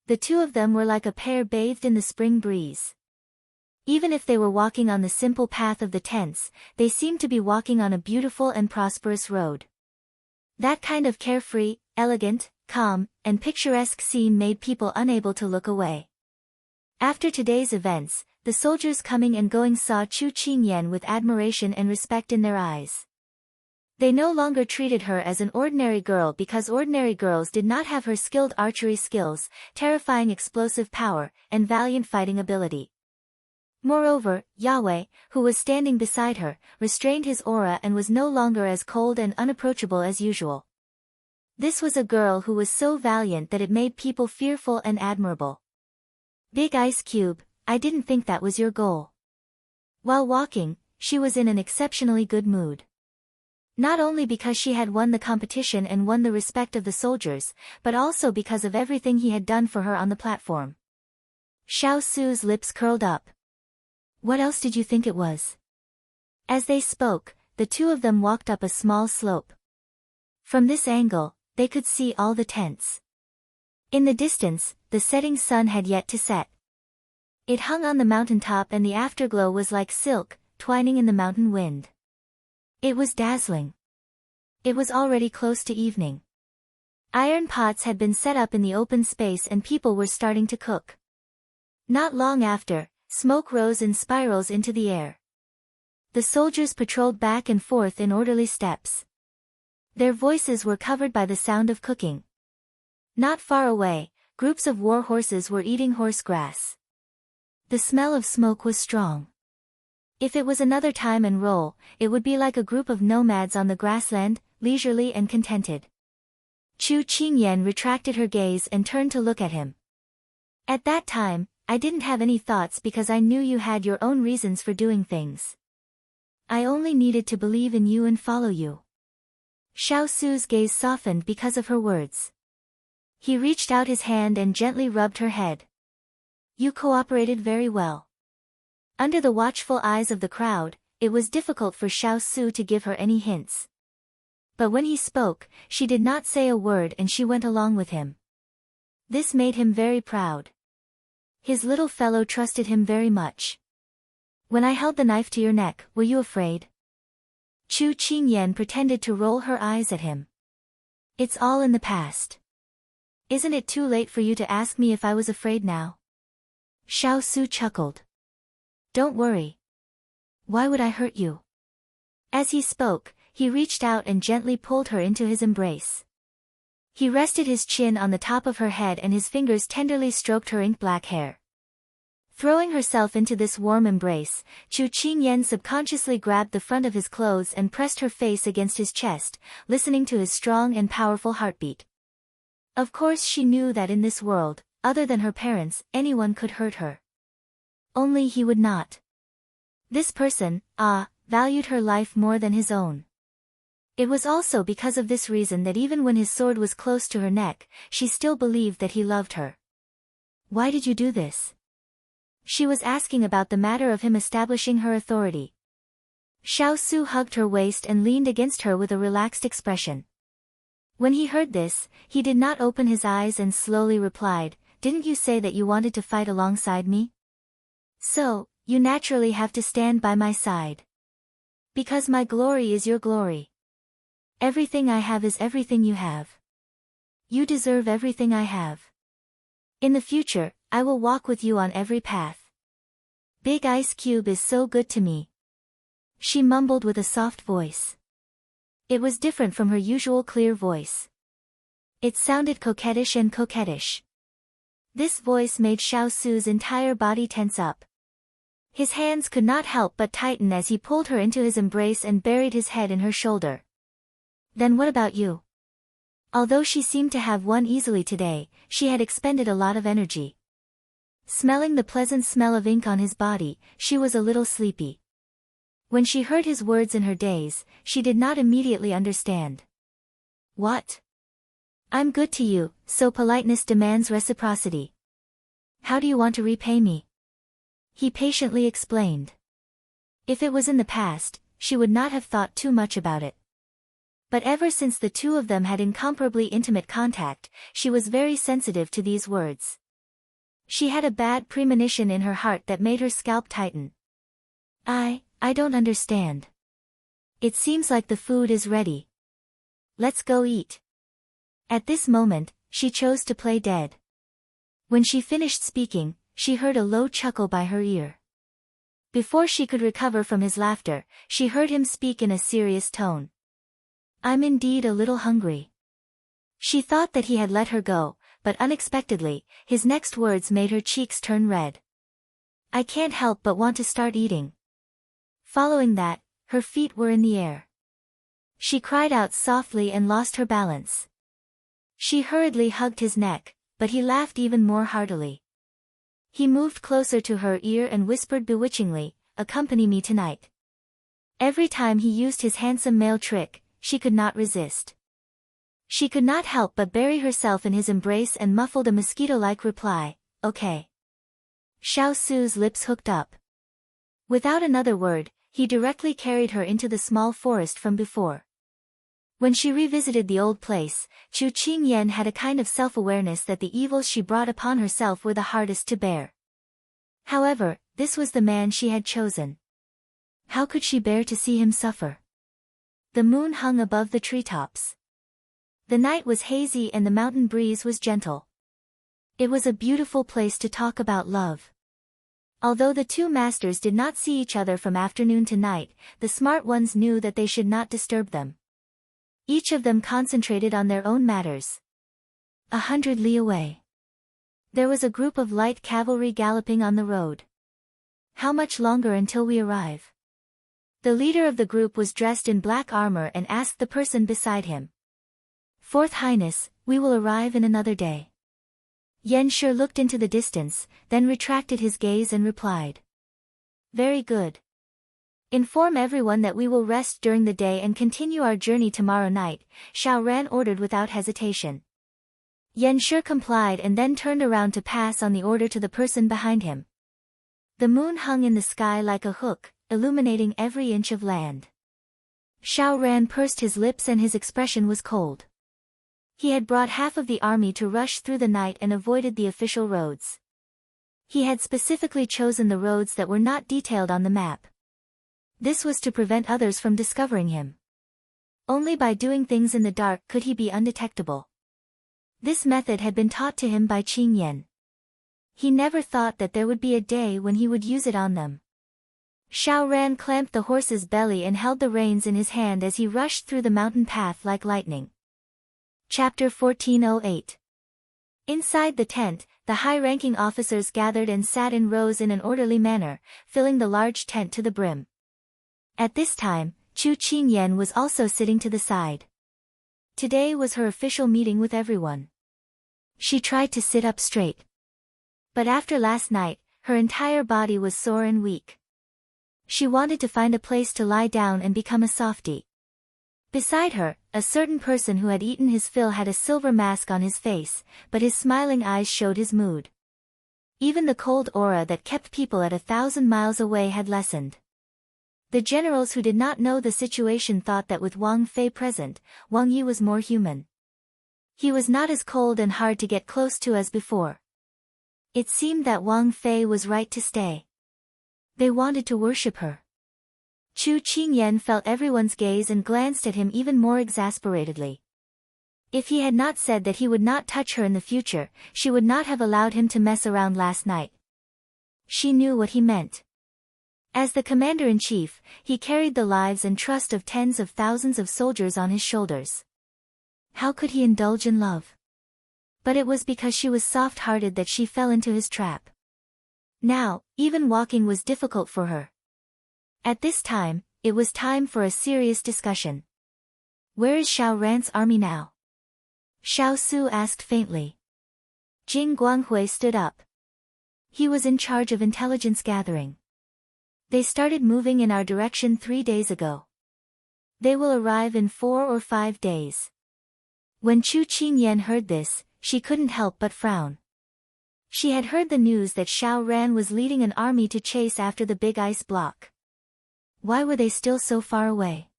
The two of them were like a pair bathed in the spring breeze. Even if they were walking on the simple path of the tents, they seemed to be walking on a beautiful and prosperous road. That kind of carefree, elegant, calm, and picturesque scene made people unable to look away. After today's events, the soldiers coming and going saw Chu Qingyan with admiration and respect in their eyes. They no longer treated her as an ordinary girl because ordinary girls did not have her skilled archery skills, terrifying explosive power, and valiant fighting ability. Moreover, Yahweh, who was standing beside her, restrained his aura and was no longer as cold and unapproachable as usual. This was a girl who was so valiant that it made people fearful and admirable. Big Ice Cube, I didn't think that was your goal. While walking, she was in an exceptionally good mood. Not only because she had won the competition and won the respect of the soldiers, but also because of everything he had done for her on the platform. Xiao Su's lips curled up. What else did you think it was? As they spoke, the two of them walked up a small slope. From this angle, they could see all the tents. In the distance, the setting sun had yet to set. It hung on the mountaintop and the afterglow was like silk, twining in the mountain wind. It was dazzling. It was already close to evening. Iron pots had been set up in the open space and people were starting to cook. Not long after, smoke rose in spirals into the air. The soldiers patrolled back and forth in orderly steps. Their voices were covered by the sound of cooking. Not far away, groups of war horses were eating horse grass. The smell of smoke was strong. If it was another time and role, it would be like a group of nomads on the grassland, leisurely and contented. Chu Qingyan retracted her gaze and turned to look at him. At that time, I didn't have any thoughts because I knew you had your own reasons for doing things. I only needed to believe in you and follow you. Xiao Su's gaze softened because of her words. He reached out his hand and gently rubbed her head. You cooperated very well. Under the watchful eyes of the crowd, it was difficult for Xiao Su to give her any hints. But when he spoke, she did not say a word and she went along with him. This made him very proud. His little fellow trusted him very much. When I held the knife to your neck, were you afraid? Chu Qingyan pretended to roll her eyes at him. It's all in the past. Isn't it too late for you to ask me if I was afraid now? Xiao Su chuckled. Don't worry. Why would I hurt you? As he spoke, he reached out and gently pulled her into his embrace. He rested his chin on the top of her head and his fingers tenderly stroked her ink-black hair. Throwing herself into this warm embrace, Chu Qingyan subconsciously grabbed the front of his clothes and pressed her face against his chest, listening to his strong and powerful heartbeat. Of course she knew that in this world, other than her parents, anyone could hurt her. Only he would not. This person, valued her life more than his own. It was also because of this reason that even when his sword was close to her neck, she still believed that he loved her. Why did you do this? She was asking about the matter of him establishing her authority. Xiao Su hugged her waist and leaned against her with a relaxed expression. When he heard this, he did not open his eyes and slowly replied, Didn't you say that you wanted to fight alongside me? So, you naturally have to stand by my side. Because my glory is your glory. Everything I have is everything you have. You deserve everything I have. In the future, I will walk with you on every path. Big Ice Cube is so good to me. She mumbled with a soft voice. It was different from her usual clear voice. It sounded coquettish and coquettish. This voice made Xiao Su's entire body tense up. His hands could not help but tighten as he pulled her into his embrace and buried his head in her shoulder. Then what about you? Although she seemed to have won easily today, she had expended a lot of energy. Smelling the pleasant smell of ink on his body, she was a little sleepy. When she heard his words in her daze, she did not immediately understand. What? I'm good to you, so politeness demands reciprocity. How do you want to repay me? He patiently explained. If it was in the past, she would not have thought too much about it. But ever since the two of them had incomparably intimate contact, she was very sensitive to these words. She had a bad premonition in her heart that made her scalp tighten. I don't understand. It seems like the food is ready. Let's go eat. At this moment, she chose to play dead. When she finished speaking, she heard a low chuckle by her ear. Before she could recover from his laughter, she heard him speak in a serious tone. I'm indeed a little hungry. She thought that he had let her go, but unexpectedly, his next words made her cheeks turn red. I can't help but want to start eating. Following that, her feet were in the air. She cried out softly and lost her balance. She hurriedly hugged his neck, but he laughed even more heartily. He moved closer to her ear and whispered bewitchingly, Accompany me tonight. Every time he used his handsome male trick, she could not resist. She could not help but bury herself in his embrace and muffled a mosquito-like reply, "Okay." Xiao Su's lips hooked up. Without another word, he directly carried her into the small forest from before. When she revisited the old place, Chu Qingyan had a kind of self-awareness that the evils she brought upon herself were the hardest to bear. However, this was the man she had chosen. How could she bear to see him suffer? The moon hung above the treetops. The night was hazy and the mountain breeze was gentle. It was a beautiful place to talk about love. Although the two masters did not see each other from afternoon to night, the smart ones knew that they should not disturb them. Each of them concentrated on their own matters. 100 li away. There was a group of light cavalry galloping on the road. How much longer until we arrive? The leader of the group was dressed in black armor and asked the person beside him. "Fourth Highness, we will arrive in another day." Yan Shi looked into the distance, then retracted his gaze and replied. "Very good. Inform everyone that we will rest during the day and continue our journey tomorrow night," Xiao Ran ordered without hesitation. Yan Shi complied and then turned around to pass on the order to the person behind him. The moon hung in the sky like a hook, illuminating every inch of land. Xiao Ran pursed his lips and his expression was cold. He had brought half of the army to rush through the night and avoided the official roads. He had specifically chosen the roads that were not detailed on the map. This was to prevent others from discovering him. Only by doing things in the dark could he be undetectable. This method had been taught to him by Qing Yan. He never thought that there would be a day when he would use it on them. Xiao Ran clamped the horse's belly and held the reins in his hand as he rushed through the mountain path like lightning. Chapter 1408. Inside the tent, the high-ranking officers gathered and sat in rows in an orderly manner, filling the large tent to the brim. At this time, Chu Qingyan was also sitting to the side. Today was her official meeting with everyone. She tried to sit up straight. But after last night, her entire body was sore and weak. She wanted to find a place to lie down and become a softie. Beside her, a certain person who had eaten his fill had a silver mask on his face, but his smiling eyes showed his mood. Even the cold aura that kept people at 1,000 miles away had lessened. The generals who did not know the situation thought that with Wang Fei present, Wang Yi was more human. He was not as cold and hard to get close to as before. It seemed that Wang Fei was right to stay. They wanted to worship her. Chu Qingyan felt everyone's gaze and glanced at him even more exasperatedly. If he had not said that he would not touch her in the future, she would not have allowed him to mess around last night. She knew what he meant. As the commander-in-chief, he carried the lives and trust of tens of thousands of soldiers on his shoulders. How could he indulge in love? But it was because she was soft-hearted that she fell into his trap. Now, even walking was difficult for her. At this time, it was time for a serious discussion. "Where is Xiao Ran's army now?" Xiao Su asked faintly. Jing Guanghui stood up. He was in charge of intelligence gathering. "They started moving in our direction 3 days ago. They will arrive in 4 or 5 days. When Chu Qingyan heard this, she couldn't help but frown. She had heard the news that Xiao Ran was leading an army to chase after the big ice block. Why were they still so far away?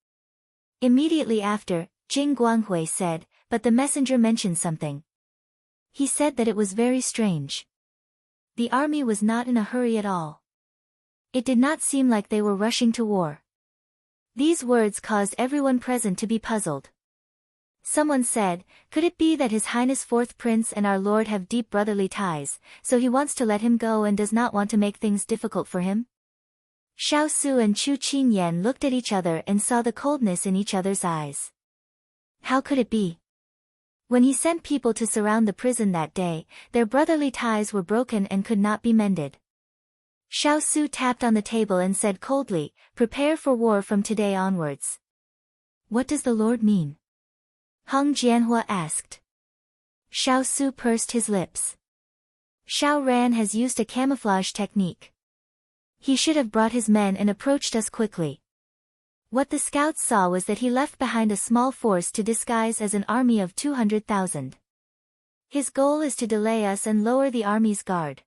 Immediately after, Jing Guanghui said, but the messenger mentioned something. He said that it was very strange. The army was not in a hurry at all. It did not seem like they were rushing to war. These words caused everyone present to be puzzled. Someone said, could it be that His Highness Fourth Prince and our Lord have deep brotherly ties, so he wants to let him go and does not want to make things difficult for him? Xiao Su and Chu Qingyan looked at each other and saw the coldness in each other's eyes. How could it be? When he sent people to surround the prison that day, their brotherly ties were broken and could not be mended. Xiao Su tapped on the table and said coldly, prepare for war from today onwards. What does the Lord mean? Heng Jianhua asked. Xiao Su pursed his lips. Xiao Ran has used a camouflage technique. He should have brought his men and approached us quickly. What the scouts saw was that he left behind a small force to disguise as an army of 200,000. His goal is to delay us and lower the army's guard.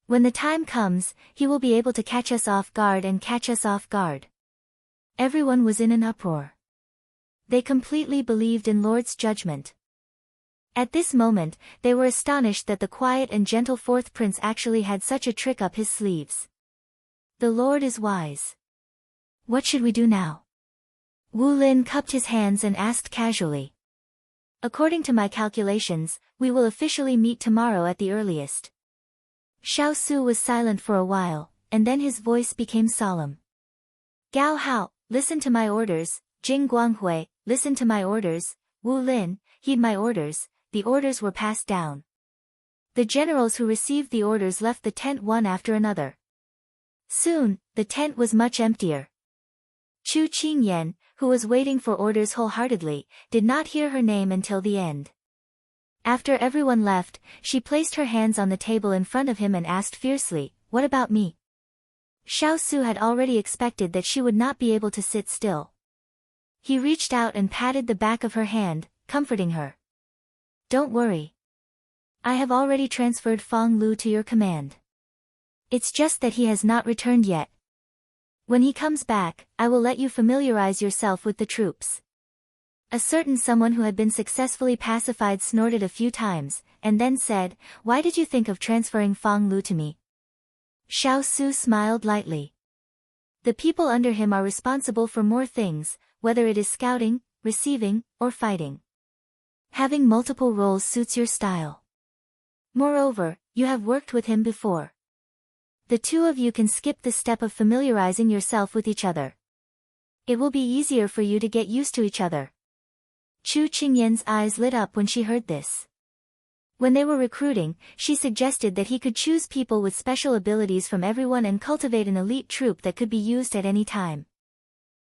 When the time comes, he will be able to catch us off guard and catch us off guard. Everyone was in an uproar. They completely believed in Lord's judgment. At this moment, they were astonished that the quiet and gentle fourth prince actually had such a trick up his sleeves. The Lord is wise. What should we do now? Wu Lin cupped his hands and asked casually. According to my calculations, we will officially meet tomorrow at the earliest. Xiao Su was silent for a while, and then his voice became solemn. Gao Hao, listen to my orders. Jing Guanghui, listen to my orders. Wu Lin, heed my orders. The orders were passed down. The generals who received the orders left the tent one after another. Soon, the tent was much emptier. Chu Qingyan, who was waiting for orders wholeheartedly, did not hear her name until the end. After everyone left, she placed her hands on the table in front of him and asked fiercely, "What about me?" Xiao Su had already expected that she would not be able to sit still. He reached out and patted the back of her hand, comforting her. Don't worry. I have already transferred Fong Lu to your command. It's just that he has not returned yet. When he comes back, I will let you familiarize yourself with the troops. A certain someone who had been successfully pacified snorted a few times, and then said, "Why did you think of transferring Fong Lu to me?" Xiao Su smiled lightly. The people under him are responsible for more things, whether it is scouting, receiving, or fighting. Having multiple roles suits your style. Moreover, you have worked with him before. The two of you can skip the step of familiarizing yourself with each other. It will be easier for you to get used to each other. Chu Qingyan's eyes lit up when she heard this. When they were recruiting, she suggested that he could choose people with special abilities from everyone and cultivate an elite troop that could be used at any time.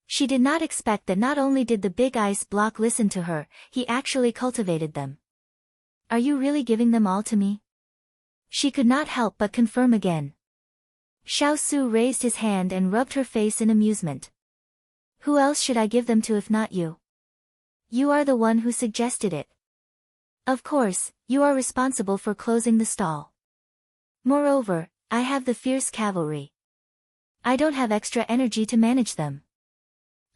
She did not expect that not only did the big ice block listen to her, he actually cultivated them. Are you really giving them all to me? She could not help but confirm again. Xiao Su raised his hand and rubbed her face in amusement. Who else should I give them to if not you? You are the one who suggested it. Of course, you are responsible for closing the stall. Moreover, I have the fierce cavalry. I don't have extra energy to manage them.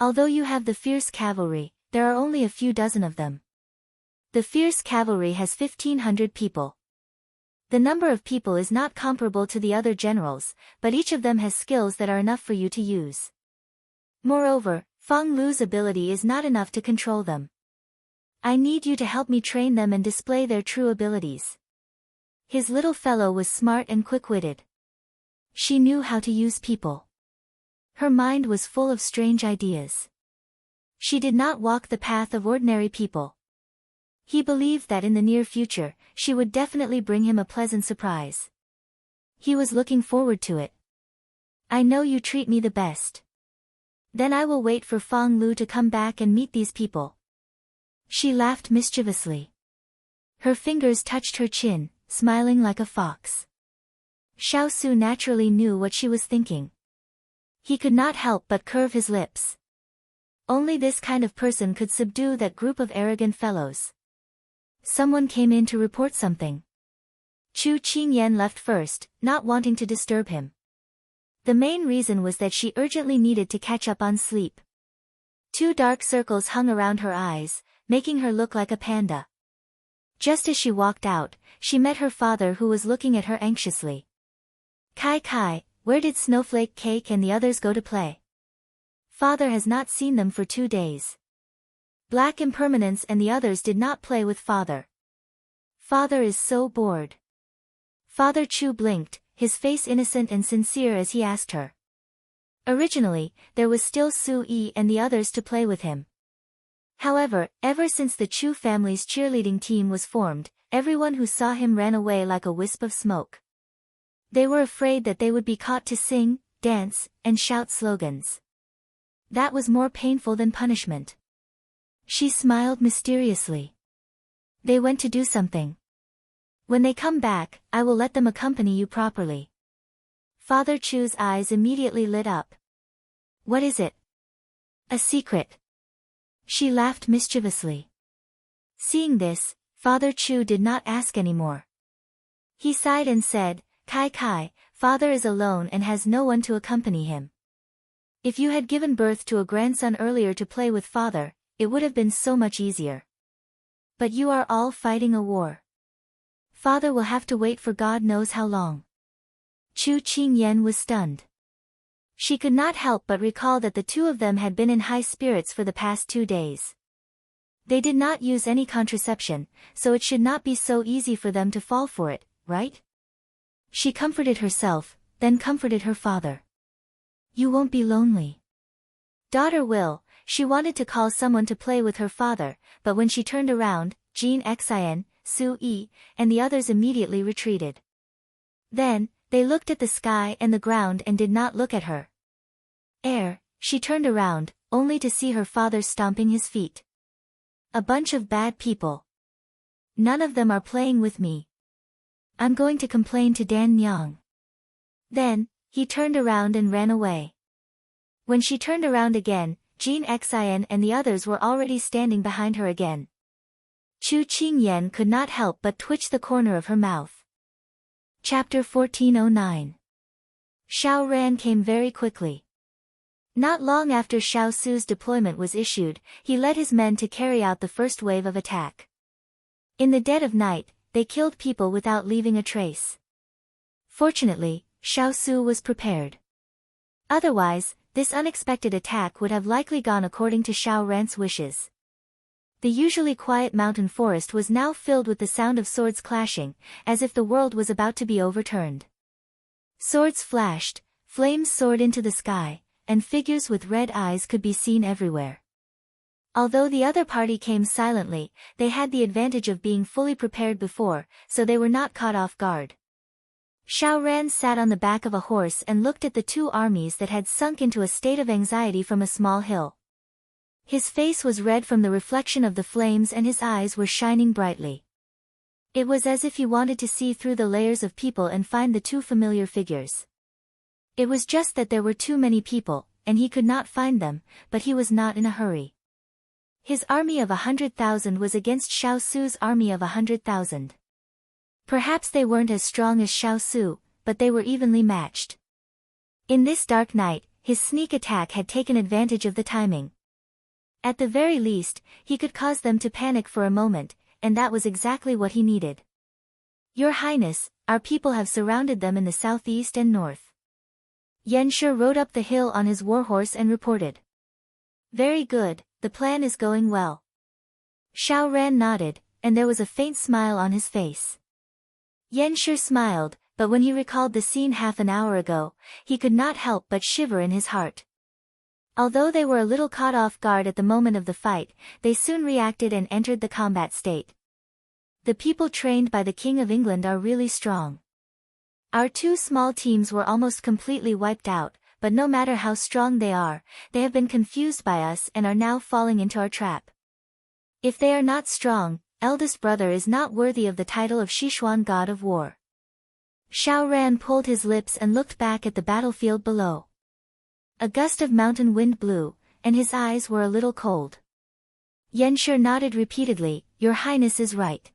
Although you have the fierce cavalry, there are only a few dozen of them. The fierce cavalry has 1,500 people. The number of people is not comparable to the other generals, but each of them has skills that are enough for you to use. Moreover, Fong Lu's ability is not enough to control them. I need you to help me train them and display their true abilities. His little fellow was smart and quick-witted. She knew how to use people. Her mind was full of strange ideas. She did not walk the path of ordinary people. He believed that in the near future, she would definitely bring him a pleasant surprise. He was looking forward to it. I know you treat me the best. Then I will wait for Fong Lu to come back and meet these people. She laughed mischievously. Her fingers touched her chin, smiling like a fox. Xiao Su naturally knew what she was thinking. He could not help but curve his lips. Only this kind of person could subdue that group of arrogant fellows. Someone came in to report something. Chu Qingyan left first, not wanting to disturb him. The main reason was that she urgently needed to catch up on sleep. 2 dark circles hung around her eyes, making her look like a panda. Just as she walked out, she met her father who was looking at her anxiously. Kai, where did Snowflake Cake and the others go to play? Father has not seen them for 2 days. Black Impermanence and the others did not play with father. Father is so bored. Father Chu blinked, his face innocent and sincere as he asked her. Originally, there was still Su Yi and the others to play with him. However, ever since the Chu family's cheerleading team was formed, everyone who saw him ran away like a wisp of smoke. They were afraid that they would be caught to sing, dance, and shout slogans. That was more painful than punishment. She smiled mysteriously. They went to do something. When they come back, I will let them accompany you properly. Father Chu's eyes immediately lit up. What is it? A secret. She laughed mischievously. Seeing this, Father Chu did not ask any more. He sighed and said, Kai, father is alone and has no one to accompany him. If you had given birth to a grandson earlier to play with father, it would have been so much easier. But you are all fighting a war. Father will have to wait for God knows how long. Chu Qingyan was stunned. She could not help but recall that the two of them had been in high spirits for the past 2 days. They did not use any contraception, so it should not be so easy for them to fall for it, right? She comforted herself, then comforted her father. You won't be lonely. Daughter will. She wanted to call someone to play with her father, but when she turned around, Jean Xin, Su Yi, and the others immediately retreated. Then, they looked at the sky and the ground and did not look at her. She turned around, only to see her father stomping his feet. A bunch of bad people. None of them are playing with me. I'm going to complain to Dan Nyang. Then, he turned around and ran away. When she turned around again, Jean Xin and the others were already standing behind her again. Chu Qingyan could not help but twitch the corner of her mouth. Chapter 1409. Xiao Ran came very quickly. Not long after Xiao Su's deployment was issued, he led his men to carry out the first wave of attack. In the dead of night, they killed people without leaving a trace. Fortunately, Xiao Su was prepared. Otherwise, this unexpected attack would have likely gone according to Xiao Ran's wishes. The usually quiet mountain forest was now filled with the sound of swords clashing, as if the world was about to be overturned. Swords flashed, flames soared into the sky, and figures with red eyes could be seen everywhere. Although the other party came silently, they had the advantage of being fully prepared before, so they were not caught off guard. Xiao Ran sat on the back of a horse and looked at the two armies that had sunk into a state of anxiety from a small hill. His face was red from the reflection of the flames and his eyes were shining brightly. It was as if he wanted to see through the layers of people and find the two familiar figures. It was just that there were too many people, and he could not find them, but he was not in a hurry. His army of 100,000 was against Xiao Su's army of 100,000. Perhaps they weren't as strong as Xiao Su, but they were evenly matched. In this dark night, his sneak attack had taken advantage of the timing. At the very least, he could cause them to panic for a moment, and that was exactly what he needed. Your Highness, our people have surrounded them in the southeast and north. Yanshi rode up the hill on his warhorse and reported. Very good, the plan is going well. Xiao Ran nodded, and there was a faint smile on his face. Yanshi smiled, but when he recalled the scene half an hour ago, he could not help but shiver in his heart. Although they were a little caught off guard at the moment of the fight, they soon reacted and entered the combat state. The people trained by the King of England are really strong. Our two small teams were almost completely wiped out, but no matter how strong they have been confused by us and are now falling into our trap. If they are not strong, eldest brother is not worthy of the title of Sichuan God of War. Xiao Ran pulled his lips and looked back at the battlefield below. A gust of mountain wind blew, and his eyes were a little cold. Yanshi nodded repeatedly, Your Highness is right.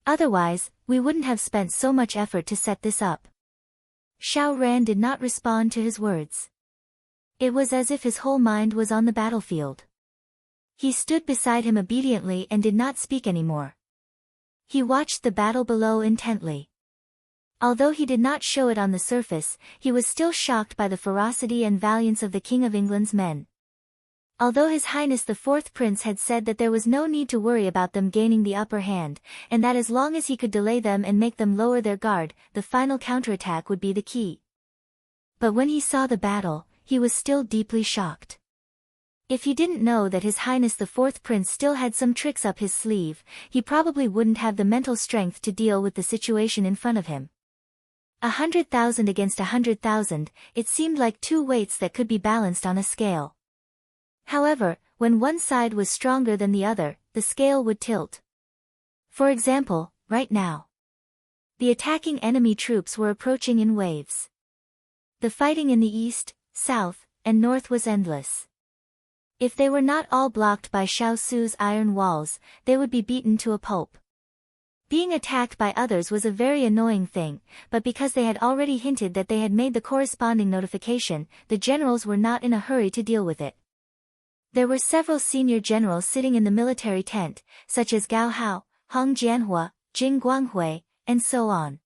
Otherwise, we wouldn't have spent so much effort to set this up. Xiao Ran did not respond to his words. It was as if his whole mind was on the battlefield. He stood beside him obediently and did not speak anymore. He watched the battle below intently. Although he did not show it on the surface, he was still shocked by the ferocity and valiance of the King of England's men. Although His Highness the Fourth Prince had said that there was no need to worry about them gaining the upper hand, and that as long as he could delay them and make them lower their guard, the final counterattack would be the key. But when he saw the battle, he was still deeply shocked. If he didn't know that His Highness the Fourth Prince still had some tricks up his sleeve, he probably wouldn't have the mental strength to deal with the situation in front of him. 100,000 against 100,000, it seemed like two weights that could be balanced on a scale. However, when one side was stronger than the other, the scale would tilt. For example, right now. The attacking enemy troops were approaching in waves. The fighting in the east, south, and north was endless. If they were not all blocked by Xiao Su's iron walls, they would be beaten to a pulp. Being attacked by others was a very annoying thing, but because they had already hinted that they had made the corresponding notification, the generals were not in a hurry to deal with it. There were several senior generals sitting in the military tent, such as Gao Hao, Hong Jianhua, Jing Guanghui, and so on.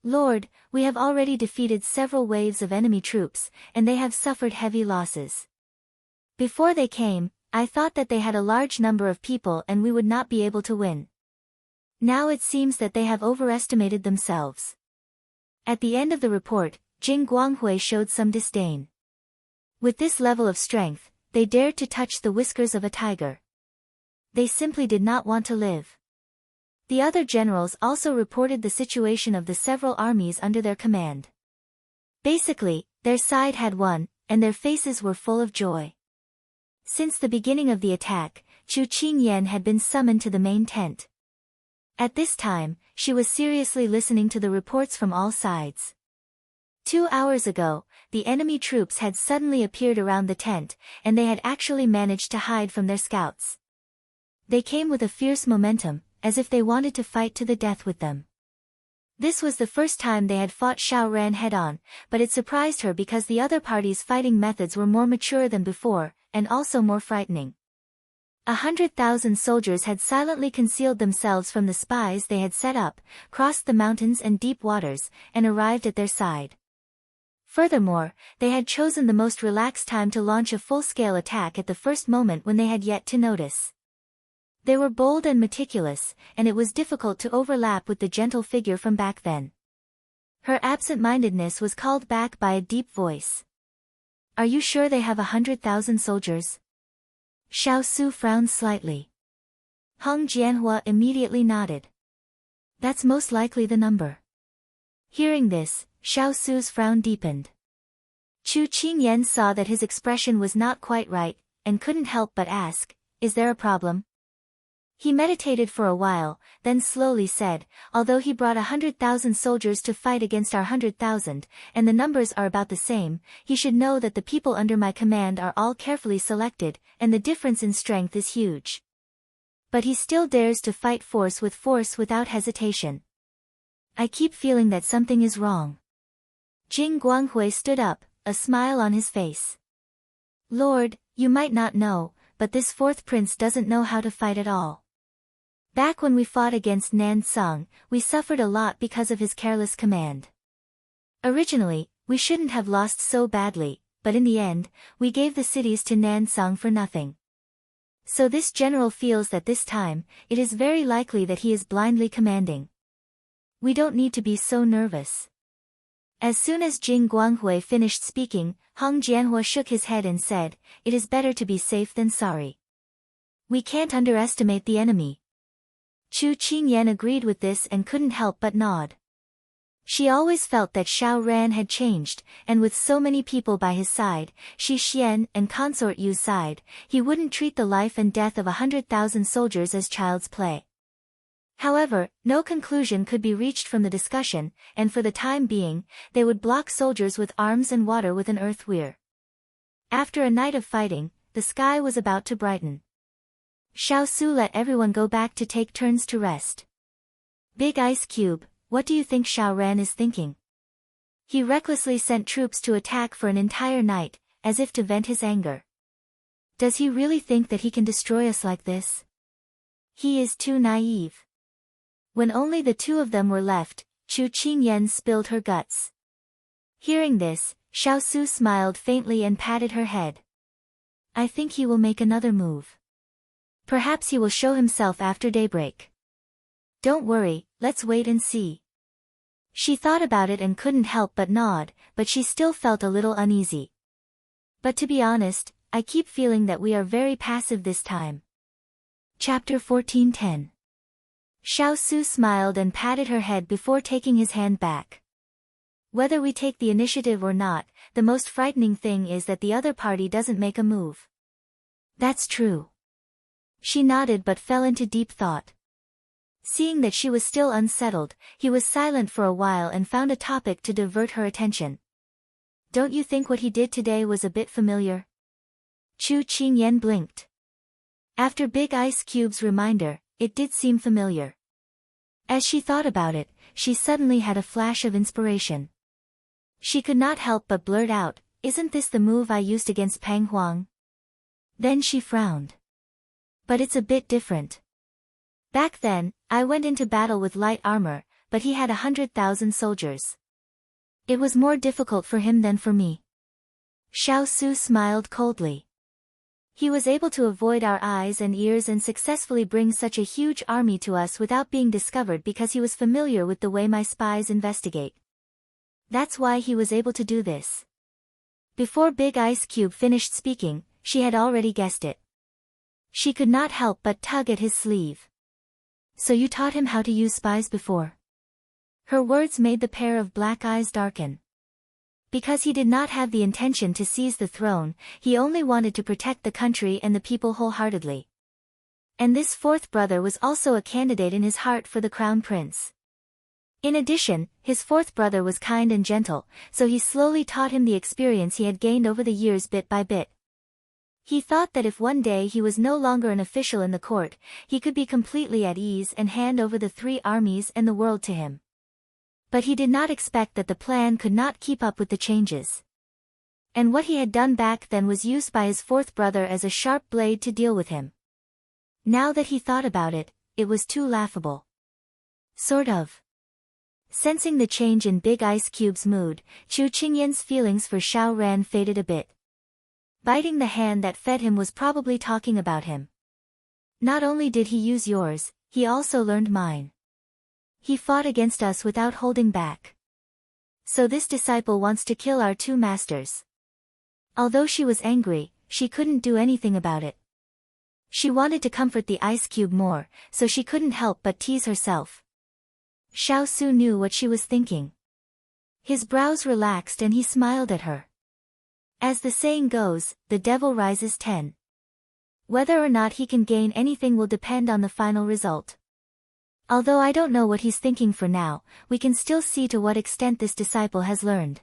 Lord, we have already defeated several waves of enemy troops, and they have suffered heavy losses. Before they came, I thought that they had a large number of people and we would not be able to win. Now it seems that they have overestimated themselves. At the end of the report, Jing Guanghui showed some disdain. With this level of strength, they dared to touch the whiskers of a tiger. They simply did not want to live. The other generals also reported the situation of the several armies under their command. Basically, their side had won, and their faces were full of joy. Since the beginning of the attack, Chu Qingyan had been summoned to the main tent. At this time, she was seriously listening to the reports from all sides. 2 hours ago, the enemy troops had suddenly appeared around the tent, and they had actually managed to hide from their scouts. They came with a fierce momentum, as if they wanted to fight to the death with them. This was the first time they had fought Xiao Ran head-on, but it surprised her because the other party's fighting methods were more mature than before, and also more frightening. 100,000 soldiers had silently concealed themselves from the spies they had set up, crossed the mountains and deep waters, and arrived at their side. Furthermore, they had chosen the most relaxed time to launch a full-scale attack at the first moment when they had yet to notice. They were bold and meticulous, and it was difficult to overlap with the gentle figure from back then. Her absent-mindedness was called back by a deep voice. "Are you sure they have 100,000 soldiers?" Xiao Su frowned slightly. Hong Jianhua immediately nodded. "That's most likely the number." Hearing this, Xiao Su's frown deepened. Chu Qingyan saw that his expression was not quite right, and couldn't help but ask, "Is there a problem?" He meditated for a while, then slowly said, "Although he brought 100,000 soldiers to fight against our 100,000, and the numbers are about the same, he should know that the people under my command are all carefully selected, and the difference in strength is huge. But he still dares to fight force without hesitation. I keep feeling that something is wrong." Jing Guanghui stood up, a smile on his face. "Lord, you might not know, but this fourth prince doesn't know how to fight at all. Back when we fought against Nan Sung, we suffered a lot because of his careless command. Originally, we shouldn't have lost so badly, but in the end, we gave the cities to Nan Sung for nothing. So this general feels that this time, it is very likely that he is blindly commanding. We don't need to be so nervous." As soon as Jing Guanghui finished speaking, Hong Jianhua shook his head and said, "It is better to be safe than sorry. We can't underestimate the enemy." Chu Qingyan agreed with this and couldn't help but nod. She always felt that Xiao Ran had changed, and with so many people by his side, Shi Xian and Consort Yu's side, he wouldn't treat the life and death of 100,000 soldiers as child's play. However, no conclusion could be reached from the discussion, and for the time being, they would block soldiers with arms and water with an earth weir. After a night of fighting, the sky was about to brighten. Xiao Su let everyone go back to take turns to rest. "Big Ice Cube, what do you think Xiao Ran is thinking? He recklessly sent troops to attack for an entire night, as if to vent his anger. Does he really think that he can destroy us like this? He is too naive." When only the two of them were left, Chu Qingyan spilled her guts. Hearing this, Xiao Su smiled faintly and patted her head. "I think he will make another move. Perhaps he will show himself after daybreak. Don't worry, let's wait and see." She thought about it and couldn't help but nod, but she still felt a little uneasy. "But to be honest, I keep feeling that we are very passive this time." Chapter 14:10. Xiao Su smiled and patted her head before taking his hand back. "Whether we take the initiative or not, the most frightening thing is that the other party doesn't make a move." "That's true." She nodded but fell into deep thought. Seeing that she was still unsettled, he was silent for a while and found a topic to divert her attention. "Don't you think what he did today was a bit familiar?" Chu Qingyan blinked. After Big Ice Cube's reminder, it did seem familiar. As she thought about it, she suddenly had a flash of inspiration. She could not help but blurt out, "Isn't this the move I used against Pang Huang?" Then she frowned. "But it's a bit different. Back then, I went into battle with light armor, but he had 100,000 soldiers. It was more difficult for him than for me." Xiao Su smiled coldly. "He was able to avoid our eyes and ears and successfully bring such a huge army to us without being discovered because he was familiar with the way my spies investigate. That's why he was able to do this." Before Big Ice Cube finished speaking, she had already guessed it. She could not help but tug at his sleeve. "So you taught him how to use spies before?" Her words made the pair of black eyes darken. Because he did not have the intention to seize the throne, he only wanted to protect the country and the people wholeheartedly. And this fourth brother was also a candidate in his heart for the crown prince. In addition, his fourth brother was kind and gentle, so he slowly taught him the experience he had gained over the years bit by bit. He thought that if one day he was no longer an official in the court, he could be completely at ease and hand over the 3 armies and the world to him. But he did not expect that the plan could not keep up with the changes. And what he had done back then was used by his fourth brother as a sharp blade to deal with him. Now that he thought about it, it was too laughable. Sort of. Sensing the change in Big Ice Cube's mood, Chu Qingyan's feelings for Xiao Ran faded a bit. Biting the hand that fed him was probably talking about him. "Not only did he use yours, he also learned mine. He fought against us without holding back. So this disciple wants to kill our 2 masters." Although she was angry, she couldn't do anything about it. She wanted to comfort the Ice Cube more, so she couldn't help but tease herself. Xiao Su knew what she was thinking. His brows relaxed and he smiled at her. As the saying goes, the devil rises 10. Whether or not he can gain anything will depend on the final result. Although I don't know what he's thinking for now, we can still see to what extent this disciple has learned.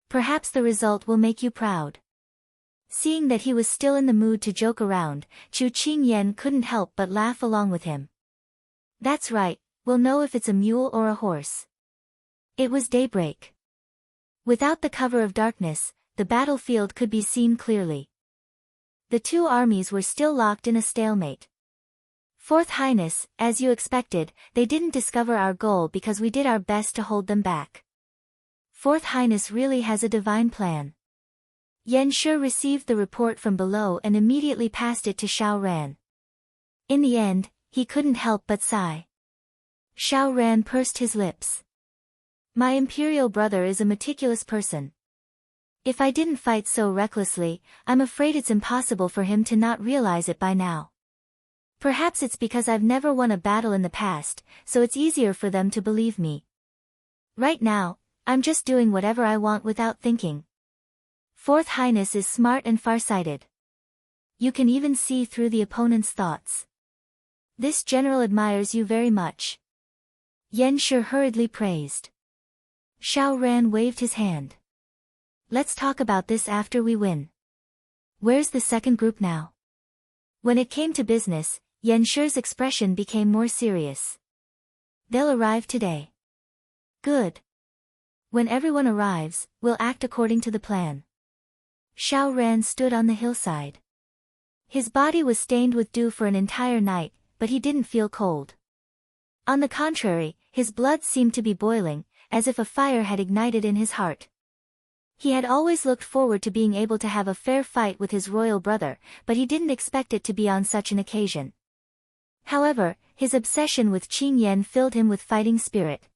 Perhaps the result will make you proud. Seeing that he was still in the mood to joke around, Chu Qingyan couldn't help but laugh along with him. "That's right, we'll know if it's a mule or a horse." It was daybreak. Without the cover of darkness, the battlefield could be seen clearly. The 2 armies were still locked in a stalemate. "Fourth Highness, as you expected, they didn't discover our goal because we did our best to hold them back. Fourth Highness really has a divine plan." Yan Shi received the report from below and immediately passed it to Xiao Ran. In the end, he couldn't help but sigh. Xiao Ran pursed his lips. "My imperial brother is a meticulous person. If I didn't fight so recklessly, I'm afraid it's impossible for him to not realize it by now. Perhaps it's because I've never won a battle in the past, so it's easier for them to believe me. Right now, I'm just doing whatever I want without thinking. Fourth Highness is smart and farsighted. You can even see through the opponent's thoughts. This general admires you very much." Yan Shi hurriedly praised. Xiao Ran waved his hand. "Let's talk about this after we win. Where's the second group now?" When it came to business, Yan Shi's expression became more serious. "They'll arrive today." "Good. When everyone arrives, we'll act according to the plan." Xiao Ran stood on the hillside. His body was stained with dew for an entire night, but he didn't feel cold. On the contrary, his blood seemed to be boiling, as if a fire had ignited in his heart. He had always looked forward to being able to have a fair fight with his royal brother, but he didn't expect it to be on such an occasion. However, his obsession with Qingyan filled him with fighting spirit.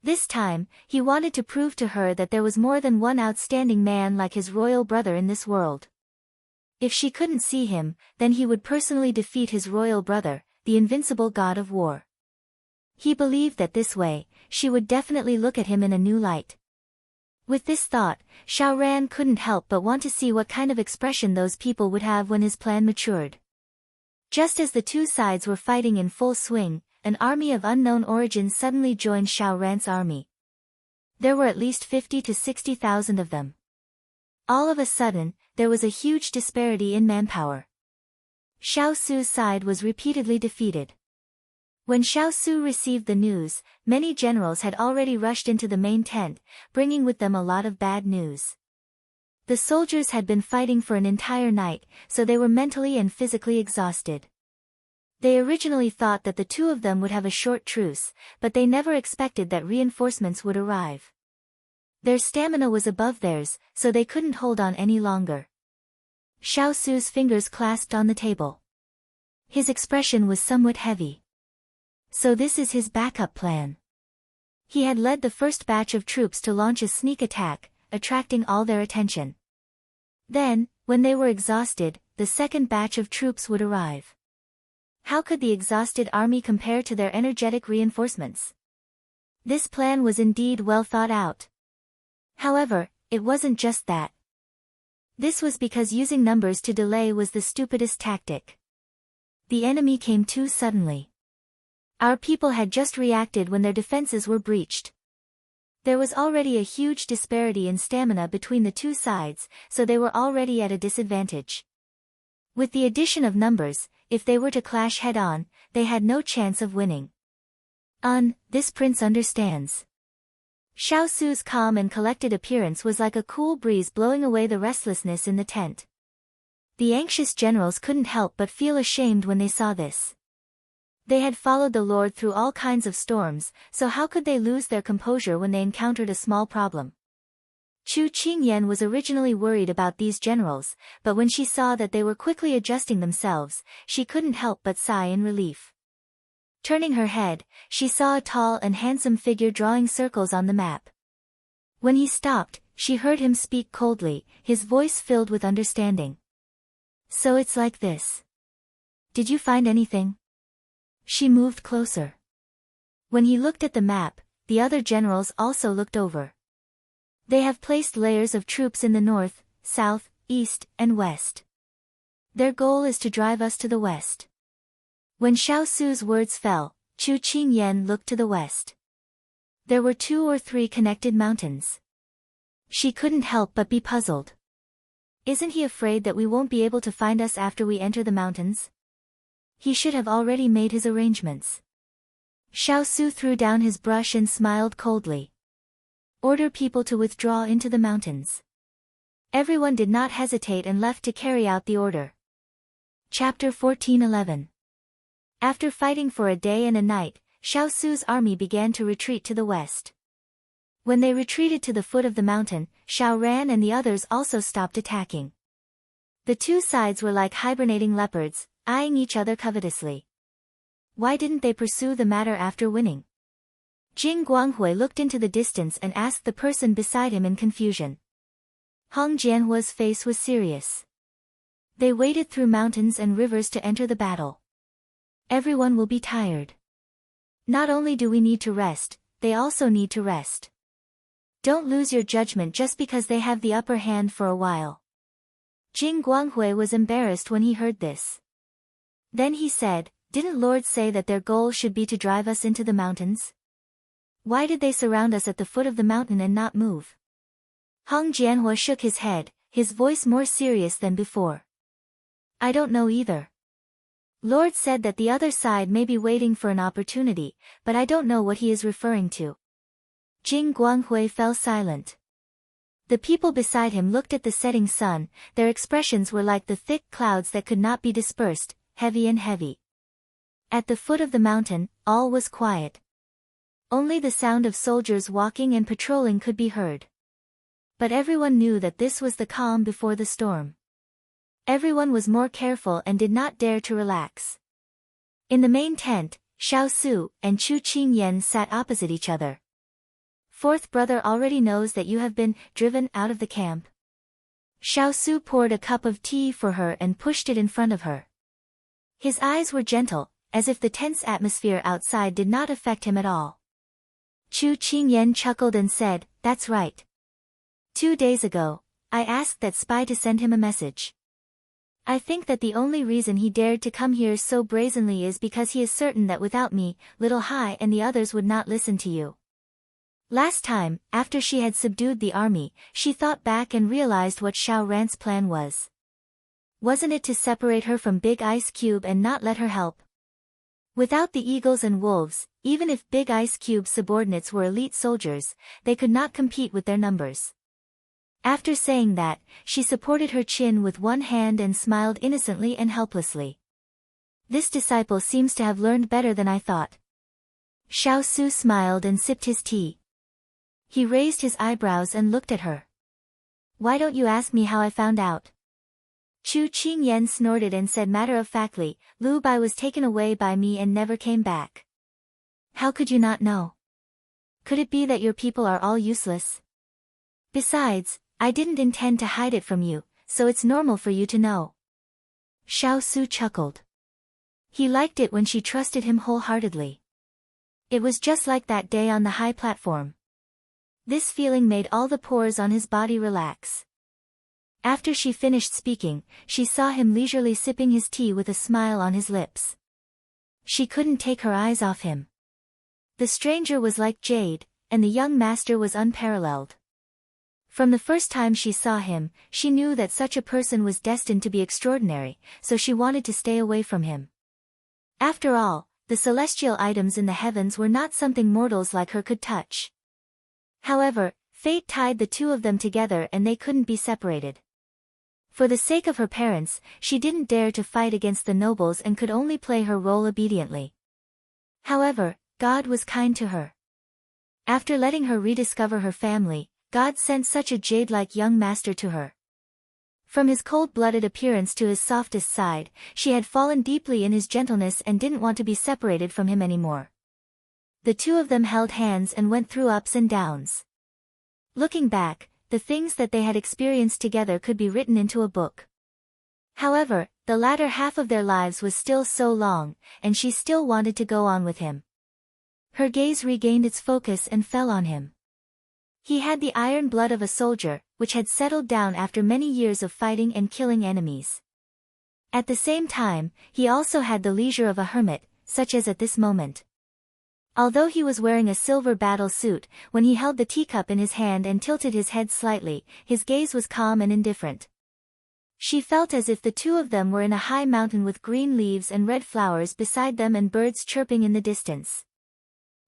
This time, he wanted to prove to her that there was more than one outstanding man like his royal brother in this world. If she couldn't see him, then he would personally defeat his royal brother, the invincible god of war. He believed that this way, she would definitely look at him in a new light. With this thought, Xiao Ran couldn't help but want to see what kind of expression those people would have when his plan matured. Just as the 2 sides were fighting in full swing, an army of unknown origin suddenly joined Xiao Ran's army. There were at least 50 to 60,000 of them. All of a sudden, there was a huge disparity in manpower. Xiao Su's side was repeatedly defeated. When Xiao Su received the news, many generals had already rushed into the main tent, bringing with them a lot of bad news. The soldiers had been fighting for an entire night, so they were mentally and physically exhausted. They originally thought that the two of them would have a short truce, but they never expected that reinforcements would arrive. Their stamina was above theirs, so they couldn't hold on any longer. Xiao Su's fingers clasped on the table. His expression was somewhat heavy. So this is his backup plan. He had led the first batch of troops to launch a sneak attack, attracting all their attention. Then, when they were exhausted, the second batch of troops would arrive. How could the exhausted army compare to their energetic reinforcements? This plan was indeed well thought out. However, it wasn't just that. This was because using numbers to delay was the stupidest tactic. The enemy came too suddenly. Our people had just reacted when their defenses were breached. There was already a huge disparity in stamina between the two sides, so they were already at a disadvantage. With the addition of numbers, if they were to clash head-on, they had no chance of winning. This prince understands. Xiao Su's calm and collected appearance was like a cool breeze blowing away the restlessness in the tent. The anxious generals couldn't help but feel ashamed when they saw this. They had followed the Lord through all kinds of storms, so how could they lose their composure when they encountered a small problem? Chu Qingyan was originally worried about these generals, but when she saw that they were quickly adjusting themselves, she couldn't help but sigh in relief. Turning her head, she saw a tall and handsome figure drawing circles on the map. When he stopped, she heard him speak coldly, his voice filled with understanding. So it's like this. Did you find anything? She moved closer. When he looked at the map, the other generals also looked over. They have placed layers of troops in the north, south, east, and west. Their goal is to drive us to the west. When Xiao Su's words fell, Chu Qingyan looked to the west. There were 2 or 3 connected mountains. She couldn't help but be puzzled. Isn't he afraid that we won't be able to find us after we enter the mountains? He should have already made his arrangements. Xiao Su threw down his brush and smiled coldly. Order people to withdraw into the mountains. Everyone did not hesitate and left to carry out the order. Chapter 14:11. After fighting for a day and a night, Xiao Su's army began to retreat to the west. When they retreated to the foot of the mountain, Xiao Ran and the others also stopped attacking. The two sides were like hibernating leopards, eyeing each other covetously. Why didn't they pursue the matter after winning? Jing Guanghui looked into the distance and asked the person beside him in confusion. Hong Jianhua's face was serious. They waded through mountains and rivers to enter the battle. Everyone will be tired. Not only do we need to rest, they also need to rest. Don't lose your judgment just because they have the upper hand for a while. Jing Guanghui was embarrassed when he heard this. Then he said, didn't Lord say that their goal should be to drive us into the mountains? Why did they surround us at the foot of the mountain and not move? Hong Jianhua shook his head, his voice more serious than before. I don't know either. Lord said that the other side may be waiting for an opportunity, but I don't know what he is referring to. Jing Guanghui fell silent. The people beside him looked at the setting sun, their expressions were like the thick clouds that could not be dispersed, heavy and heavy. At the foot of the mountain, all was quiet. Only the sound of soldiers walking and patrolling could be heard. But everyone knew that this was the calm before the storm. Everyone was more careful and did not dare to relax. In the main tent, Xiao Su and Chu Qingyan sat opposite each other. Fourth brother already knows that you have been driven out of the camp. Xiao Su poured a cup of tea for her and pushed it in front of her. His eyes were gentle, as if the tense atmosphere outside did not affect him at all. Chu Qingyan chuckled and said, that's right. 2 days ago, I asked that spy to send him a message. I think that the only reason he dared to come here so brazenly is because he is certain that without me, Little Hai and the others would not listen to you. Last time, after she had subdued the army, she thought back and realized what Xiao Ran's plan was. Wasn't it to separate her from Big Ice Cube and not let her help? Without the eagles and wolves, even if Big Ice Cube's subordinates were elite soldiers, they could not compete with their numbers. After saying that, she supported her chin with one hand and smiled innocently and helplessly. This disciple seems to have learned better than I thought. Xiao Su smiled and sipped his tea. He raised his eyebrows and looked at her. Why don't you ask me how I found out? Chu Qingyan snorted and said matter-of-factly, Lu Bai was taken away by me and never came back. How could you not know? Could it be that your people are all useless? Besides, I didn't intend to hide it from you, so it's normal for you to know. Xiao Su chuckled. He liked it when she trusted him wholeheartedly. It was just like that day on the high platform. This feeling made all the pores on his body relax. After she finished speaking, she saw him leisurely sipping his tea with a smile on his lips. She couldn't take her eyes off him. The stranger was like jade, and the young master was unparalleled. From the first time she saw him, she knew that such a person was destined to be extraordinary, so she wanted to stay away from him. After all, the celestial items in the heavens were not something mortals like her could touch. However, fate tied the two of them together and they couldn't be separated. For the sake of her parents, she didn't dare to fight against the nobles and could only play her role obediently. However, God was kind to her. After letting her rediscover her family, God sent such a jade-like young master to her. From his cold-blooded appearance to his softest side, she had fallen deeply in his gentleness and didn't want to be separated from him anymore. The two of them held hands and went through ups and downs. Looking back, the things that they had experienced together could be written into a book. However, the latter half of their lives was still so long, and she still wanted to go on with him. Her gaze regained its focus and fell on him. He had the iron blood of a soldier, which had settled down after many years of fighting and killing enemies. At the same time, he also had the leisure of a hermit, such as at this moment. Although he was wearing a silver battle suit, when he held the teacup in his hand and tilted his head slightly, his gaze was calm and indifferent. She felt as if the two of them were in a high mountain with green leaves and red flowers beside them and birds chirping in the distance.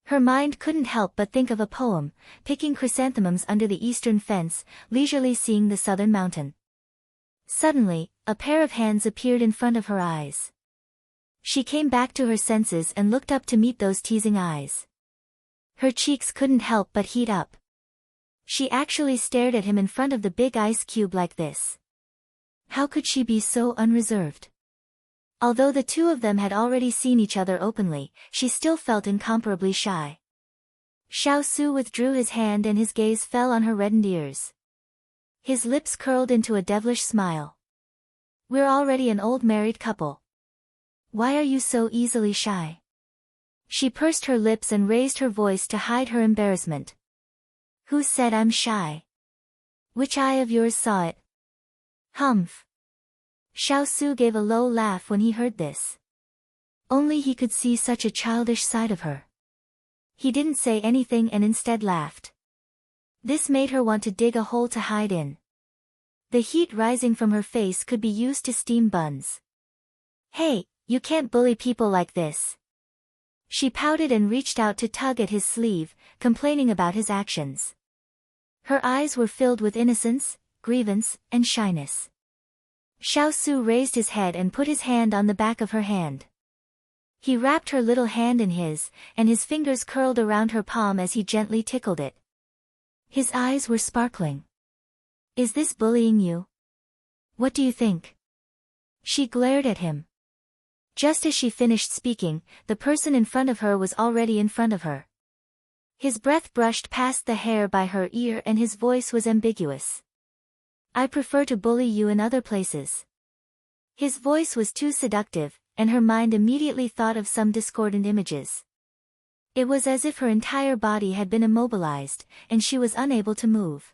Her mind couldn't help but think of a poem, picking chrysanthemums under the eastern fence, leisurely seeing the southern mountain. Suddenly, a pair of hands appeared in front of her eyes. She came back to her senses and looked up to meet those teasing eyes. Her cheeks couldn't help but heat up. She actually stared at him in front of the big ice cube like this. How could she be so unreserved? Although the two of them had already seen each other openly, she still felt incomparably shy. Xiao Su withdrew his hand and his gaze fell on her reddened ears. His lips curled into a devilish smile. We're already an old married couple. Why are you so easily shy? She pursed her lips and raised her voice to hide her embarrassment. Who said I'm shy? Which eye of yours saw it? Humph. Xiao Su gave a low laugh when he heard this. Only he could see such a childish side of her. He didn't say anything and instead laughed. This made her want to dig a hole to hide in. The heat rising from her face could be used to steam buns. Hey, you can't bully people like this. She pouted and reached out to tug at his sleeve, complaining about his actions. Her eyes were filled with innocence, grievance, and shyness. Xiao Su raised his head and put his hand on the back of her hand. He wrapped her little hand in his, and his fingers curled around her palm as he gently tickled it. His eyes were sparkling. Is this bullying you? What do you think? She glared at him. Just as she finished speaking, the person in front of her was already in front of her. His breath brushed past the hair by her ear and his voice was ambiguous. I prefer to bully you in other places. His voice was too seductive, and her mind immediately thought of some discordant images. It was as if her entire body had been immobilized, and she was unable to move.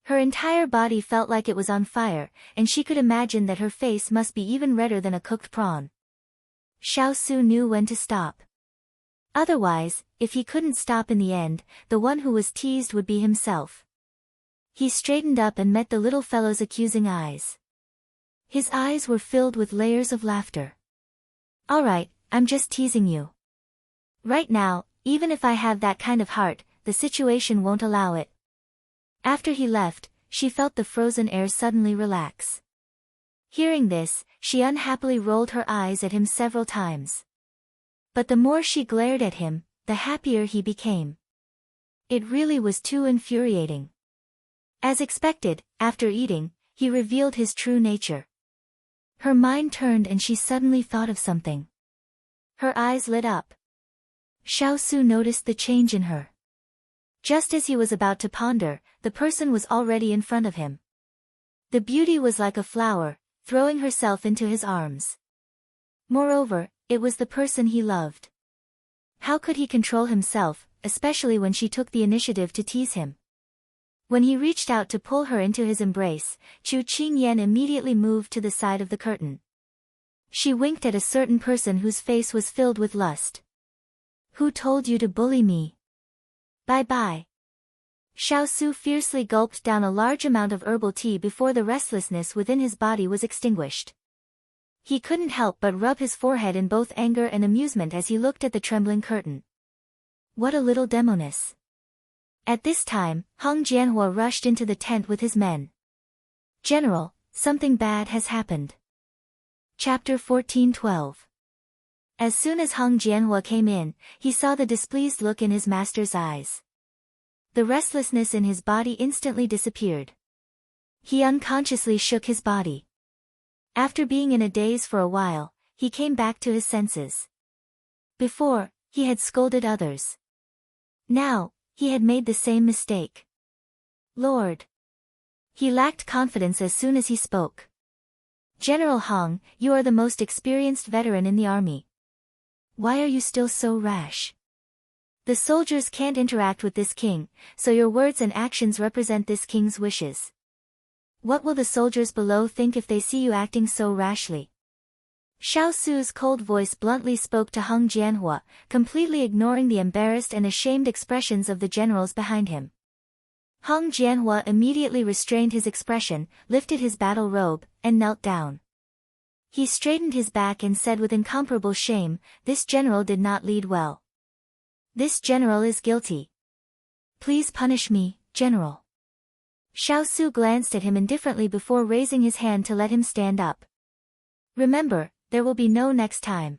Her entire body felt like it was on fire, and she could imagine that her face must be even redder than a cooked prawn. Xiao Su knew when to stop. Otherwise, if he couldn't stop in the end, the one who was teased would be himself. He straightened up and met the little fellow's accusing eyes. His eyes were filled with layers of laughter. "All right, I'm just teasing you. Right now, even if I have that kind of heart, the situation won't allow it." After he left, she felt the frozen air suddenly relax. Hearing this, she unhappily rolled her eyes at him several times. But the more she glared at him, the happier he became. It really was too infuriating. As expected, after eating, he revealed his true nature. Her mind turned and she suddenly thought of something. Her eyes lit up. Xiao Su noticed the change in her. Just as he was about to ponder, the person was already in front of him. The beauty was like a flower, throwing herself into his arms. Moreover, it was the person he loved. How could he control himself, especially when she took the initiative to tease him? When he reached out to pull her into his embrace, Chu Qingyan immediately moved to the side of the curtain. She winked at a certain person whose face was filled with lust. "Who told you to bully me? Bye-bye." Xiao Su fiercely gulped down a large amount of herbal tea before the restlessness within his body was extinguished. He couldn't help but rub his forehead in both anger and amusement as he looked at the trembling curtain. What a little demoness. At this time, Hong Jianhua rushed into the tent with his men. "General, something bad has happened." Chapter 14:12. As soon as Hong Jianhua came in, he saw the displeased look in his master's eyes. The restlessness in his body instantly disappeared. He unconsciously shook his body. After being in a daze for a while, he came back to his senses. Before, he had scolded others. Now, he had made the same mistake. "Lord." He lacked confidence as soon as he spoke. "General Hong, you are the most experienced veteran in the army. Why are you still so rash? The soldiers can't interact with this king, so your words and actions represent this king's wishes. What will the soldiers below think if they see you acting so rashly?" Xiao Su's cold voice bluntly spoke to Hong Jianhua, completely ignoring the embarrassed and ashamed expressions of the generals behind him. Hong Jianhua immediately restrained his expression, lifted his battle robe, and knelt down. He straightened his back and said with incomparable shame, "This general did not lead well. This general is guilty. Please punish me, general." Xiao Su glanced at him indifferently before raising his hand to let him stand up. "Remember, there will be no next time."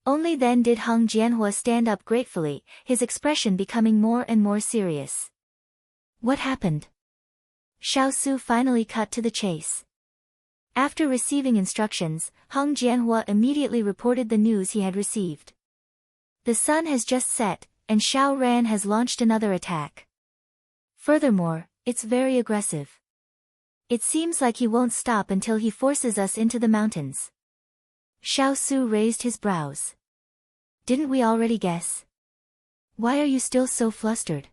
Only then did Hong Jianhua stand up gratefully, his expression becoming more and more serious. "What happened?" Xiao Su finally cut to the chase. After receiving instructions, Hong Jianhua immediately reported the news he had received. The sun has just set, and Xiao Ran has launched another attack. Furthermore, it's very aggressive. It seems like he won't stop until he forces us into the mountains. Xiao Su raised his brows. "Didn't we already guess? Why are you still so flustered?"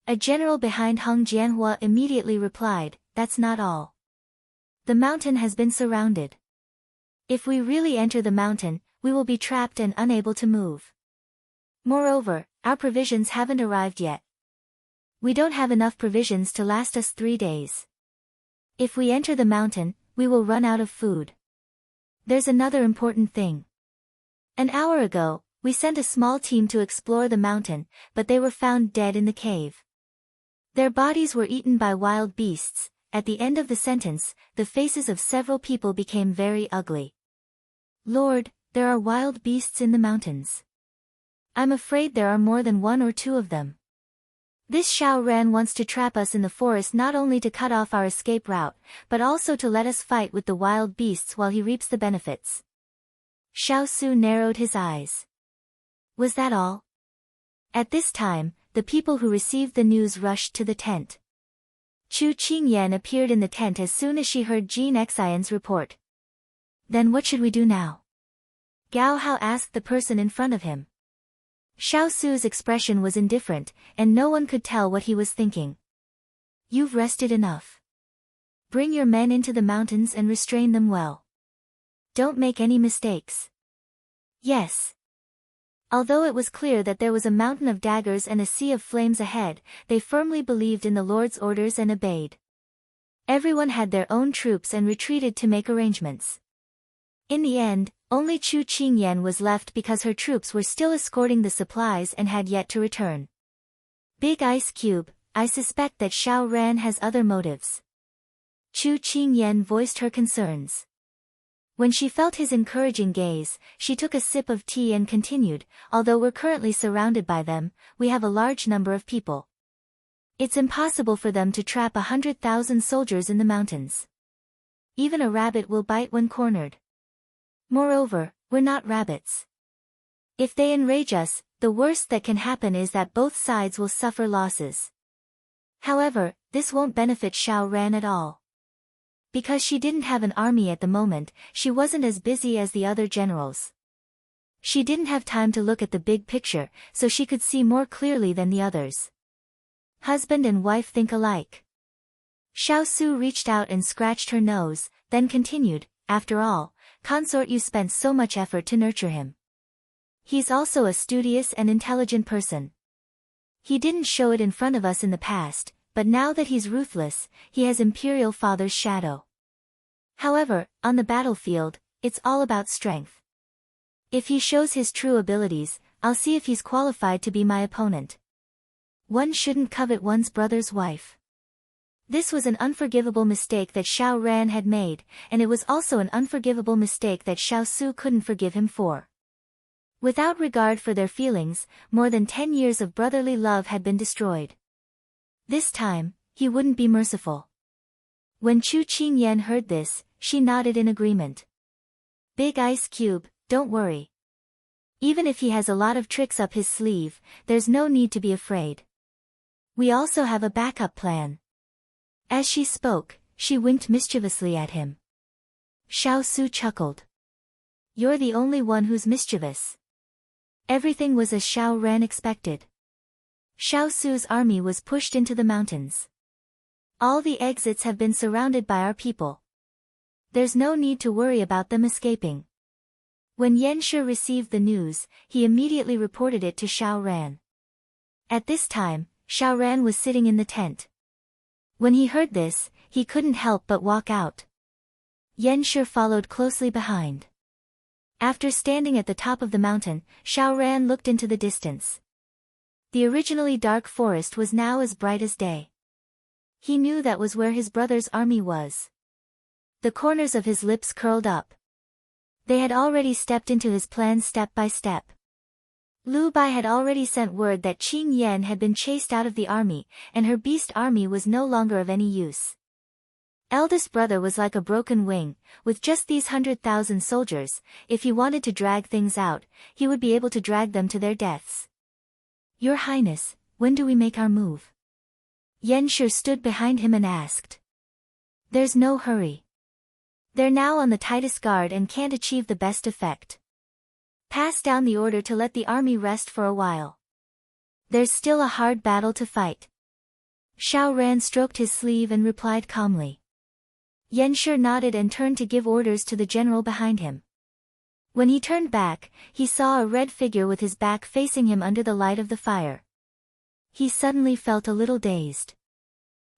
A general behind Hong Jianhua immediately replied, "That's not all. The mountain has been surrounded. If we really enter the mountain, we will be trapped and unable to move. Moreover, our provisions haven't arrived yet. We don't have enough provisions to last us 3 days. If we enter the mountain, we will run out of food. There's another important thing. An hour ago, we sent a small team to explore the mountain, but they were found dead in the cave. Their bodies were eaten by wild beasts." At the end of the sentence, the faces of several people became very ugly. "Lord, there are wild beasts in the mountains. I'm afraid there are more than 1 or 2 of them. This Xiao Ran wants to trap us in the forest not only to cut off our escape route, but also to let us fight with the wild beasts while he reaps the benefits." Xiao Su narrowed his eyes. Was that all? At this time, the people who received the news rushed to the tent. Chu Qingyan appeared in the tent as soon as she heard Jin Xian's report. "Then what should we do now?" Gao Hao asked the person in front of him. Xiao Su's expression was indifferent, and no one could tell what he was thinking. "You've rested enough. Bring your men into the mountains and restrain them well. Don't make any mistakes." "Yes." Although it was clear that there was a mountain of daggers and a sea of flames ahead, they firmly believed in the Lord's orders and obeyed. Everyone had their own troops and retreated to make arrangements. In the end, only Chu Qingyan was left because her troops were still escorting the supplies and had yet to return. Big Ice Cube, I suspect that Xiao Ran has other motives. Chu Qingyan voiced her concerns. When she felt his encouraging gaze, she took a sip of tea and continued, although we're currently surrounded by them, we have a large number of people. It's impossible for them to trap 100,000 soldiers in the mountains. Even a rabbit will bite when cornered. Moreover, we're not rabbits. If they enrage us, the worst that can happen is that both sides will suffer losses. However, this won't benefit Xiao Ran at all. Because she didn't have an army at the moment, she wasn't as busy as the other generals. She didn't have time to look at the big picture, so she could see more clearly than the others. Husband and wife think alike. Xiao Su reached out and scratched her nose, then continued, after all, Consort, you spent so much effort to nurture him. He's also a studious and intelligent person. He didn't show it in front of us in the past, but now that he's ruthless, he has Imperial Father's shadow. However, on the battlefield, it's all about strength. If he shows his true abilities, I'll see if he's qualified to be my opponent. One shouldn't covet one's brother's wife. This was an unforgivable mistake that Xiao Ran had made, and it was also an unforgivable mistake that Xiao Su couldn't forgive him for. Without regard for their feelings, more than 10 years of brotherly love had been destroyed. This time, he wouldn't be merciful. When Chu Qingyan heard this, she nodded in agreement. Big Ice Cube, don't worry. Even if he has a lot of tricks up his sleeve, there's no need to be afraid. We also have a backup plan. As she spoke, she winked mischievously at him. Xiao Su chuckled. You're the only one who's mischievous. Everything was as Xiao Ran expected. Xiao Su's army was pushed into the mountains. All the exits have been surrounded by our people. There's no need to worry about them escaping. When Yanshi received the news, he immediately reported it to Xiao Ran. At this time, Xiao Ran was sitting in the tent. When he heard this, he couldn't help but walk out. Yanshi followed closely behind. After standing at the top of the mountain, Xiao Ran looked into the distance. The originally dark forest was now as bright as day. He knew that was where his brother's army was. The corners of his lips curled up. They had already stepped into his plan step by step. Lu Bai had already sent word that Qing Yan had been chased out of the army, and her beast army was no longer of any use. Eldest brother was like a broken wing, with just these 100,000 soldiers. If he wanted to drag things out, he would be able to drag them to their deaths. Your Highness, when do we make our move? Yanshi stood behind him and asked. There's no hurry. They're now on the tightest guard and can't achieve the best effect. Pass down the order to let the army rest for a while. There's still a hard battle to fight. Xiao Ran stroked his sleeve and replied calmly. Yanshi nodded and turned to give orders to the general behind him. When he turned back, he saw a red figure with his back facing him under the light of the fire. He suddenly felt a little dazed.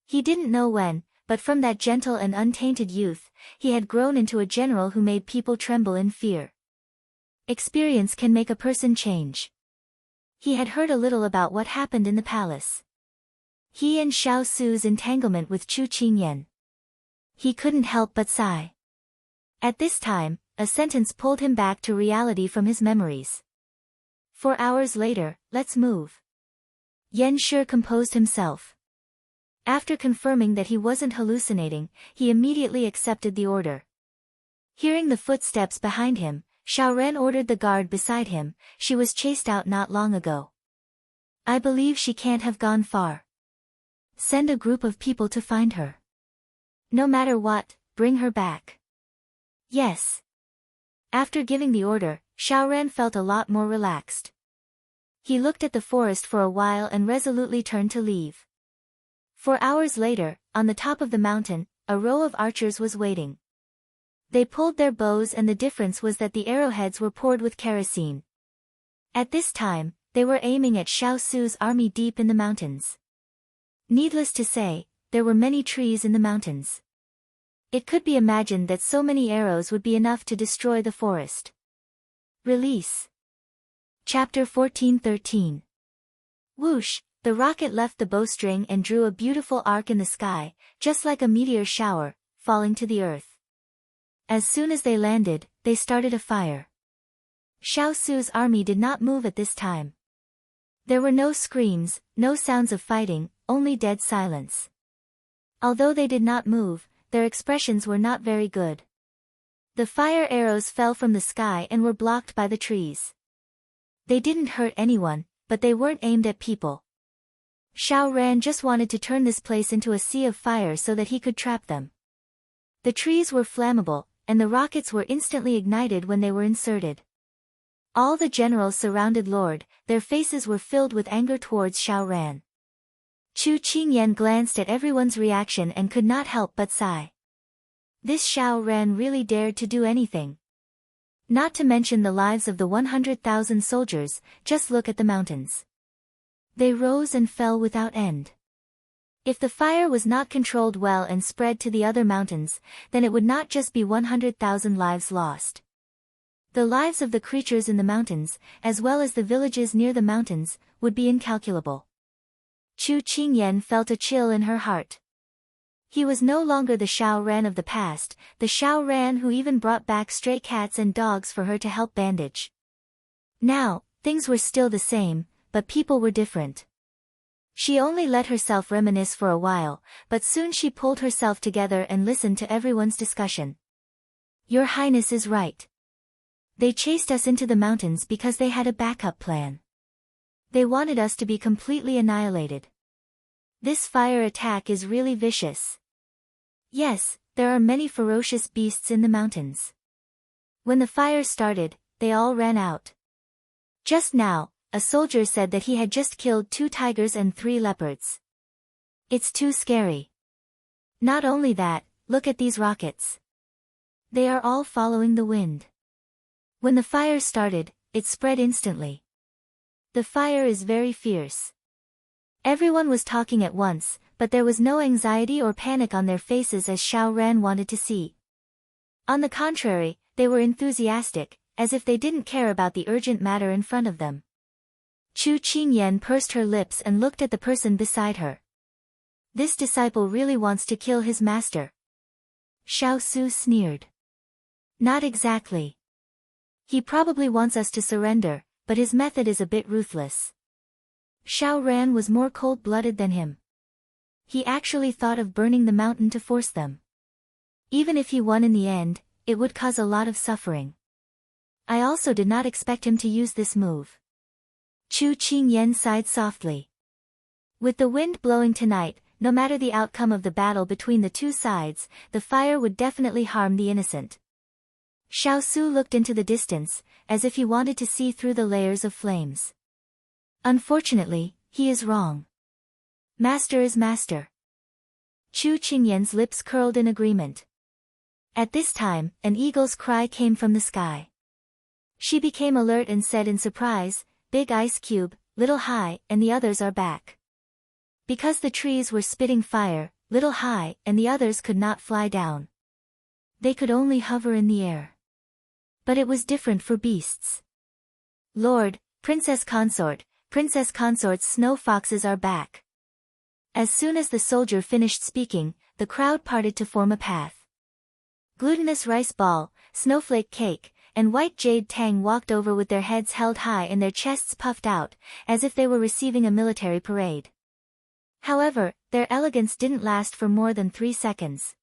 He didn't know when, but from that gentle and untainted youth, he had grown into a general who made people tremble in fear. Experience can make a person change. He had heard a little about what happened in the palace. He and Xiao Su's entanglement with Chu Qingyan. He couldn't help but sigh. At this time, a sentence pulled him back to reality from his memories. 4 hours later, let's move. Yanshi composed himself. After confirming that he wasn't hallucinating, he immediately accepted the order. Hearing the footsteps behind him, Xiao Ran ordered the guard beside him. She was chased out not long ago. I believe she can't have gone far. Send a group of people to find her. No matter what, bring her back. Yes. After giving the order, Xiao Ran felt a lot more relaxed. He looked at the forest for a while and resolutely turned to leave. 4 hours later, on the top of the mountain, a row of archers was waiting. They pulled their bows and the difference was that the arrowheads were poured with kerosene. At this time, they were aiming at Xiao Su's army deep in the mountains. Needless to say, there were many trees in the mountains. It could be imagined that so many arrows would be enough to destroy the forest. Release. Chapter 14:13. Whoosh, the rocket left the bowstring and drew a beautiful arc in the sky, just like a meteor shower, falling to the earth. As soon as they landed, they started a fire. Xiao Su's army did not move at this time. There were no screams, no sounds of fighting, only dead silence. Although they did not move, their expressions were not very good. The fire arrows fell from the sky and were blocked by the trees. They didn't hurt anyone, but they weren't aimed at people. Xiao Ran just wanted to turn this place into a sea of fire so that he could trap them. The trees were flammable, and the rockets were instantly ignited when they were inserted. All the generals surrounded Lord, their faces were filled with anger towards Xiao Ran. Chu Qingyan glanced at everyone's reaction and could not help but sigh. This Xiao Ran really dared to do anything. Not to mention the lives of the 100,000 soldiers, just look at the mountains. They rose and fell without end. If the fire was not controlled well and spread to the other mountains, then it would not just be 100,000 lives lost. The lives of the creatures in the mountains, as well as the villages near the mountains, would be incalculable. Chu Qingyan felt a chill in her heart. He was no longer the Xiao Ran of the past, the Xiao Ran who even brought back stray cats and dogs for her to help bandage. Now, things were still the same, but people were different. She only let herself reminisce for a while, but soon she pulled herself together and listened to everyone's discussion. Your Highness is right. They chased us into the mountains because they had a backup plan. They wanted us to be completely annihilated. This fire attack is really vicious. Yes, there are many ferocious beasts in the mountains. When the fire started, they all ran out. Just now, a soldier said that he had just killed 2 tigers and 3 leopards. It's too scary. Not only that, look at these rockets. They are all following the wind. When the fire started, it spread instantly. The fire is very fierce. Everyone was talking at once, but there was no anxiety or panic on their faces as Xiao Ran wanted to see. On the contrary, they were enthusiastic, as if they didn't care about the urgent matter in front of them. Chu Qingyan pursed her lips and looked at the person beside her. This disciple really wants to kill his master. Xiao Su sneered. Not exactly. He probably wants us to surrender, but his method is a bit ruthless. Xiao Ran was more cold-blooded than him. He actually thought of burning the mountain to force them. Even if he won in the end, it would cause a lot of suffering. I also did not expect him to use this move. Chu Qingyan sighed softly. With the wind blowing tonight, no matter the outcome of the battle between the two sides, the fire would definitely harm the innocent. Xiao Su looked into the distance, as if he wanted to see through the layers of flames. Unfortunately, he is wrong. Master is master. Chu Qingyan's lips curled in agreement. At this time, an eagle's cry came from the sky. She became alert and said in surprise, Big Ice Cube, Little Hai, and the others are back. Because the trees were spitting fire, Little Hai and the others could not fly down. They could only hover in the air. But it was different for beasts. Lord, Princess Consort's snow foxes are back. As soon as the soldier finished speaking, the crowd parted to form a path. Glutinous rice ball, snowflake cake, and white jade tang walked over with their heads held high and their chests puffed out, as if they were receiving a military parade. However, their elegance didn't last for more than 3 seconds.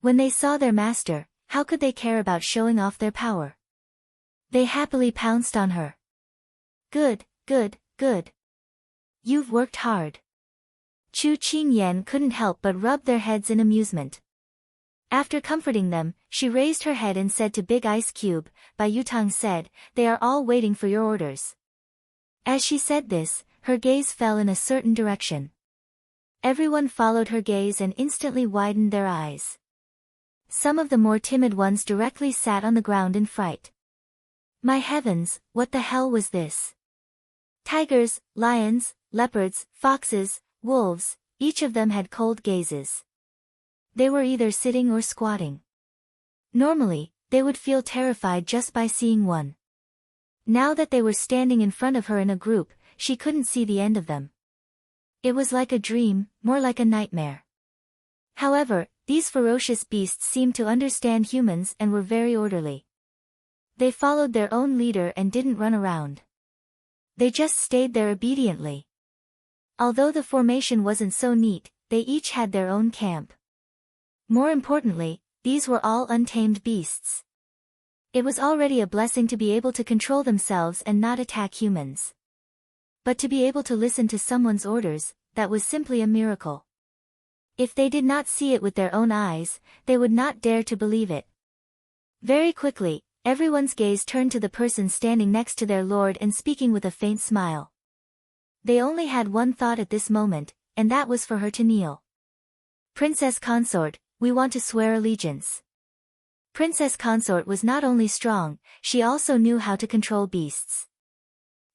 When they saw their master, how could they care about showing off their power? They happily pounced on her. Good, good, good. You've worked hard. Chu Qingyan couldn't help but rub their heads in amusement. After comforting them, she raised her head and said to Big Ice Cube, Bai Yutang said, they are all waiting for your orders. As she said this, her gaze fell in a certain direction. Everyone followed her gaze and instantly widened their eyes. Some of the more timid ones directly sat on the ground in fright. My heavens, what the hell was this? Tigers, lions, leopards, foxes, wolves, each of them had cold gazes. They were either sitting or squatting. Normally, they would feel terrified just by seeing one. Now that they were standing in front of her in a group, she couldn't see the end of them. It was like a dream, more like a nightmare. However, these ferocious beasts seemed to understand humans and were very orderly. They followed their own leader and didn't run around. They just stayed there obediently. Although the formation wasn't so neat, they each had their own camp. More importantly, these were all untamed beasts. It was already a blessing to be able to control themselves and not attack humans. But to be able to listen to someone's orders, that was simply a miracle. If they did not see it with their own eyes, they would not dare to believe it. Very quickly, everyone's gaze turned to the person standing next to their lord and speaking with a faint smile. They only had one thought at this moment, and that was for her to kneel. Princess Consort, we want to swear allegiance. Princess Consort was not only strong, she also knew how to control beasts.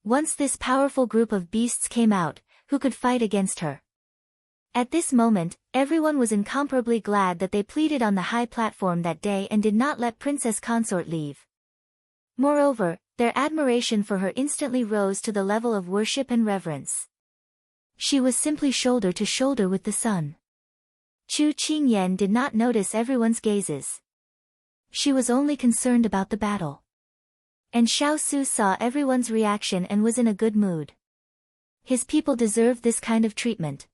Once this powerful group of beasts came out, who could fight against her? At this moment, everyone was incomparably glad that they pleaded on the high platform that day and did not let Princess Consort leave. Moreover, their admiration for her instantly rose to the level of worship and reverence. She was simply shoulder to shoulder with the sun. Chu Qingyan did not notice everyone's gazes. She was only concerned about the battle. And Xiao Su saw everyone's reaction and was in a good mood. His people deserved this kind of treatment.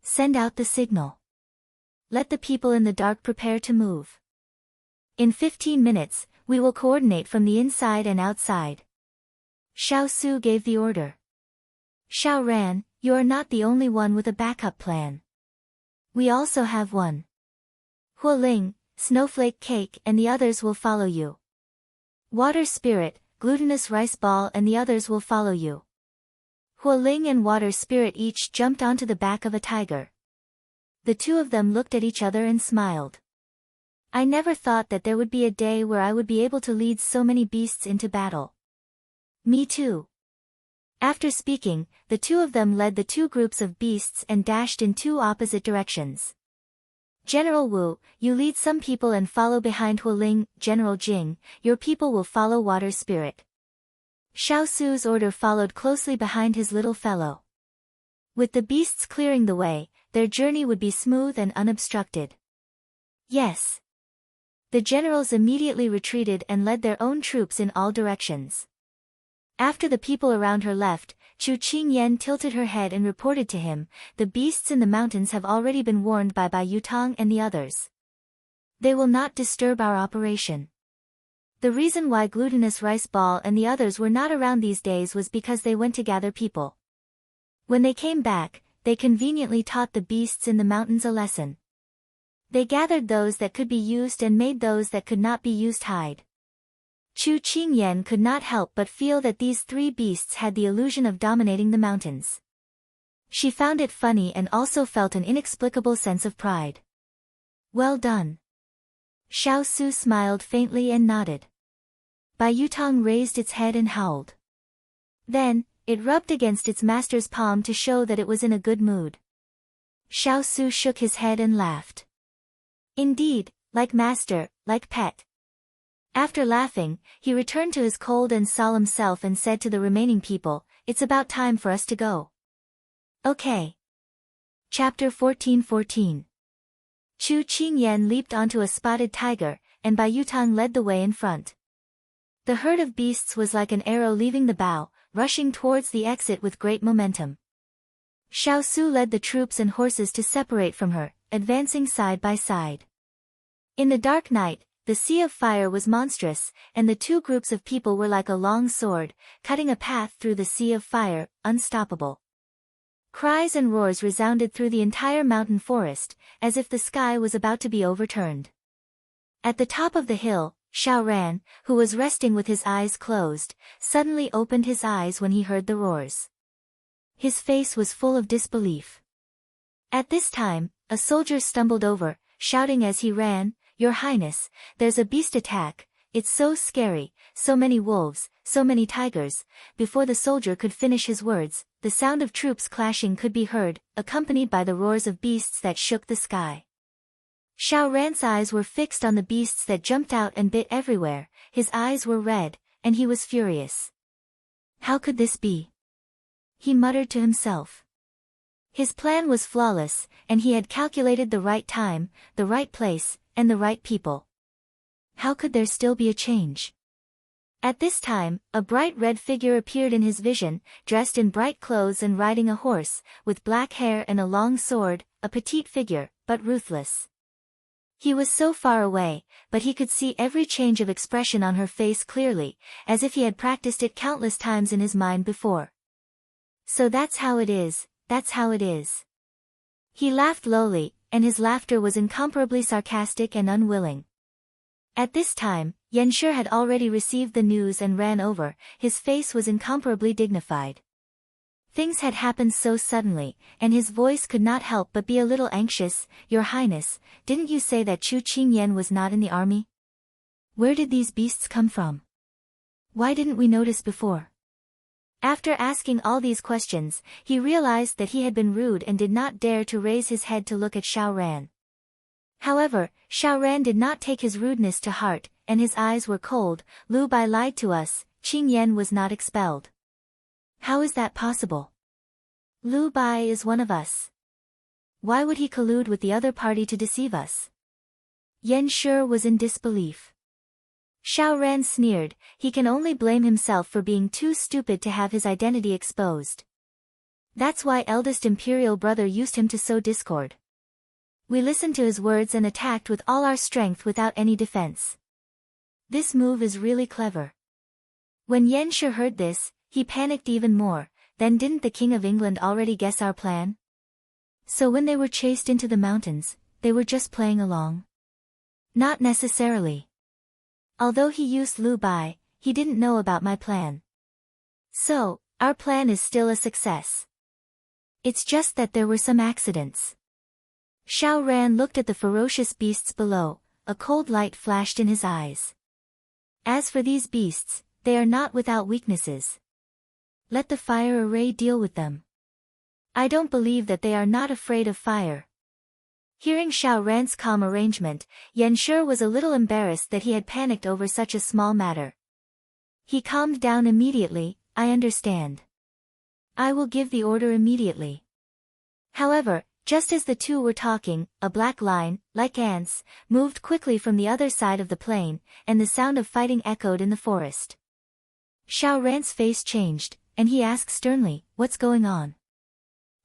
Send out the signal. Let the people in the dark prepare to move. In 15 minutes, we will coordinate from the inside and outside. Xiao Su gave the order. Xiao Ran, you are not the only one with a backup plan. We also have one. Huo Ling, Snowflake Cake and the others will follow you. Water Spirit, Glutinous Rice Ball and the others will follow you. Huo Ling and Water Spirit each jumped onto the back of a tiger. The two of them looked at each other and smiled. I never thought that there would be a day where I would be able to lead so many beasts into battle. Me too. After speaking, the two of them led the two groups of beasts and dashed in two opposite directions. General Wu, you lead some people and follow behind Huo Ling. General Jing, your people will follow Water Spirit. Xiao Su's order followed closely behind his little fellow. With the beasts clearing the way, their journey would be smooth and unobstructed. Yes. The generals immediately retreated and led their own troops in all directions. After the people around her left, Chu Qingyan tilted her head and reported to him, the beasts in the mountains have already been warned by Bai Yutang and the others. They will not disturb our operation. The reason why Glutinous Rice Ball and the others were not around these days was because they went to gather people. When they came back, they conveniently taught the beasts in the mountains a lesson. They gathered those that could be used and made those that could not be used hide. Chu Qingyan could not help but feel that these three beasts had the illusion of dominating the mountains. She found it funny and also felt an inexplicable sense of pride. Well done. Xiao Su smiled faintly and nodded. Bai Yutang raised its head and howled. Then, it rubbed against its master's palm to show that it was in a good mood. Xiao Su shook his head and laughed. Indeed, like master, like pet. After laughing, he returned to his cold and solemn self and said to the remaining people, it's about time for us to go. Okay. Chapter 14:14. Chu Qingyan leaped onto a spotted tiger, and Bai Yutang led the way in front. The herd of beasts was like an arrow leaving the bow, rushing towards the exit with great momentum. Xiao Su led the troops and horses to separate from her, advancing side by side. In the dark night, the sea of fire was monstrous, and the two groups of people were like a long sword, cutting a path through the sea of fire, unstoppable. Cries and roars resounded through the entire mountain forest, as if the sky was about to be overturned. At the top of the hill, Xiao Ran, who was resting with his eyes closed, suddenly opened his eyes when he heard the roars. His face was full of disbelief. At this time, a soldier stumbled over, shouting as he ran, Your Highness, there's a beast attack, it's so scary, so many wolves, so many tigers." Before the soldier could finish his words, the sound of troops clashing could be heard, accompanied by the roars of beasts that shook the sky. Xiao Ran's eyes were fixed on the beasts that jumped out and bit everywhere. His eyes were red, and he was furious. "How could this be?" he muttered to himself. His plan was flawless, and he had calculated the right time, the right place, and the right people. How could there still be a change? At this time, a bright red figure appeared in his vision, dressed in bright clothes and riding a horse, with black hair and a long sword, a petite figure, but ruthless. He was so far away, but he could see every change of expression on her face clearly, as if he had practiced it countless times in his mind before. "So that's how it is, that's how it is." He laughed lowly, and his laughter was incomparably sarcastic and unwilling. At this time, Yanshi had already received the news and ran over. His face was incomparably dignified. Things had happened so suddenly, and his voice could not help but be a little anxious. "Your Highness, didn't you say that Chu Qingyan was not in the army? Where did these beasts come from? Why didn't we notice before?" After asking all these questions, he realized that he had been rude and did not dare to raise his head to look at Xiao Ran. However, Xiao Ran did not take his rudeness to heart, and his eyes were cold. "Lu Bai lied to us, Qingyan was not expelled. How is that possible? Lu Bai is one of us. Why would he collude with the other party to deceive us?" Yanshi was in disbelief. Xiao Ran sneered. He can only blame himself for being too stupid to have his identity exposed. That's why eldest imperial brother used him to sow discord. We listened to his words and attacked with all our strength without any defense. This move is really clever. When Yanshi heard this, he panicked even more. Then didn't the King of England already guess our plan? So when they were chased into the mountains, they were just playing along? Not necessarily. Although he used Lu Bai, he didn't know about my plan. So, our plan is still a success. It's just that there were some accidents. Xiao Ran looked at the ferocious beasts below. A cold light flashed in his eyes. As for these beasts, they are not without weaknesses. Let the fire array deal with them. I don't believe that they are not afraid of fire. Hearing Xiao Ran's calm arrangement, Yanshi was a little embarrassed that he had panicked over such a small matter. He calmed down immediately. "I understand. I will give the order immediately." However, just as the two were talking, a black line, like ants, moved quickly from the other side of the plain, and the sound of fighting echoed in the forest. Xiao Ran's face changed, and he asked sternly, "What's going on?"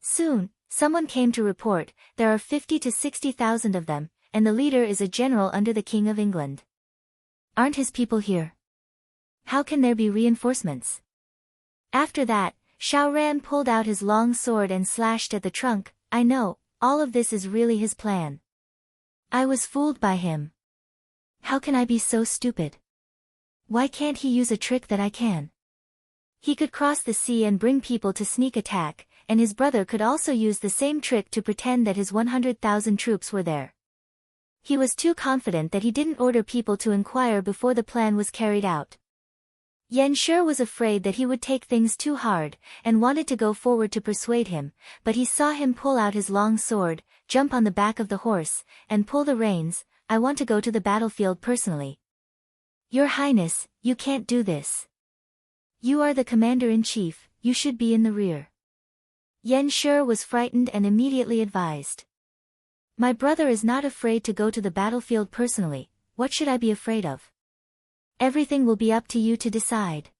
Soon, someone came to report, "There are 50 to 60,000 of them, and the leader is a general under the King of England." "Aren't his people here? How can there be reinforcements?" After that, Xiao Ran pulled out his long sword and slashed at the trunk. "I know, all of this is really his plan. I was fooled by him. How can I be so stupid? Why can't he use a trick that I can? He could cross the sea and bring people to sneak attack, and his brother could also use the same trick to pretend that his 100,000 troops were there. He was too confident that he didn't order people to inquire before the plan was carried out." Yanshi was afraid that he would take things too hard, and wanted to go forward to persuade him, but he saw him pull out his long sword, jump on the back of the horse, and pull the reins. "I want to go to the battlefield personally." "Your Highness, you can't do this. You are the commander-in-chief, you should be in the rear." Yanshi was frightened and immediately advised. "My brother is not afraid to go to the battlefield personally, what should I be afraid of? Everything will be up to you to decide."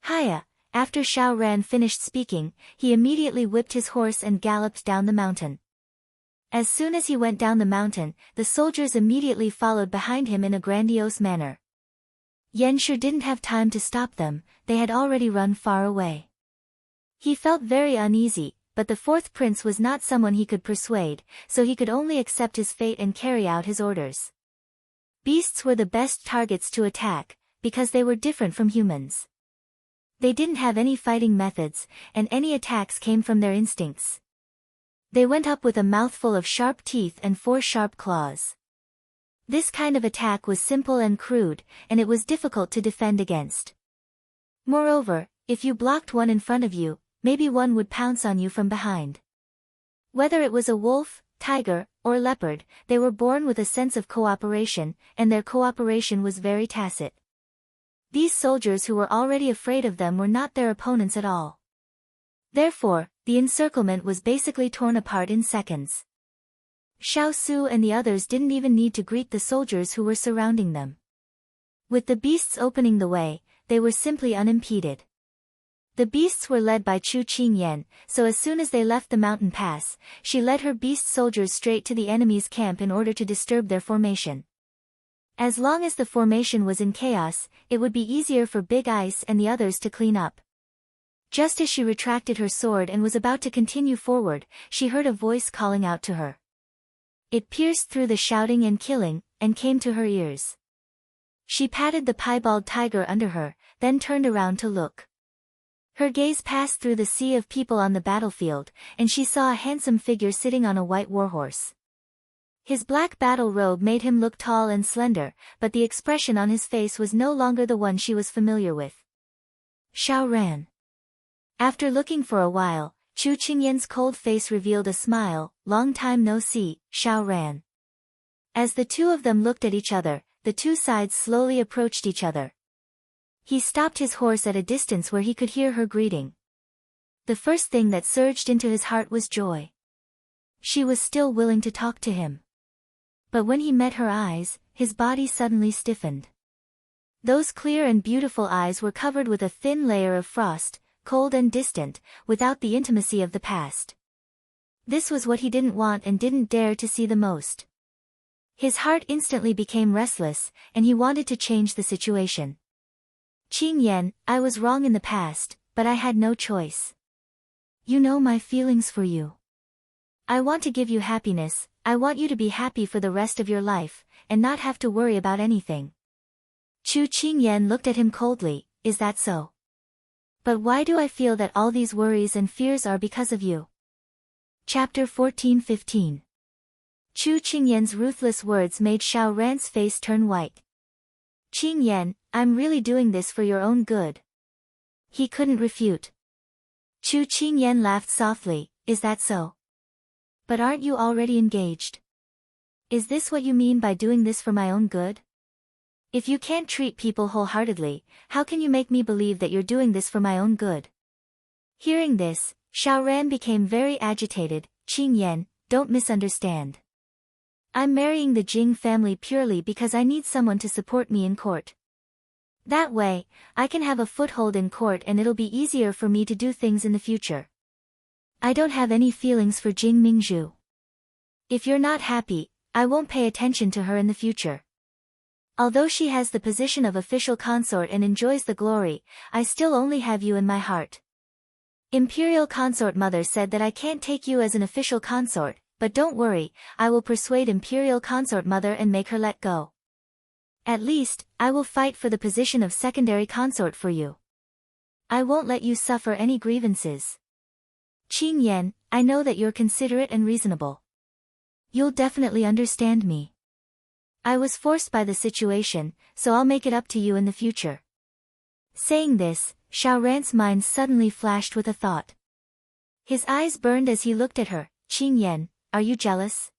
"Hiya." After Xiao Ran finished speaking, he immediately whipped his horse and galloped down the mountain. As soon as he went down the mountain, the soldiers immediately followed behind him in a grandiose manner. Yanshi didn't have time to stop them, they had already run far away. He felt very uneasy, but the fourth prince was not someone he could persuade, so he could only accept his fate and carry out his orders. Beasts were the best targets to attack, because they were different from humans. They didn't have any fighting methods, and any attacks came from their instincts. They went up with a mouthful of sharp teeth and 4 sharp claws. This kind of attack was simple and crude, and it was difficult to defend against. Moreover, if you blocked one in front of you, maybe one would pounce on you from behind. Whether it was a wolf, tiger, or leopard, they were born with a sense of cooperation, and their cooperation was very tacit. These soldiers who were already afraid of them were not their opponents at all. Therefore, the encirclement was basically torn apart in seconds. Xiao Su and the others didn't even need to greet the soldiers who were surrounding them. With the beasts opening the way, they were simply unimpeded. The beasts were led by Chu Qingyan, so as soon as they left the mountain pass, she led her beast soldiers straight to the enemy's camp in order to disturb their formation. As long as the formation was in chaos, it would be easier for Big Ice and the others to clean up. Just as she retracted her sword and was about to continue forward, she heard a voice calling out to her. It pierced through the shouting and killing, and came to her ears. She patted the piebald tiger under her, then turned around to look. Her gaze passed through the sea of people on the battlefield, and she saw a handsome figure sitting on a white warhorse. His black battle robe made him look tall and slender, but the expression on his face was no longer the one she was familiar with. Xiao Ran. After looking for a while, Chu Qingyan's cold face revealed a smile. Long time no see, Xiao Ran. As the two of them looked at each other, the two sides slowly approached each other. He stopped his horse at a distance where he could hear her greeting. The first thing that surged into his heart was joy. She was still willing to talk to him. But when he met her eyes, his body suddenly stiffened. Those clear and beautiful eyes were covered with a thin layer of frost, cold and distant, without the intimacy of the past. This was what he didn't want and didn't dare to see the most. His heart instantly became restless, and he wanted to change the situation. Qingyan, I was wrong in the past, but I had no choice. You know my feelings for you. I want to give you happiness. I want you to be happy for the rest of your life, and not have to worry about anything. Chu Qingyan looked at him coldly. Is that so? But why do I feel that all these worries and fears are because of you? Chapter 14-15. Chu Qingyan's ruthless words made Xiao Ran's face turn white. Qingyan, I'm really doing this for your own good. He couldn't refute. Chu Qingyan laughed softly. Is that so? But aren't you already engaged? Is this what you mean by doing this for my own good? If you can't treat people wholeheartedly, how can you make me believe that you're doing this for my own good? Hearing this, Xiao Ran became very agitated. Qingyan, don't misunderstand. I'm marrying the Jing family purely because I need someone to support me in court. That way, I can have a foothold in court and it'll be easier for me to do things in the future. I don't have any feelings for Jing Mingzhu. If you're not happy, I won't pay attention to her in the future. Although she has the position of official consort and enjoys the glory, I still only have you in my heart. Imperial Consort Mother said that I can't take you as an official consort, but don't worry, I will persuade Imperial Consort Mother and make her let go. At least, I will fight for the position of secondary consort for you. I won't let you suffer any grievances. Qingyan, I know that you're considerate and reasonable. You'll definitely understand me. I was forced by the situation, so I'll make it up to you in the future. Saying this, Xiao Ran's mind suddenly flashed with a thought. His eyes burned as he looked at her. Qingyan, are you jealous?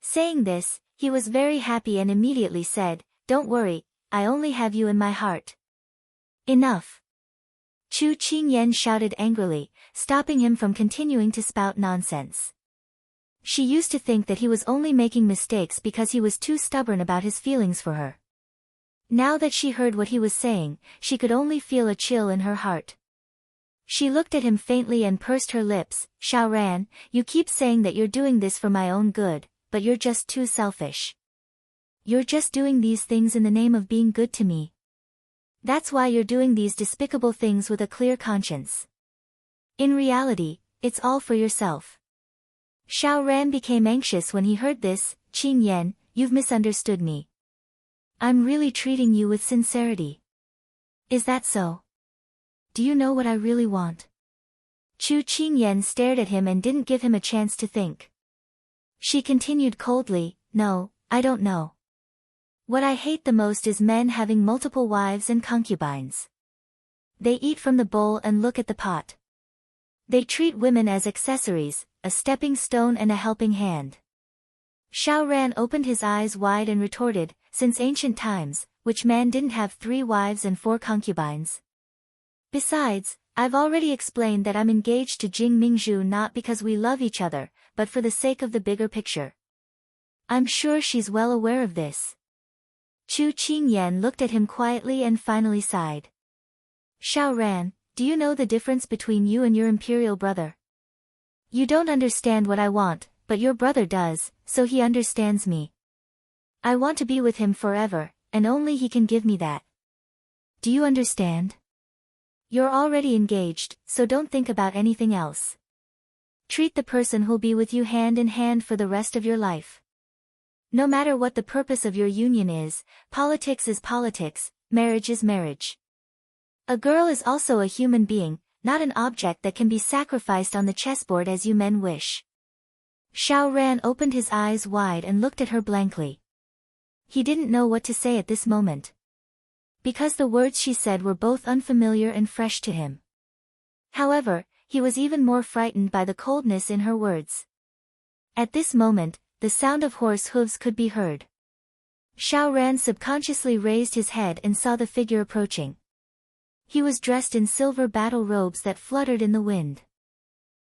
Saying this, he was very happy and immediately said, don't worry, I only have you in my heart. Enough. Chu Qingyan shouted angrily, stopping him from continuing to spout nonsense. She used to think that he was only making mistakes because he was too stubborn about his feelings for her. Now that she heard what he was saying, she could only feel a chill in her heart. She looked at him faintly and pursed her lips. Xiao Ran, you keep saying that you're doing this for my own good, but you're just too selfish. You're just doing these things in the name of being good to me. That's why you're doing these despicable things with a clear conscience. In reality, it's all for yourself. Xiao Ran became anxious when he heard this. Qingyan, you've misunderstood me. I'm really treating you with sincerity. Is that so? Do you know what I really want? Chu Qingyan stared at him and didn't give him a chance to think. She continued coldly, no, I don't know. What I hate the most is men having multiple wives and concubines. They eat from the bowl and look at the pot. They treat women as accessories, a stepping stone and a helping hand. Xiao Ran opened his eyes wide and retorted, since ancient times, which man didn't have 3 wives and 4 concubines? Besides, I've already explained that I'm engaged to Jing Mingzhu not because we love each other, but for the sake of the bigger picture. I'm sure she's well aware of this. Chu Qingyan looked at him quietly and finally sighed. Xiao Ran, do you know the difference between you and your imperial brother? You don't understand what I want, but your brother does, so he understands me. I want to be with him forever, and only he can give me that. Do you understand? You're already engaged, so don't think about anything else. Treat the person who'll be with you hand in hand for the rest of your life. No matter what the purpose of your union is, politics is politics, marriage is marriage. A girl is also a human being, not an object that can be sacrificed on the chessboard as you men wish. Xiao Ran opened his eyes wide and looked at her blankly. He didn't know what to say at this moment. Because the words she said were both unfamiliar and fresh to him. However, he was even more frightened by the coldness in her words. At this moment, the sound of horse hooves could be heard. Xiao Ran subconsciously raised his head and saw the figure approaching. He was dressed in silver battle robes that fluttered in the wind.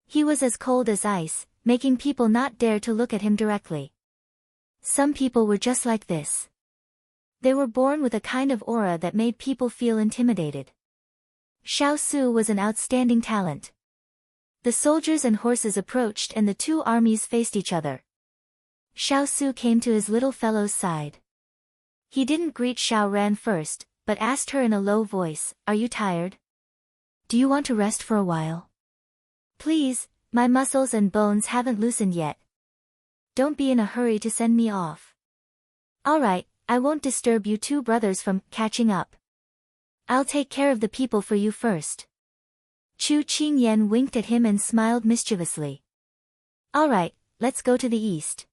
He was as cold as ice, making people not dare to look at him directly. Some people were just like this. They were born with a kind of aura that made people feel intimidated. Xiao Su was an outstanding talent. The soldiers and horses approached and the 2 armies faced each other. Xiao Su came to his little fellow's side. He didn't greet Xiao Ran first, but asked her in a low voice, "Are you tired? Do you want to rest for a while? Please, my muscles and bones haven't loosened yet. Don't be in a hurry to send me off. Alright, I won't disturb you 2 brothers from catching up. I'll take care of the people for you first." Chu Qingyan winked at him and smiled mischievously. "Alright, let's go to the east,"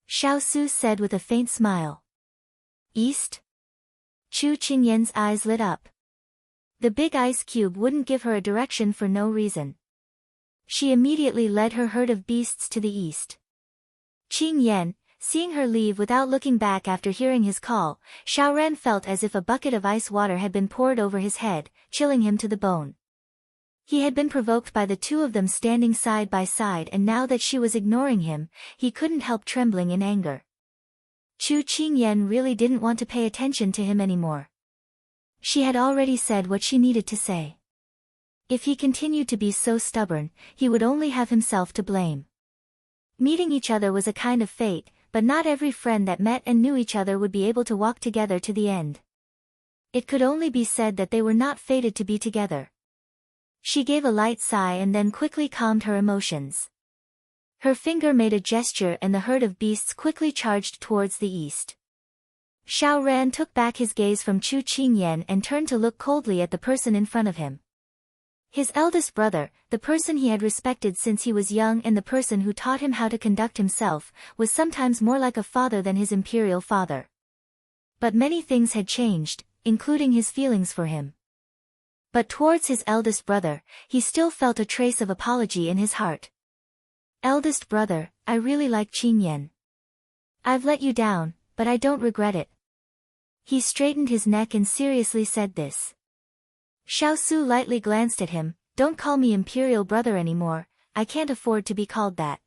Xiao Su said with a faint smile. East? Chu Qingyan's eyes lit up. The big ice cube wouldn't give her a direction for no reason. She immediately led her herd of beasts to the east. Qingyan, seeing her leave without looking back after hearing his call, Xiao Ran felt as if a bucket of ice water had been poured over his head, chilling him to the bone. He had been provoked by the 2 of them standing side by side, and now that she was ignoring him, he couldn't help trembling in anger. Chu Qingyan really didn't want to pay attention to him anymore. She had already said what she needed to say. If he continued to be so stubborn, he would only have himself to blame. Meeting each other was a kind of fate, but not every friend that met and knew each other would be able to walk together to the end. It could only be said that they were not fated to be together. She gave a light sigh and then quickly calmed her emotions. Her finger made a gesture and the herd of beasts quickly charged towards the east. Xiao Ran took back his gaze from Chu Qingyan and turned to look coldly at the person in front of him. His eldest brother, the person he had respected since he was young and the person who taught him how to conduct himself, was sometimes more like a father than his imperial father. But many things had changed, including his feelings for him. But towards his eldest brother, he still felt a trace of apology in his heart. "Eldest brother, I really like Qingyan. I've let you down, but I don't regret it." He straightened his neck and seriously said this. Xiao Su lightly glanced at him. "Don't call me imperial brother anymore, I can't afford to be called that."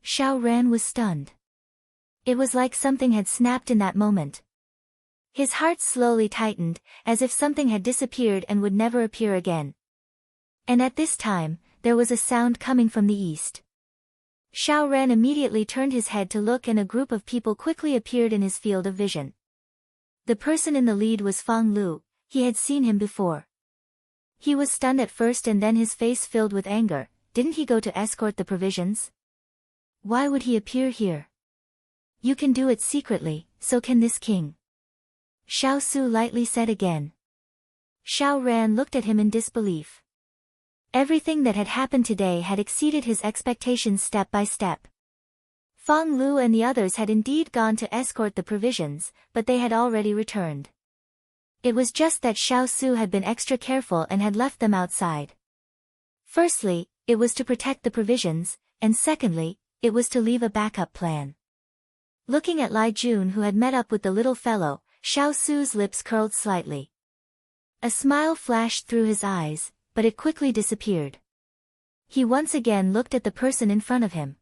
Xiao Ran was stunned. It was like something had snapped in that moment. His heart slowly tightened, as if something had disappeared and would never appear again. And at this time, there was a sound coming from the east. Xiao Ran immediately turned his head to look and a group of people quickly appeared in his field of vision. The person in the lead was Fang Lu. He had seen him before. He was stunned at first and then his face filled with anger. Didn't he go to escort the provisions? Why would he appear here? You can do it secretly, so can this king. Xiao Su lightly said again. Xiao Ran looked at him in disbelief. Everything that had happened today had exceeded his expectations step by step. Fang Lu and the others had indeed gone to escort the provisions, but they had already returned. It was just that Xiao Su had been extra careful and had left them outside. Firstly, it was to protect the provisions, and secondly, it was to leave a backup plan. Looking at Lai Jun, who had met up with the little fellow, Xiao Su's lips curled slightly. A smile flashed through his eyes, but it quickly disappeared. He once again looked at the person in front of him.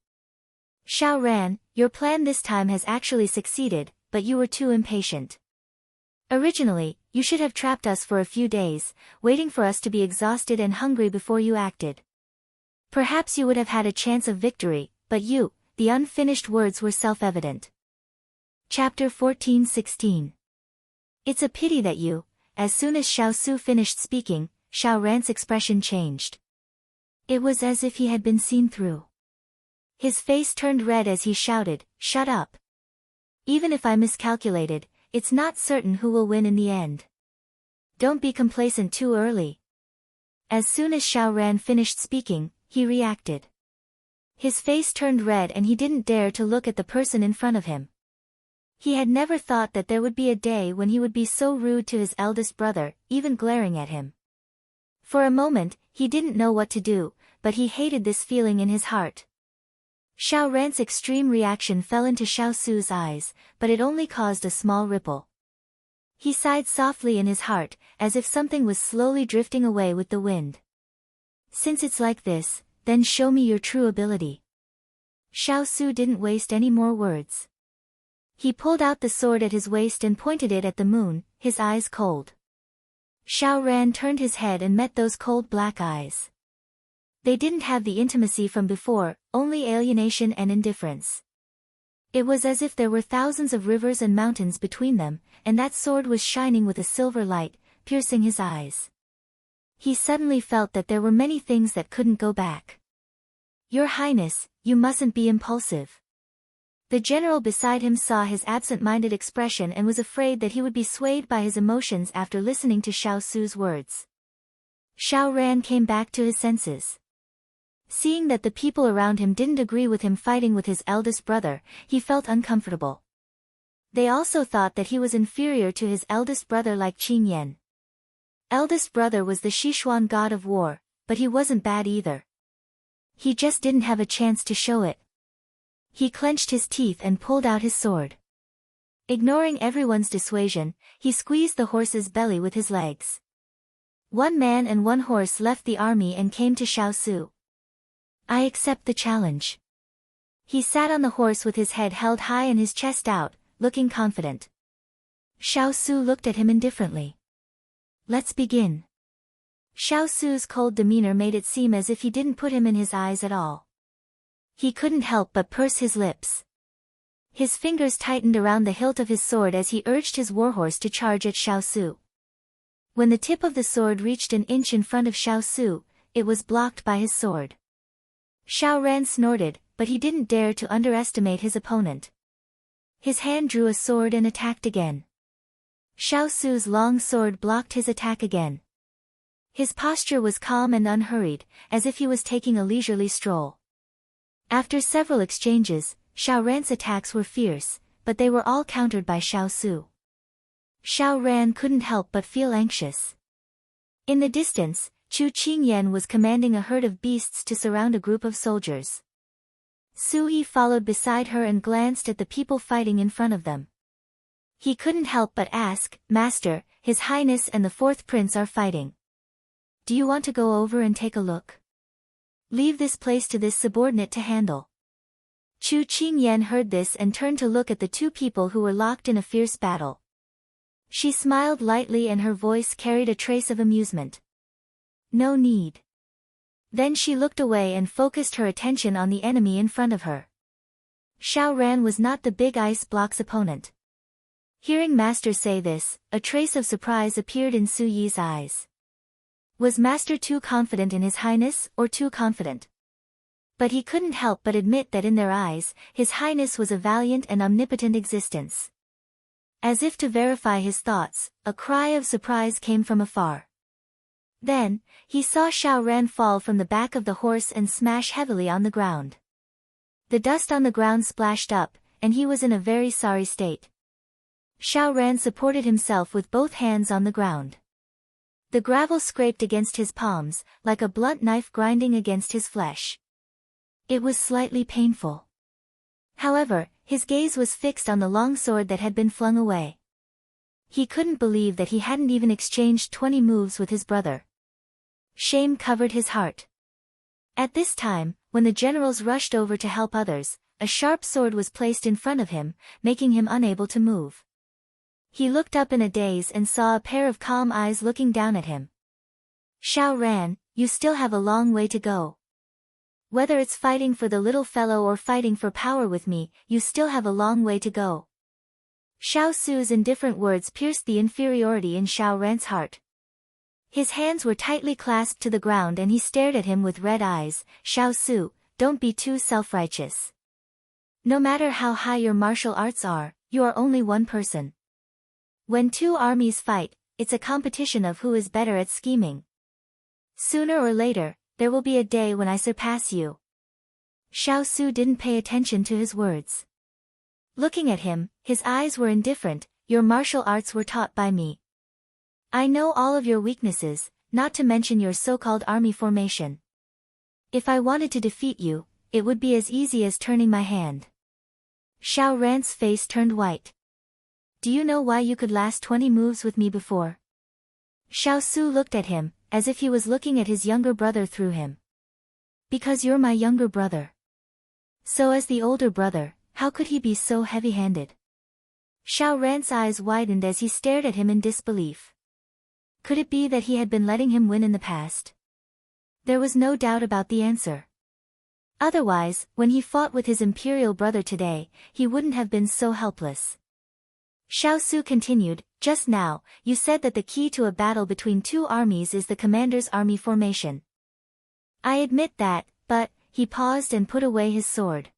Xiao Ran, your plan this time has actually succeeded, but you were too impatient. Originally, you should have trapped us for a few days, waiting for us to be exhausted and hungry before you acted. Perhaps you would have had a chance of victory, but the unfinished words were self-evident. Chapter 14-16. It's a pity that you. As soon as Xiao Su finished speaking, Xiao Ran's expression changed. It was as if he had been seen through. His face turned red as he shouted, "Shut up! Even if I miscalculated, it's not certain who will win in the end. Don't be complacent too early." As soon as Xiao Ran finished speaking, he reacted. His face turned red and he didn't dare to look at the person in front of him. He had never thought that there would be a day when he would be so rude to his eldest brother, even glaring at him. For a moment, he didn't know what to do, but he hated this feeling in his heart. Xiao Ran's extreme reaction fell into Xiao Su's eyes, but it only caused a small ripple. He sighed softly in his heart, as if something was slowly drifting away with the wind. Since it's like this, then show me your true ability. Xiao Su didn't waste any more words. He pulled out the sword at his waist and pointed it at the moon, his eyes cold. Xiao Ran turned his head and met those cold black eyes. They didn't have the intimacy from before, only alienation and indifference. It was as if there were thousands of rivers and mountains between them, and that sword was shining with a silver light, piercing his eyes. He suddenly felt that there were many things that couldn't go back. "Your Highness, you mustn't be impulsive." The general beside him saw his absent-minded expression and was afraid that he would be swayed by his emotions after listening to Xiao Su's words. Xiao Ran came back to his senses. Seeing that the people around him didn't agree with him fighting with his eldest brother, he felt uncomfortable. They also thought that he was inferior to his eldest brother like Qin Yan. Eldest brother was the Sichuan god of war, but he wasn't bad either. He just didn't have a chance to show it. He clenched his teeth and pulled out his sword. Ignoring everyone's dissuasion, he squeezed the horse's belly with his legs. One man and one horse left the army and came to Xiao Su. "I accept the challenge." He sat on the horse with his head held high and his chest out, looking confident. Xiao Su looked at him indifferently. "Let's begin." Xiao Su's cold demeanor made it seem as if he didn't put him in his eyes at all. He couldn't help but purse his lips. His fingers tightened around the hilt of his sword as he urged his warhorse to charge at Xiao Su. When the tip of the sword reached an inch in front of Xiao Su, it was blocked by his sword. Xiao Ran snorted, but he didn't dare to underestimate his opponent. His hand drew a sword and attacked again. Xiao Su's long sword blocked his attack again. His posture was calm and unhurried, as if he was taking a leisurely stroll. After several exchanges, Xiao Ran's attacks were fierce, but they were all countered by Xiao Su. Xiao Ran couldn't help but feel anxious. In the distance, Chu Qingyan was commanding a herd of beasts to surround a group of soldiers. Sui followed beside her and glanced at the people fighting in front of them. He couldn't help but ask, "Master, His Highness and the fourth prince are fighting. Do you want to go over and take a look? Leave this place to this subordinate to handle." Chu Qingyan heard this and turned to look at the two people who were locked in a fierce battle. She smiled lightly and her voice carried a trace of amusement. "No need." Then she looked away and focused her attention on the enemy in front of her. Xiao Ran was not the big ice block's opponent. Hearing Master say this, a trace of surprise appeared in Su Yi's eyes. Was Master too confident in His Highness, or too confident? But he couldn't help but admit that in their eyes, His Highness was a valiant and omnipotent existence. As if to verify his thoughts, a cry of surprise came from afar. Then, he saw Xiao Ran fall from the back of the horse and smash heavily on the ground. The dust on the ground splashed up, and he was in a very sorry state. Xiao Ran supported himself with both hands on the ground. The gravel scraped against his palms, like a blunt knife grinding against his flesh. It was slightly painful. However, his gaze was fixed on the long sword that had been flung away. He couldn't believe that he hadn't even exchanged 20 moves with his brother. Shame covered his heart. At this time, when the generals rushed over to help others, a sharp sword was placed in front of him, making him unable to move. He looked up in a daze and saw a pair of calm eyes looking down at him. Xiao Ran, you still have a long way to go. Whether it's fighting for the little fellow or fighting for power with me, you still have a long way to go. Xiao Su's indifferent words pierced the inferiority in Xiao Ran's heart. His hands were tightly clasped to the ground and he stared at him with red eyes. Xiao Su, don't be too self-righteous. No matter how high your martial arts are, you are only one person. When two armies fight, it's a competition of who is better at scheming. Sooner or later, there will be a day when I surpass you. Xiao Su didn't pay attention to his words. Looking at him, his eyes were indifferent. Your martial arts were taught by me. I know all of your weaknesses, not to mention your so-called army formation. If I wanted to defeat you, it would be as easy as turning my hand. Xiao Ran's face turned white. Do you know why you could last 20 moves with me before? Xiao Su looked at him, as if he was looking at his younger brother through him. Because you're my younger brother. So as the older brother, how could he be so heavy-handed? Xiao Ran's eyes widened as he stared at him in disbelief. Could it be that he had been letting him win in the past? There was no doubt about the answer. Otherwise, when he fought with his imperial brother today, he wouldn't have been so helpless. Xiao Su continued, just now, you said that the key to a battle between two armies is the commander's army formation. I admit that, but, he paused and put away his sword.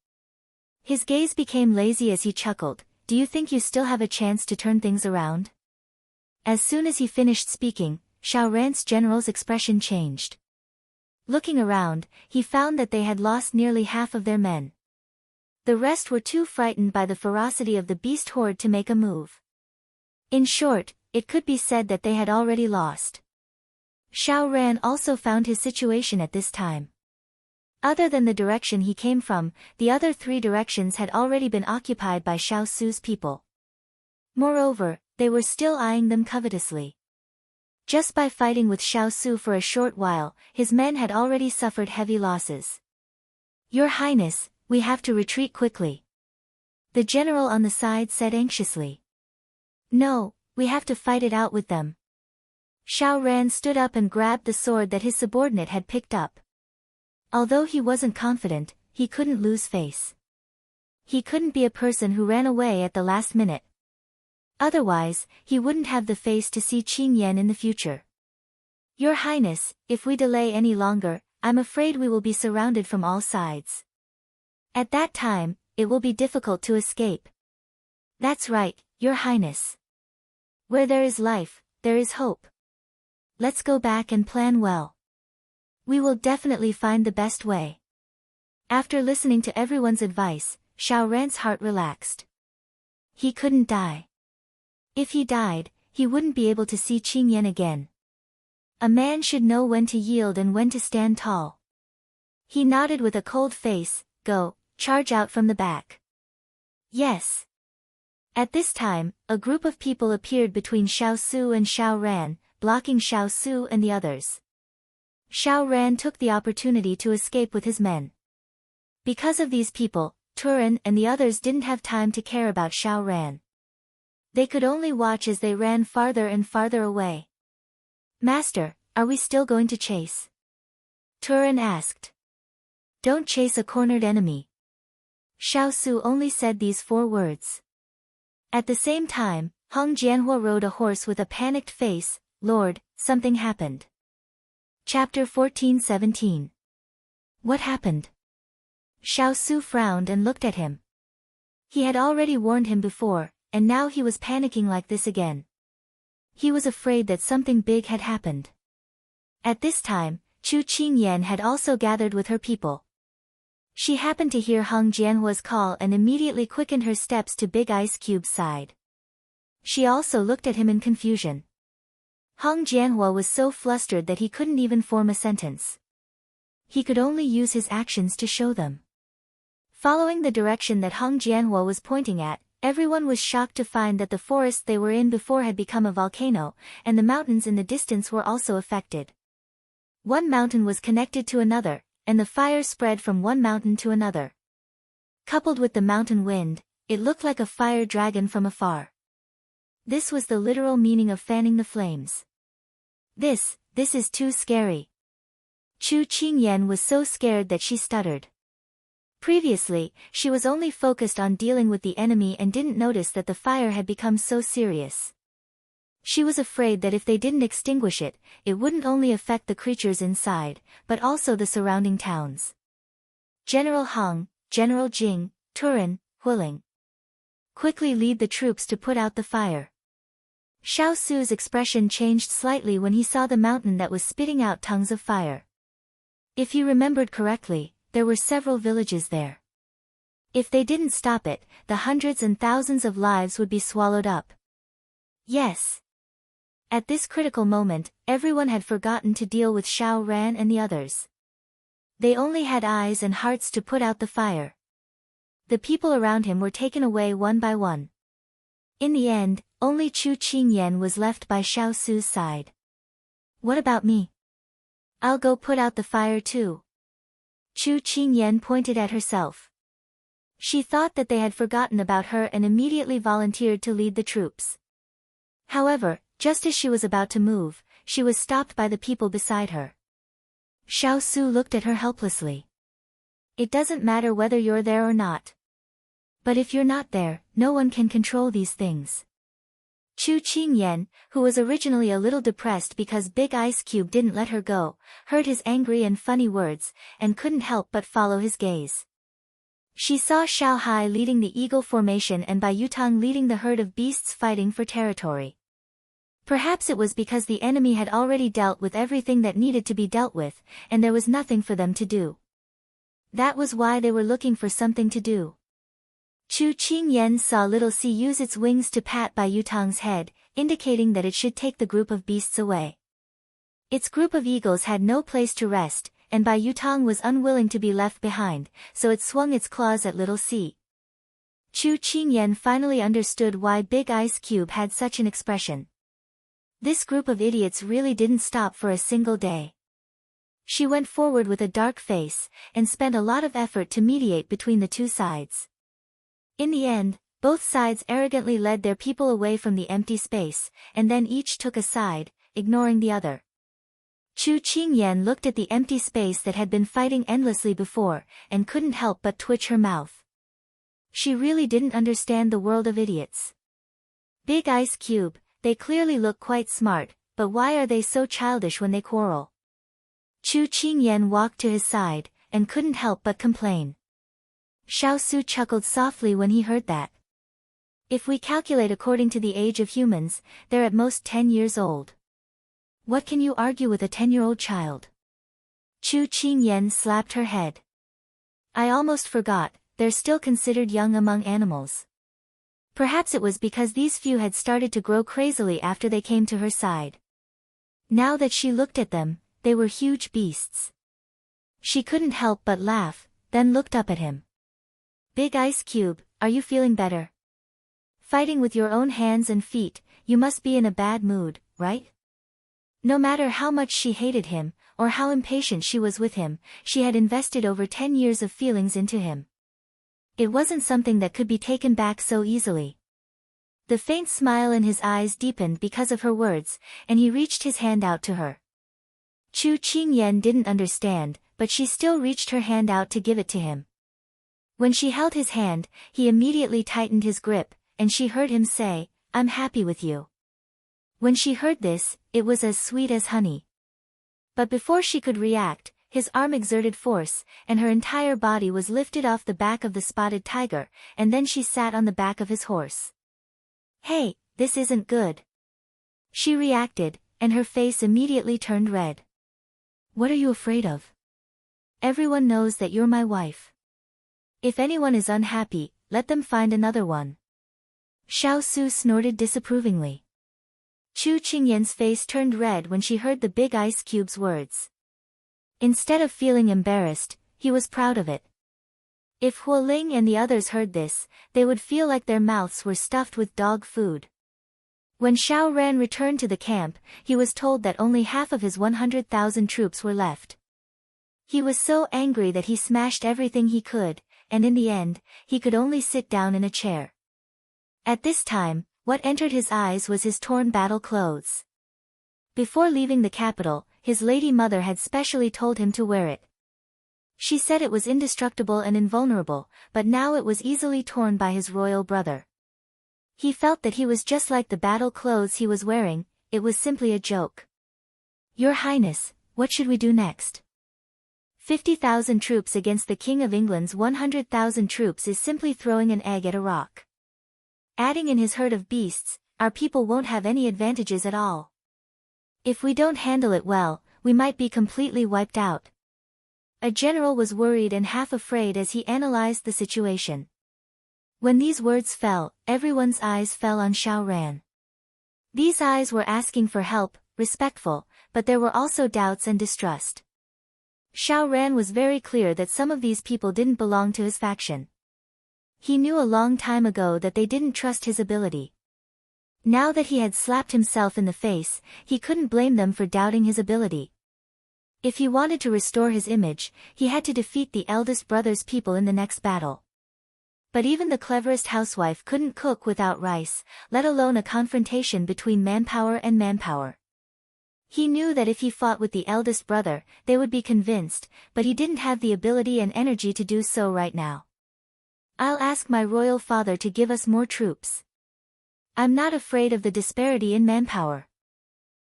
His gaze became lazy as he chuckled, do you think you still have a chance to turn things around? As soon as he finished speaking, Xiao Ran's general's expression changed. Looking around, he found that they had lost nearly half of their men. The rest were too frightened by the ferocity of the beast horde to make a move. In short, it could be said that they had already lost. Xiao Ran also found his situation at this time. Other than the direction he came from, the other 3 directions had already been occupied by Xiao Su's people. Moreover, they were still eyeing them covetously. Just by fighting with Xiao Su for a short while, his men had already suffered heavy losses. Your Highness, we have to retreat quickly. The general on the side said anxiously. No, we have to fight it out with them. Xiao Ran stood up and grabbed the sword that his subordinate had picked up. Although he wasn't confident, he couldn't lose face. He couldn't be a person who ran away at the last minute. Otherwise, he wouldn't have the face to see Qing Yan in the future. Your Highness, if we delay any longer, I'm afraid we will be surrounded from all sides. At that time, it will be difficult to escape. That's right, Your Highness. Where there is life, there is hope. Let's go back and plan well. We will definitely find the best way. After listening to everyone's advice, Xiao Ran's heart relaxed. He couldn't die. If he died, he wouldn't be able to see Qing Yan again. A man should know when to yield and when to stand tall. He nodded with a cold face, go, charge out from the back. Yes. At this time, a group of people appeared between Xiao Su and Xiao Ran, blocking Xiao Su and the others. Xiao Ran took the opportunity to escape with his men. Because of these people, Turan and the others didn't have time to care about Xiao Ran. They could only watch as they ran farther and farther away. Master, are we still going to chase? Turan asked. Don't chase a cornered enemy. Xiao Su only said these 4 words. At the same time, Hong Jianhua rode a horse with a panicked face. Lord, something happened. Chapter 14-17. What happened? Xiao Su frowned and looked at him. He had already warned him before, and now he was panicking like this again. He was afraid that something big had happened. At this time, Chu Qingyan had also gathered with her people. She happened to hear Hung Jianhua's call and immediately quickened her steps to Big Ice Cube's side. She also looked at him in confusion. Hung Jianhua was so flustered that he couldn't even form a sentence. He could only use his actions to show them. Following the direction that Hung Jianhua was pointing at, everyone was shocked to find that the forest they were in before had become a volcano, and the mountains in the distance were also affected. One mountain was connected to another, and the fire spread from one mountain to another. Coupled with the mountain wind, it looked like a fire dragon from afar. This was the literal meaning of fanning the flames. This is too scary. Chu Qingyan was so scared that she stuttered. Previously, she was only focused on dealing with the enemy and didn't notice that the fire had become so serious. She was afraid that if they didn't extinguish it, it wouldn't only affect the creatures inside, but also the surrounding towns. General Hung, General Jing, Turin, Huiling. Quickly lead the troops to put out the fire. Xiao Su's expression changed slightly when he saw the mountain that was spitting out tongues of fire. If he remembered correctly, there were several villages there. If they didn't stop it, the hundreds and thousands of lives would be swallowed up. Yes. At this critical moment, everyone had forgotten to deal with Xiao Ran and the others. They only had eyes and hearts to put out the fire. The people around him were taken away one by one. In the end, only Chu Qingyan was left by Xiao Su's side. What about me? I'll go put out the fire too. Chu Qingyan pointed at herself. She thought that they had forgotten about her and immediately volunteered to lead the troops. However, just as she was about to move, she was stopped by the people beside her. Xiao Su looked at her helplessly. It doesn't matter whether you're there or not. But if you're not there, no one can control these things. Chu Qingyan, who was originally a little depressed because Big Ice Cube didn't let her go, heard his angry and funny words, and couldn't help but follow his gaze. She saw Xiao Hai leading the eagle formation and Bai Yutang leading the herd of beasts fighting for territory. Perhaps it was because the enemy had already dealt with everything that needed to be dealt with, and there was nothing for them to do. That was why they were looking for something to do. Chu Qingyan saw Little C use its wings to pat Bai Yutang's head, indicating that it should take the group of beasts away. Its group of eagles had no place to rest, and Bai Yutang was unwilling to be left behind, so it swung its claws at Little C. Chu Qingyan finally understood why Big Ice Cube had such an expression. This group of idiots really didn't stop for a single day. She went forward with a dark face, and spent a lot of effort to mediate between the two sides. In the end, both sides arrogantly led their people away from the empty space, and then each took a side, ignoring the other. Chu Qingyan looked at the empty space that had been fighting endlessly before, and couldn't help but twitch her mouth. She really didn't understand the world of idiots. Big Ice Cube, they clearly look quite smart, but why are they so childish when they quarrel? Chu Qingyan walked to his side, and couldn't help but complain. Xiao Su chuckled softly when he heard that. If we calculate according to the age of humans, they're at most 10 years old. What can you argue with a 10-year-old child? Chu Qingyan slapped her head. I almost forgot, they're still considered young among animals. Perhaps it was because these few had started to grow crazily after they came to her side. Now that she looked at them, they were huge beasts. She couldn't help but laugh, then looked up at him. Big Ice Cube, are you feeling better? Fighting with your own hands and feet, you must be in a bad mood, right? No matter how much she hated him, or how impatient she was with him, she had invested over 10 years of feelings into him. It wasn't something that could be taken back so easily. The faint smile in his eyes deepened because of her words, and he reached his hand out to her. Chu Qingyan didn't understand, but she still reached her hand out to give it to him. When she held his hand, he immediately tightened his grip, and she heard him say, I'm happy with you. When she heard this, it was as sweet as honey. But before she could react, his arm exerted force, and her entire body was lifted off the back of the spotted tiger, and then she sat on the back of his horse. Hey, this isn't good. She reacted, and her face immediately turned red. What are you afraid of? Everyone knows that you're my wife. If anyone is unhappy, let them find another one. Xiao Su snorted disapprovingly. Chu Qingyan's face turned red when she heard the big ice cube's words. Instead of feeling embarrassed, he was proud of it. If Huoling and the others heard this, they would feel like their mouths were stuffed with dog food. When Xiao Ran returned to the camp, he was told that only half of his 100,000 troops were left. He was so angry that he smashed everything he could, and in the end, he could only sit down in a chair. At this time, what entered his eyes was his torn battle clothes. Before leaving the capital, his lady mother had specially told him to wear it. She said it was indestructible and invulnerable, but now it was easily torn by his royal brother. He felt that he was just like the battle clothes he was wearing, it was simply a joke. Your Highness, what should we do next? 50,000 troops against the King of England's 100,000 troops is simply throwing an egg at a rock. Adding in his herd of beasts, our people won't have any advantages at all. If we don't handle it well, we might be completely wiped out. A general was worried and half afraid as he analyzed the situation. When these words fell, everyone's eyes fell on Xiao Ran. These eyes were asking for help, respectful, but there were also doubts and distrust. Xiao Ran was very clear that some of these people didn't belong to his faction. He knew a long time ago that they didn't trust his ability. Now that he had slapped himself in the face, he couldn't blame them for doubting his ability. If he wanted to restore his image, he had to defeat the eldest brother's people in the next battle. But even the cleverest housewife couldn't cook without rice, let alone a confrontation between manpower and manpower. He knew that if he fought with the eldest brother, they would be convinced, but he didn't have the ability and energy to do so right now. I'll ask my royal father to give us more troops. I'm not afraid of the disparity in manpower.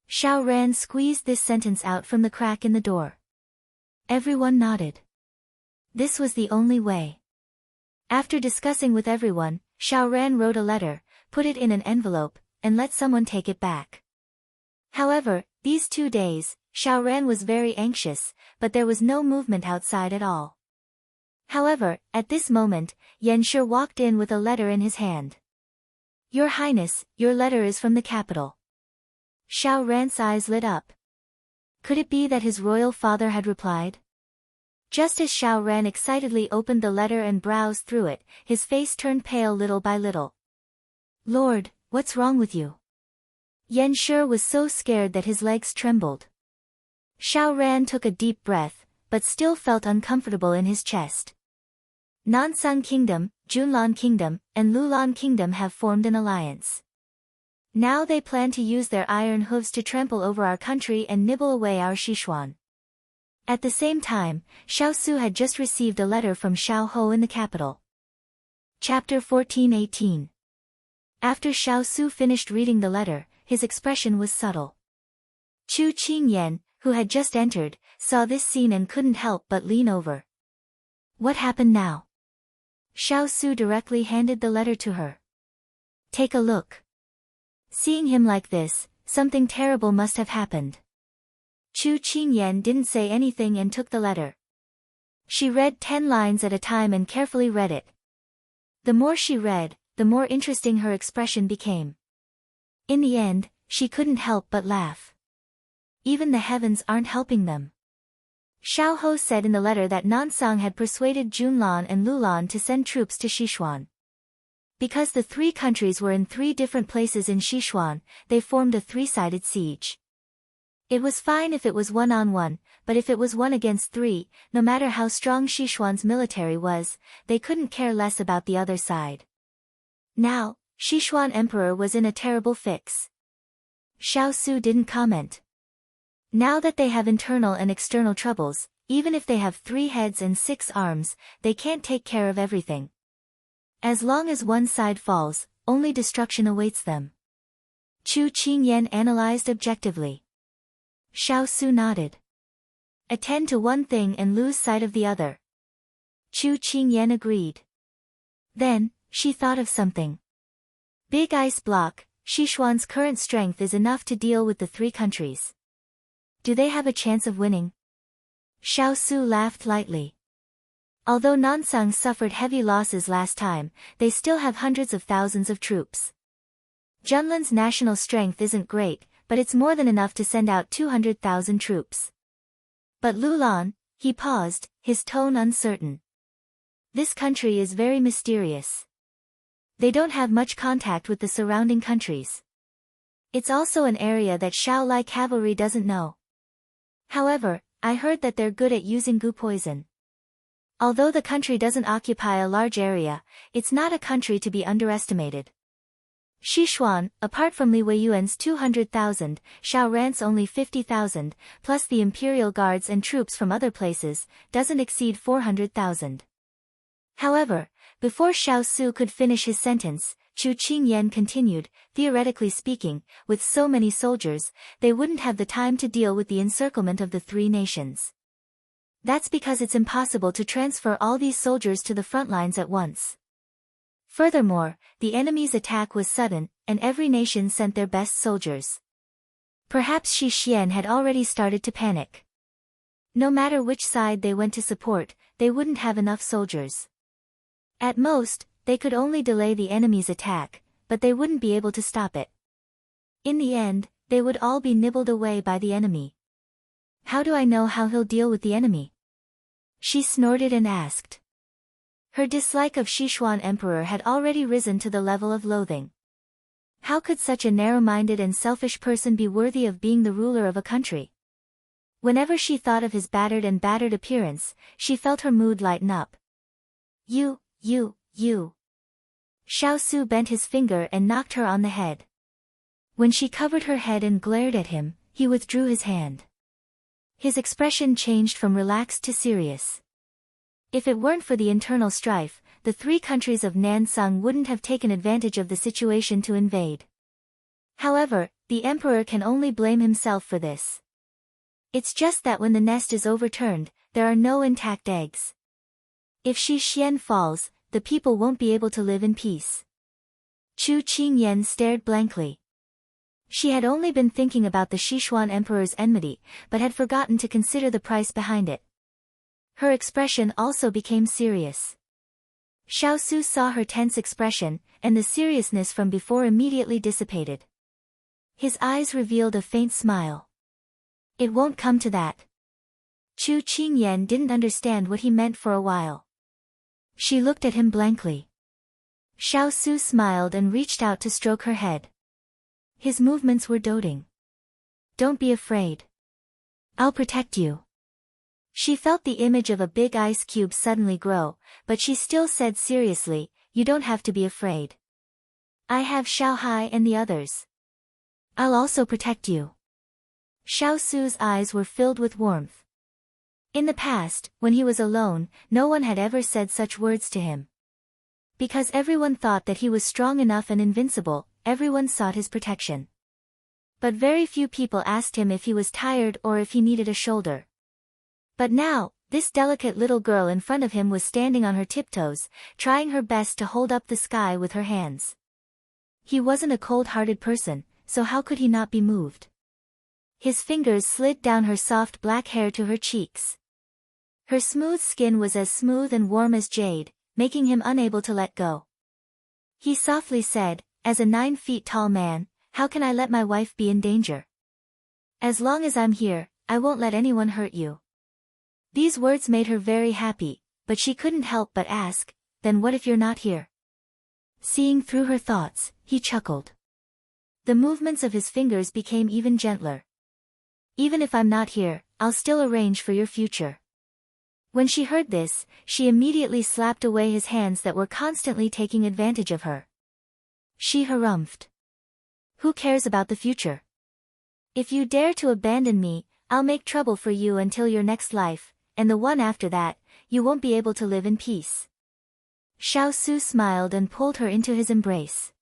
Xiao Ran squeezed this sentence out from the crack in the door. Everyone nodded. This was the only way. After discussing with everyone, Xiao Ran wrote a letter, put it in an envelope, and let someone take it back. However, these 2 days, Xiao Ran was very anxious, but there was no movement outside at all. However, at this moment, Yan Shi walked in with a letter in his hand. Your Highness, your letter is from the capital. Xiao Ran's eyes lit up. Could it be that his royal father had replied? Just as Xiao Ran excitedly opened the letter and browsed through it, his face turned pale little by little. Lord, what's wrong with you? Yan Shi was so scared that his legs trembled. Xiao Ran took a deep breath, but still felt uncomfortable in his chest. Nansang Kingdom, Junlan Kingdom, and Lulan Kingdom have formed an alliance. Now they plan to use their iron hooves to trample over our country and nibble away our Sichuan. At the same time, Xiao Su had just received a letter from Xiao Ho in the capital. Chapter 14:18. After Xiao Su finished reading the letter, his expression was subtle. Chu Qingyan, who had just entered, saw this scene and couldn't help but lean over. What happened now? Xiao Su directly handed the letter to her. Take a look. Seeing him like this, something terrible must have happened. Chu Qingyan didn't say anything and took the letter. She read 10 lines at a time and carefully read it. The more she read, the more interesting her expression became. In the end, she couldn't help but laugh. Even the heavens aren't helping them. Xiao Ho said in the letter that Nansang had persuaded Junlan and Lulan to send troops to Sichuan. Because the 3 countries were in 3 different places in Sichuan, they formed a 3-sided siege. It was fine if it was 1-on-1, but if it was 1 against 3, no matter how strong Sichuan's military was, they couldn't care less about the other side. Now, Sichuan Emperor was in a terrible fix. Xiao Su didn't comment. Now that they have internal and external troubles, even if they have 3 heads and 6 arms, they can't take care of everything. As long as one side falls, only destruction awaits them. Chu Qingyan analyzed objectively. Xiao Su nodded. Attend to one thing and lose sight of the other. Chu Qingyan agreed. Then, she thought of something. Big ice block, Sichuan's current strength is enough to deal with the 3 countries. Do they have a chance of winning? Xiao Su laughed lightly. Although Nansang suffered heavy losses last time, they still have hundreds of thousands of troops. Junlin's national strength isn't great, but it's more than enough to send out 200,000 troops. But Lulan, he paused, his tone uncertain. This country is very mysterious. They don't have much contact with the surrounding countries. It's also an area that Shaolai cavalry doesn't know. However, I heard that they're good at using goo poison. Although the country doesn't occupy a large area, it's not a country to be underestimated. Sichuan, apart from Li Weiyuan's 200,000, Xiao Ran's only 50,000, plus the imperial guards and troops from other places, doesn't exceed 400,000. However, before Xiao Su could finish his sentence, Chu Qingyan continued, theoretically speaking, with so many soldiers, they wouldn't have the time to deal with the encirclement of the three nations. That's because it's impossible to transfer all these soldiers to the front lines at once. Furthermore, the enemy's attack was sudden, and every nation sent their best soldiers. Perhaps Shi Xian had already started to panic. No matter which side they went to support, they wouldn't have enough soldiers. At most, they could only delay the enemy's attack, but they wouldn't be able to stop it. In the end, they would all be nibbled away by the enemy. How do I know how he'll deal with the enemy? She snorted and asked. Her dislike of Sichuan Emperor had already risen to the level of loathing. How could such a narrow-minded and selfish person be worthy of being the ruler of a country? Whenever she thought of his battered appearance, she felt her mood lighten up. You. Xiao Su bent his finger and knocked her on the head. When she covered her head and glared at him, he withdrew his hand. His expression changed from relaxed to serious. If it weren't for the internal strife, the three countries of Nansang wouldn't have taken advantage of the situation to invade. However, the emperor can only blame himself for this. It's just that when the nest is overturned, there are no intact eggs. If Shi Xian falls, the people won't be able to live in peace. Chu Qingyan stared blankly. She had only been thinking about the Sichuan emperor's enmity, but had forgotten to consider the price behind it. Her expression also became serious. Xiao Su saw her tense expression, and the seriousness from before immediately dissipated. His eyes revealed a faint smile. It won't come to that. Chu Qingyan didn't understand what he meant for a while. She looked at him blankly. Xiao Su smiled and reached out to stroke her head. His movements were doting. Don't be afraid. I'll protect you. She felt the image of a big ice cube suddenly grow, but she still said seriously, you don't have to be afraid. I have Xiao Hai and the others. I'll also protect you. Xiao Su's eyes were filled with warmth. In the past, when he was alone, no one had ever said such words to him. Because everyone thought that he was strong enough and invincible, everyone sought his protection. But very few people asked him if he was tired or if he needed a shoulder. But now, this delicate little girl in front of him was standing on her tiptoes, trying her best to hold up the sky with her hands. He wasn't a cold-hearted person, so how could he not be moved? His fingers slid down her soft black hair to her cheeks. Her smooth skin was as smooth and warm as jade, making him unable to let go. He softly said, as a 9 feet tall man, how can I let my wife be in danger? As long as I'm here, I won't let anyone hurt you. These words made her very happy, but she couldn't help but ask, then what if you're not here? Seeing through her thoughts, he chuckled. The movements of his fingers became even gentler. Even if I'm not here, I'll still arrange for your future. When she heard this, she immediately slapped away his hands that were constantly taking advantage of her. She harumphed. Who cares about the future? If you dare to abandon me, I'll make trouble for you until your next life, and the one after that, you won't be able to live in peace. Xiao Su smiled and pulled her into his embrace.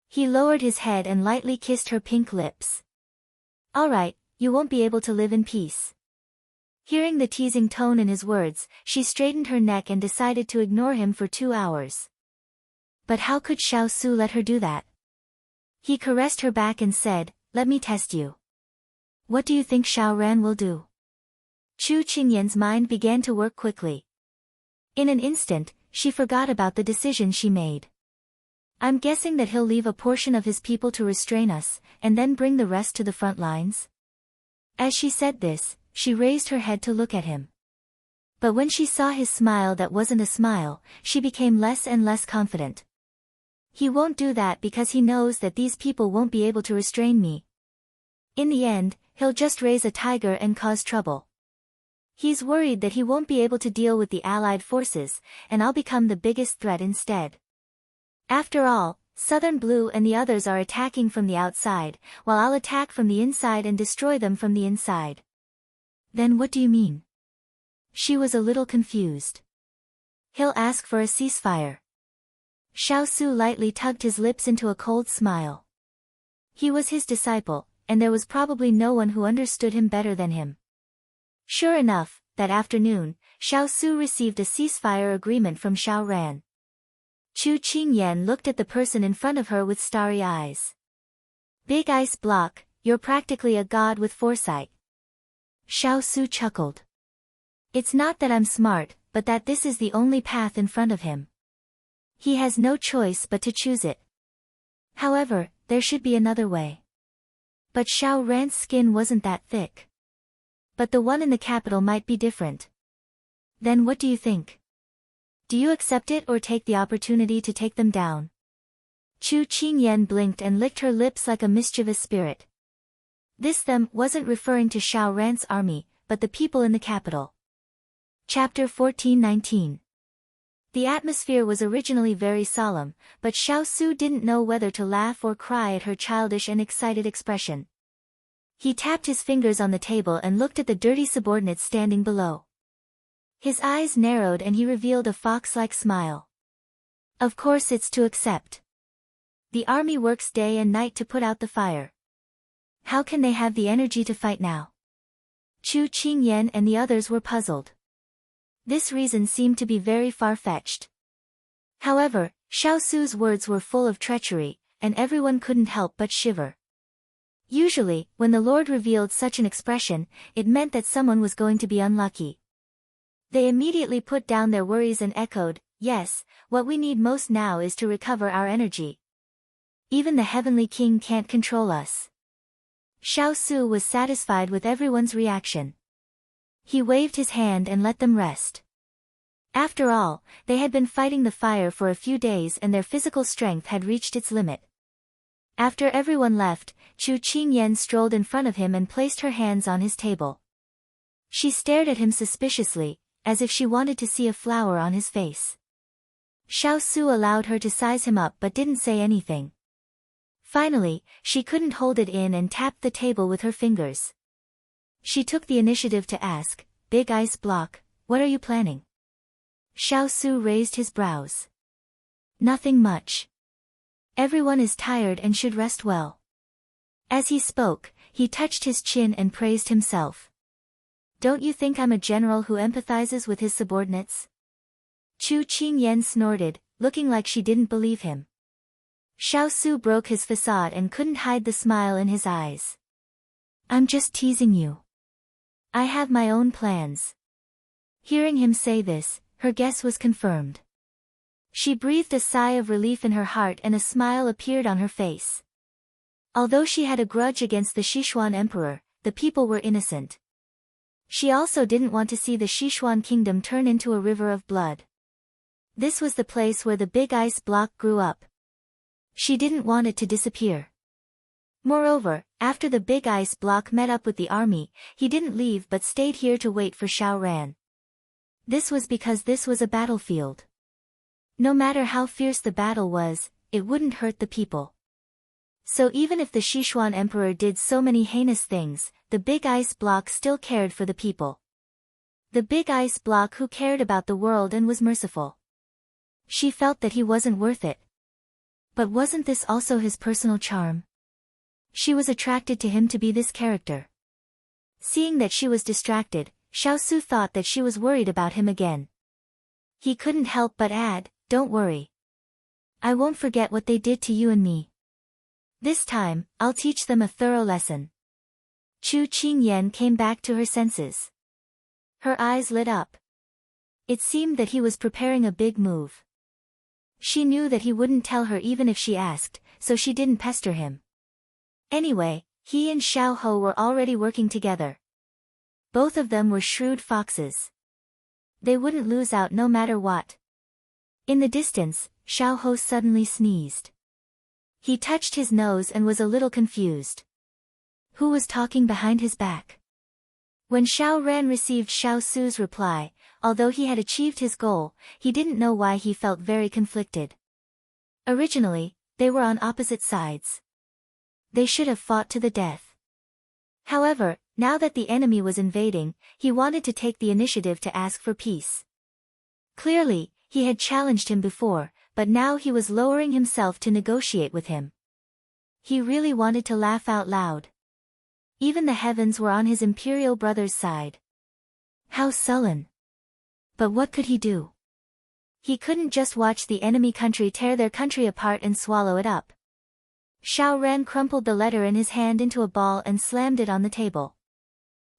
He lowered his head and lightly kissed her pink lips. All right, you won't be able to live in peace. Hearing the teasing tone in his words, she straightened her neck and decided to ignore him for 2 hours. But how could Xiao Su let her do that? He caressed her back and said, let me test you. What do you think Xiao Ran will do? Chu Qingyan's mind began to work quickly. In an instant, she forgot about the decision she made. I'm guessing that he'll leave a portion of his people to restrain us, and then bring the rest to the front lines? As she said this, she raised her head to look at him. But when she saw his smile that wasn't a smile, she became less and less confident. He won't do that because he knows that these people won't be able to restrain me. In the end, he'll just raise a tiger and cause trouble. He's worried that he won't be able to deal with the Allied forces, and I'll become the biggest threat instead. After all, Southern Blue and the others are attacking from the outside, while I'll attack from the inside and destroy them from the inside. Then what do you mean? She was a little confused. He'll ask for a ceasefire. Xiao Su lightly tugged his lips into a cold smile. He was his disciple, and there was probably no one who understood him better than him. Sure enough, that afternoon, Xiao Su received a ceasefire agreement from Xiao Ran. Chu Qingyan looked at the person in front of her with starry eyes. Big ice block, you're practically a god with foresight. Xiao Su chuckled. It's not that I'm smart, but that this is the only path in front of him. He has no choice but to choose it. However, there should be another way. But Xiao Ran's skin wasn't that thick. But the one in the capital might be different. Then what do you think? Do you accept it or take the opportunity to take them down? Chu Qingyan blinked and licked her lips like a mischievous spirit. This them wasn't referring to Xiao Ran's army, but the people in the capital. Chapter 14:19. The atmosphere was originally very solemn, but Xiao Su didn't know whether to laugh or cry at her childish and excited expression. He tapped his fingers on the table and looked at the dirty subordinates standing below. His eyes narrowed and he revealed a fox-like smile. Of course it's to accept. The army works day and night to put out the fire. How can they have the energy to fight now? Chu Qingyan and the others were puzzled. This reason seemed to be very far-fetched. However, Xiao Su's words were full of treachery, and everyone couldn't help but shiver. Usually, when the Lord revealed such an expression, it meant that someone was going to be unlucky. They immediately put down their worries and echoed, "Yes, what we need most now is to recover our energy. Even the Heavenly King can't control us." Xiao Su was satisfied with everyone's reaction. He waved his hand and let them rest. After all, they had been fighting the fire for a few days and their physical strength had reached its limit. After everyone left, Chu Qingyan strolled in front of him and placed her hands on his table. She stared at him suspiciously, as if she wanted to see a flower on his face. Xiao Su allowed her to size him up but didn't say anything. Finally, she couldn't hold it in and tapped the table with her fingers. She took the initiative to ask, "Big ice block, what are you planning?" Xiao Su raised his brows. "Nothing much. Everyone is tired and should rest well." As he spoke, he touched his chin and praised himself. "Don't you think I'm a general who empathizes with his subordinates?" Chu Qingyan snorted, looking like she didn't believe him. Xiao Su broke his facade and couldn't hide the smile in his eyes. "I'm just teasing you. I have my own plans." Hearing him say this, her guess was confirmed. She breathed a sigh of relief in her heart and a smile appeared on her face. Although she had a grudge against the Sichuan emperor, the people were innocent. She also didn't want to see the Sichuan kingdom turn into a river of blood. This was the place where the big ice block grew up. She didn't want it to disappear. Moreover, after the big ice block met up with the army, he didn't leave but stayed here to wait for Xiao Ran. This was because this was a battlefield. No matter how fierce the battle was, it wouldn't hurt the people. So even if the Sichuan emperor did so many heinous things, the big ice block still cared for the people. The big ice block who cared about the world and was merciful. She felt that he wasn't worth it. But wasn't this also his personal charm? She was attracted to him to be this character. Seeing that she was distracted, Xiao Su thought that she was worried about him again. He couldn't help but add, "Don't worry. I won't forget what they did to you and me. This time, I'll teach them a thorough lesson." Chu Qingyan came back to her senses. Her eyes lit up. It seemed that he was preparing a big move. She knew that he wouldn't tell her even if she asked, so she didn't pester him. Anyway, he and Xiao Ho were already working together. Both of them were shrewd foxes. They wouldn't lose out no matter what. In the distance, Xiao Ho suddenly sneezed. He touched his nose and was a little confused. Who was talking behind his back? When Xiao Ran received Xiao Su's reply, although he had achieved his goal, he didn't know why he felt very conflicted. Originally, they were on opposite sides. They should have fought to the death. However, now that the enemy was invading, he wanted to take the initiative to ask for peace. Clearly, he had challenged him before, but now he was lowering himself to negotiate with him. He really wanted to laugh out loud. Even the heavens were on his imperial brother's side. How sullen. But what could he do? He couldn't just watch the enemy country tear their country apart and swallow it up. Xiao Ran crumpled the letter in his hand into a ball and slammed it on the table.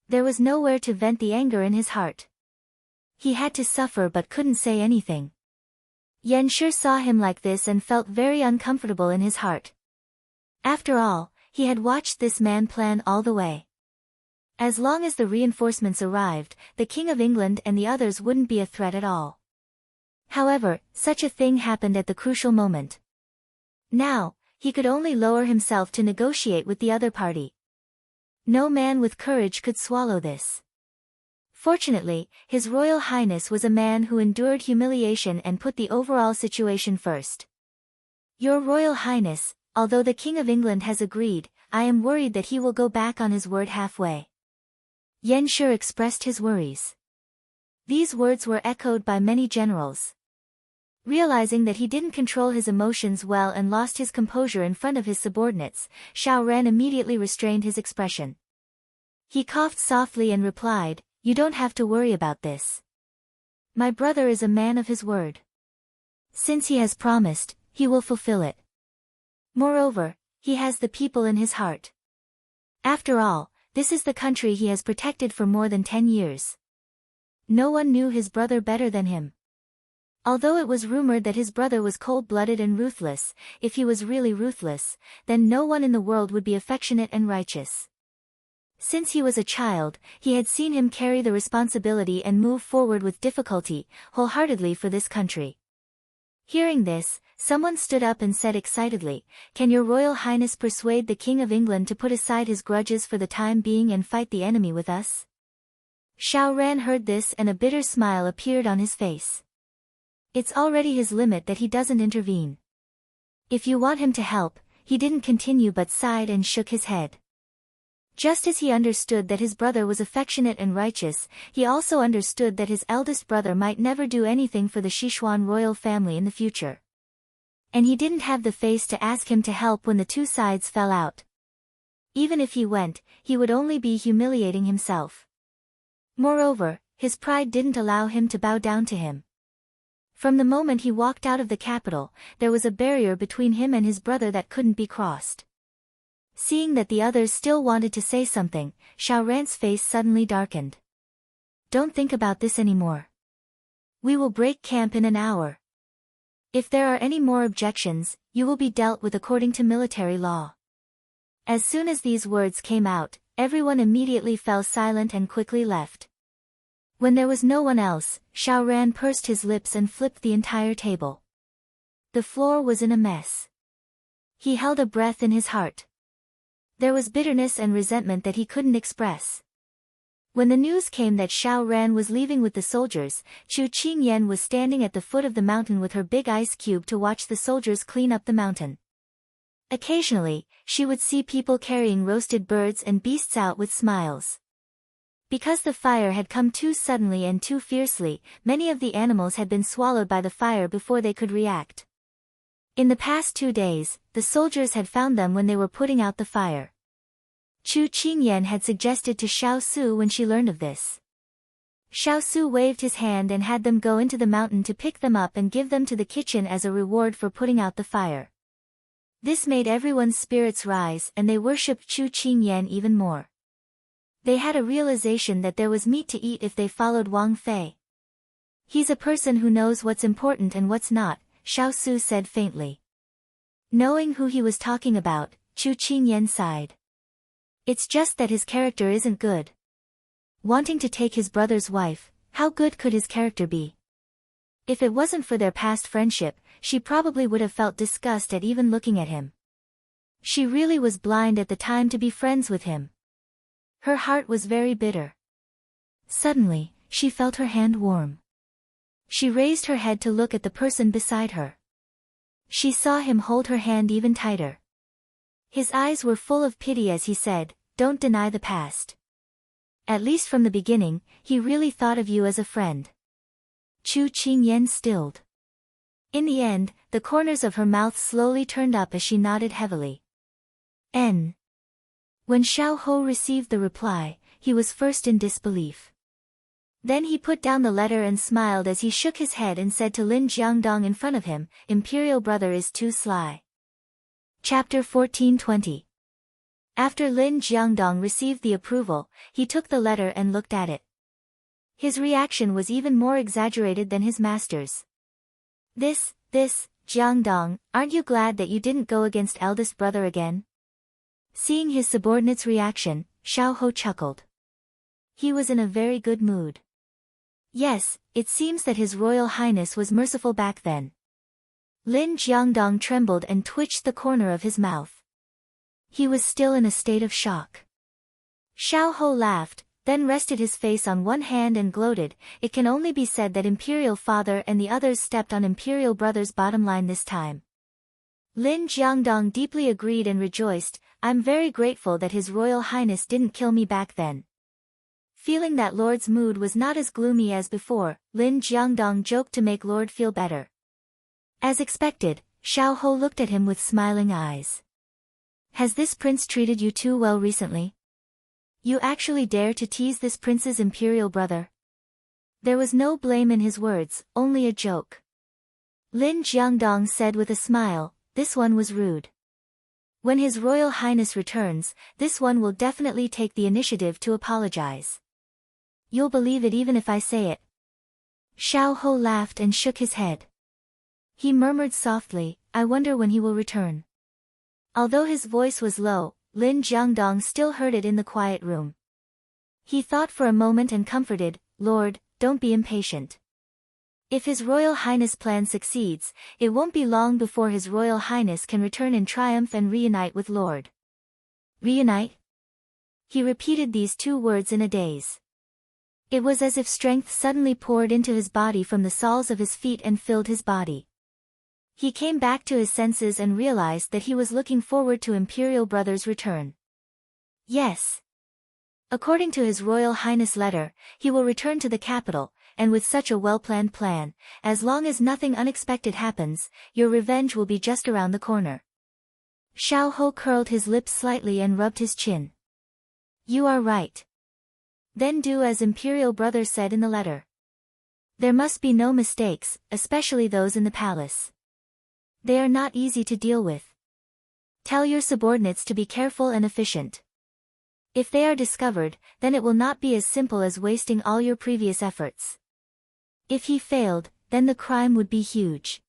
There was nowhere to vent the anger in his heart. He had to suffer but couldn't say anything. Yan Shi saw him like this and felt very uncomfortable in his heart. After all, he had watched this man plan all the way. As long as the reinforcements arrived, the King of England and the others wouldn't be a threat at all. However, such a thing happened at the crucial moment. Now, he could only lower himself to negotiate with the other party. No man with courage could swallow this. Fortunately, His Royal Highness was a man who endured humiliation and put the overall situation first. Your Royal Highness, although the King of England has agreed, I am worried that he will go back on his word halfway. Yan Shi expressed his worries. These words were echoed by many generals. Realizing that he didn't control his emotions well and lost his composure in front of his subordinates, Xiao Ran immediately restrained his expression. He coughed softly and replied, "You don't have to worry about this. My brother is a man of his word. Since he has promised, he will fulfill it. Moreover, he has the people in his heart. After all, this is the country he has protected for more than 10 years. No one knew his brother better than him. Although it was rumored that his brother was cold-blooded and ruthless, if he was really ruthless, then no one in the world would be affectionate and righteous. Since he was a child, he had seen him carry the responsibility and move forward with difficulty, wholeheartedly for this country." Hearing this, someone stood up and said excitedly, "Can your Royal Highness persuade the King of England to put aside his grudges for the time being and fight the enemy with us?" Xiao Ran heard this and a bitter smile appeared on his face. It's already his limit that he doesn't intervene. If you want him to help, he didn't continue but sighed and shook his head. Just as he understood that his brother was affectionate and righteous, he also understood that his eldest brother might never do anything for the Sichuan royal family in the future. And he didn't have the face to ask him to help when the two sides fell out. Even if he went, he would only be humiliating himself. Moreover, his pride didn't allow him to bow down to him. From the moment he walked out of the capital, there was a barrier between him and his brother that couldn't be crossed. Seeing that the others still wanted to say something, Xiao Ran's face suddenly darkened. "Don't think about this anymore. We will break camp in an hour. If there are any more objections, you will be dealt with according to military law." As soon as these words came out, everyone immediately fell silent and quickly left. When there was no one else, Xiao Ran pursed his lips and flipped the entire table. The floor was in a mess. He held a breath in his heart. There was bitterness and resentment that he couldn't express. When the news came that Xiao Ran was leaving with the soldiers, Chu Qingyan was standing at the foot of the mountain with her big ice cube to watch the soldiers clean up the mountain. Occasionally, she would see people carrying roasted birds and beasts out with smiles. Because the fire had come too suddenly and too fiercely, many of the animals had been swallowed by the fire before they could react. In the past 2 days, the soldiers had found them when they were putting out the fire. Chu Qingyan had suggested to Xiao Su when she learned of this. Xiao Su waved his hand and had them go into the mountain to pick them up and give them to the kitchen as a reward for putting out the fire. This made everyone's spirits rise and they worshipped Chu Qingyan even more. They had a realization that there was meat to eat if they followed Wang Fei. He's a person who knows what's important and what's not, Xiao Su said faintly. Knowing who he was talking about, Chu Qingyan sighed. It's just that his character isn't good. Wanting to take his brother's wife, how good could his character be? If it wasn't for their past friendship, she probably would have felt disgust at even looking at him. She really was blind at the time to be friends with him. Her heart was very bitter. Suddenly, she felt her hand warm. She raised her head to look at the person beside her. She saw him hold her hand even tighter. His eyes were full of pity as he said, "Don't deny the past. At least from the beginning, he really thought of you as a friend." Chu Qingyan stilled. In the end, the corners of her mouth slowly turned up as she nodded heavily. N. When Xiao Ho received the reply, he was first in disbelief. Then he put down the letter and smiled as he shook his head and said to Lin Jiangdong in front of him, "Imperial brother is too sly." Chapter 14:20. After Lin Jiangdong received the approval, he took the letter and looked at it. His reaction was even more exaggerated than his master's. This, Jiangdong, aren't you glad that you didn't go against eldest brother again?" Seeing his subordinate's reaction, Xiao Ho chuckled. He was in a very good mood. Yes, it seems that His Royal Highness was merciful back then. Lin Jiangdong trembled and twitched the corner of his mouth. He was still in a state of shock. Xiao Ho laughed, then rested his face on one hand and gloated, "It can only be said that Imperial Father and the others stepped on Imperial Brother's bottom line this time." Lin Jiangdong deeply agreed and rejoiced, "I'm very grateful that His Royal Highness didn't kill me back then." Feeling that Lord's mood was not as gloomy as before, Lin Jiangdong joked to make Lord feel better. As expected, Xiao Ho looked at him with smiling eyes. "Has this prince treated you too well recently? You actually dare to tease this prince's imperial brother?" There was no blame in his words, only a joke. Lin Jiangdong said with a smile, "This one was rude. When His Royal Highness returns, this one will definitely take the initiative to apologize. You'll believe it even if I say it." Xiao Ho laughed and shook his head. He murmured softly, "I wonder when he will return." Although his voice was low, Lin Jiangdong still heard it in the quiet room. He thought for a moment and comforted, "Lord, don't be impatient. If His Royal Highness' plan succeeds, it won't be long before His Royal Highness can return in triumph and reunite with Lord." Reunite? He repeated these two words in a daze. It was as if strength suddenly poured into his body from the soles of his feet and filled his body. He came back to his senses and realized that he was looking forward to Imperial Brother's return. Yes. According to His Royal Highness' letter, he will return to the capital, and with such a well-planned plan, as long as nothing unexpected happens, your revenge will be just around the corner. Xiao Ho curled his lips slightly and rubbed his chin. "You are right. Then do as Imperial Brother said in the letter. There must be no mistakes, especially those in the palace. They are not easy to deal with. Tell your subordinates to be careful and efficient. If they are discovered, then it will not be as simple as wasting all your previous efforts. If he failed, then the crime would be huge.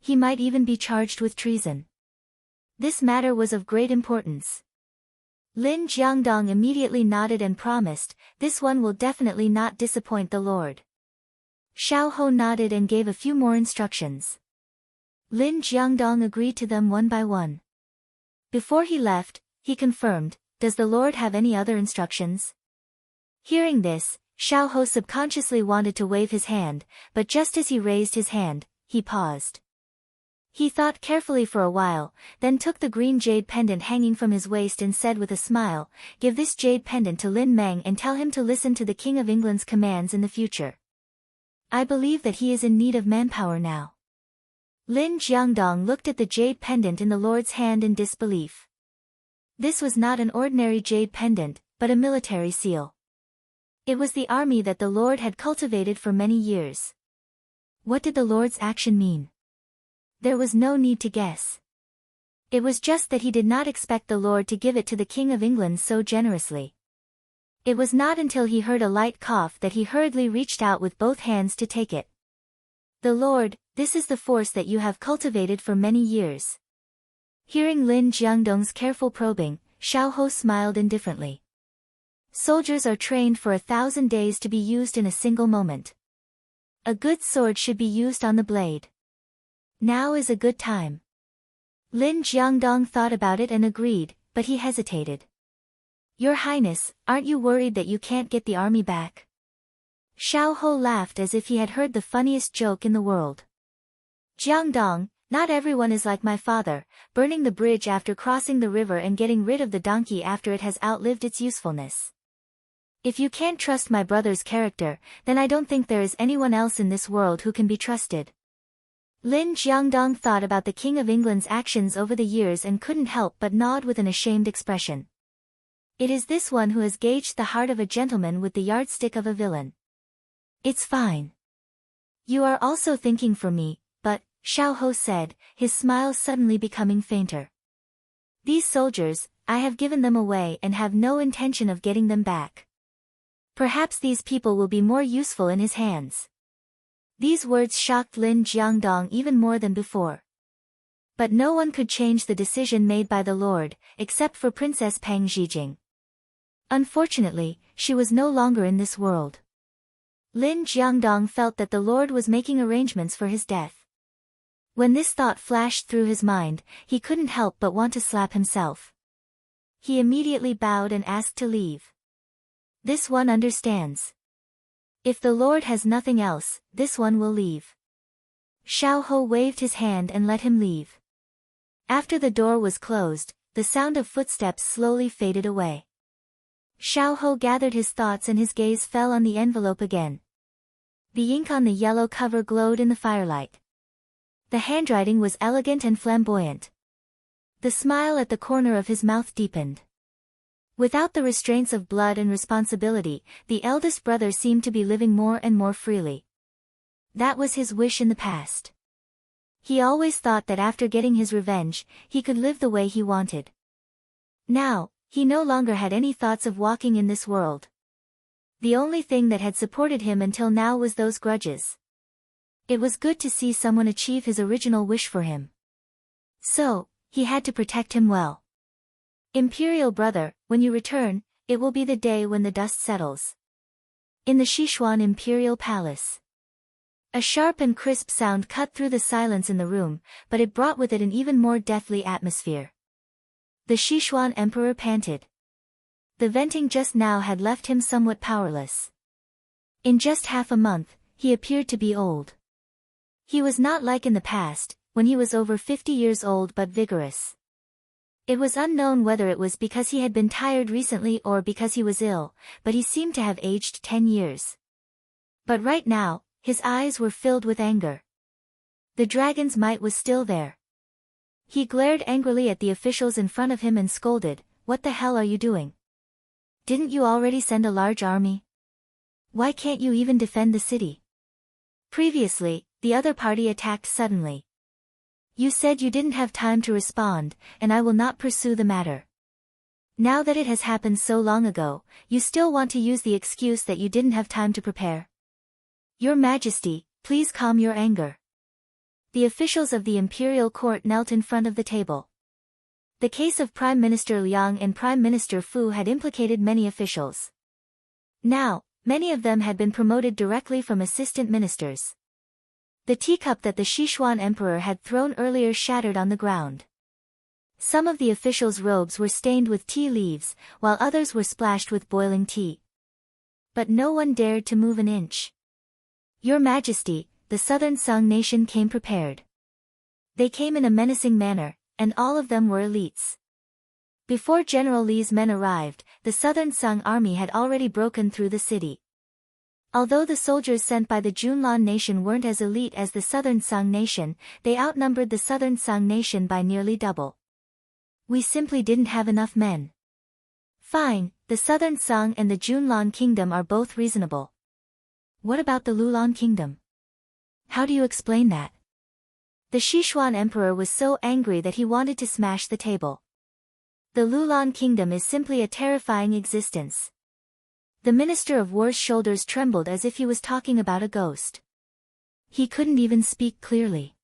He might even be charged with treason. This matter was of great importance." Lin Jiangdong immediately nodded and promised, "This one will definitely not disappoint the Lord." Xiao Ho nodded and gave a few more instructions. Lin Jiangdong agreed to them one by one. Before he left, he confirmed, "Does the Lord have any other instructions?" Hearing this, Xiao Ho subconsciously wanted to wave his hand, but just as he raised his hand, he paused. He thought carefully for a while, then took the green jade pendant hanging from his waist and said with a smile, "Give this jade pendant to Lin Meng and tell him to listen to the King of England's commands in the future. I believe that he is in need of manpower now." Lin Jiangdong looked at the jade pendant in the Lord's hand in disbelief. This was not an ordinary jade pendant, but a military seal. It was the army that the Lord had cultivated for many years. What did the Lord's action mean? There was no need to guess. It was just that he did not expect the Lord to give it to the King of England so generously. It was not until he heard a light cough that he hurriedly reached out with both hands to take it. "The Lord, this is the force that you have cultivated for many years." Hearing Lin Jiangdong's careful probing, Xiaohou smiled indifferently. Soldiers are trained for 1,000 days to be used in a single moment. A good sword should be used on the blade. Now is a good time. Lin Jiangdong thought about it and agreed, but he hesitated. "Your Highness, aren't you worried that you can't get the army back?" Xiaohou laughed as if he had heard the funniest joke in the world. "Jiangdong, not everyone is like my father, burning the bridge after crossing the river and getting rid of the donkey after it has outlived its usefulness. If you can't trust my brother's character, then I don't think there is anyone else in this world who can be trusted." Lin Jiangdong thought about the King of England's actions over the years and couldn't help but nod with an ashamed expression. It is this one who has gauged the heart of a gentleman with the yardstick of a villain. "It's fine. You are also thinking for me, but," Xiaohou said, his smile suddenly becoming fainter. "These soldiers, I have given them away and have no intention of getting them back. Perhaps these people will be more useful in his hands." These words shocked Lin Jiangdong even more than before. But no one could change the decision made by the Lord, except for Princess Peng Zhijing. Unfortunately, she was no longer in this world. Lin Jiangdong felt that the Lord was making arrangements for his death. When this thought flashed through his mind, he couldn't help but want to slap himself. He immediately bowed and asked to leave. "This one understands. If the Lord has nothing else, this one will leave." Xiaohou waved his hand and let him leave. After the door was closed, the sound of footsteps slowly faded away. Xiaohou gathered his thoughts and his gaze fell on the envelope again. The ink on the yellow cover glowed in the firelight. The handwriting was elegant and flamboyant. The smile at the corner of his mouth deepened. Without the restraints of blood and responsibility, the eldest brother seemed to be living more and more freely. That was his wish in the past. He always thought that after getting his revenge, he could live the way he wanted. Now, he no longer had any thoughts of walking in this world. The only thing that had supported him until now was those grudges. It was good to see someone achieve his original wish for him. So, he had to protect him well. "Imperial brother, when you return, it will be the day when the dust settles." In the Sichuan Imperial Palace. A sharp and crisp sound cut through the silence in the room, but it brought with it an even more deathly atmosphere. The Sichuan Emperor panted. The venting just now had left him somewhat powerless. In just half a month, he appeared to be old. He was not like in the past, when he was over 50 years old but vigorous. It was unknown whether it was because he had been tired recently or because he was ill, but he seemed to have aged 10 years. But right now, his eyes were filled with anger. The dragon's might was still there. He glared angrily at the officials in front of him and scolded, "What the hell are you doing? Didn't you already send a large army? Why can't you even defend the city? Previously, the other party attacked suddenly. You said you didn't have time to respond, and I will not pursue the matter. Now that it has happened so long ago, you still want to use the excuse that you didn't have time to prepare. Your Majesty, please calm your anger." The officials of the imperial court knelt in front of the table. The case of Prime Minister Liang and Prime Minister Fu had implicated many officials. Now, many of them had been promoted directly from assistant ministers. The teacup that the Sichuan emperor had thrown earlier shattered on the ground. Some of the officials' robes were stained with tea leaves, while others were splashed with boiling tea. But no one dared to move an inch. "Your Majesty," the southern Sung nation came prepared. They came in a menacing manner, and all of them were elites. Before General Li's men arrived, the southern Sung army had already broken through the city. Although the soldiers sent by the Junlan nation weren't as elite as the southern Sung nation, they outnumbered the southern Sung nation by nearly double. "We simply didn't have enough men." "Fine, the southern Sung and the Junlan kingdom are both reasonable. What about the Lulan kingdom? How do you explain that?" The Sichuan emperor was so angry that he wanted to smash the table. The Lulan kingdom is simply a terrifying existence. The Minister of War's shoulders trembled as if he was talking about a ghost. He couldn't even speak clearly.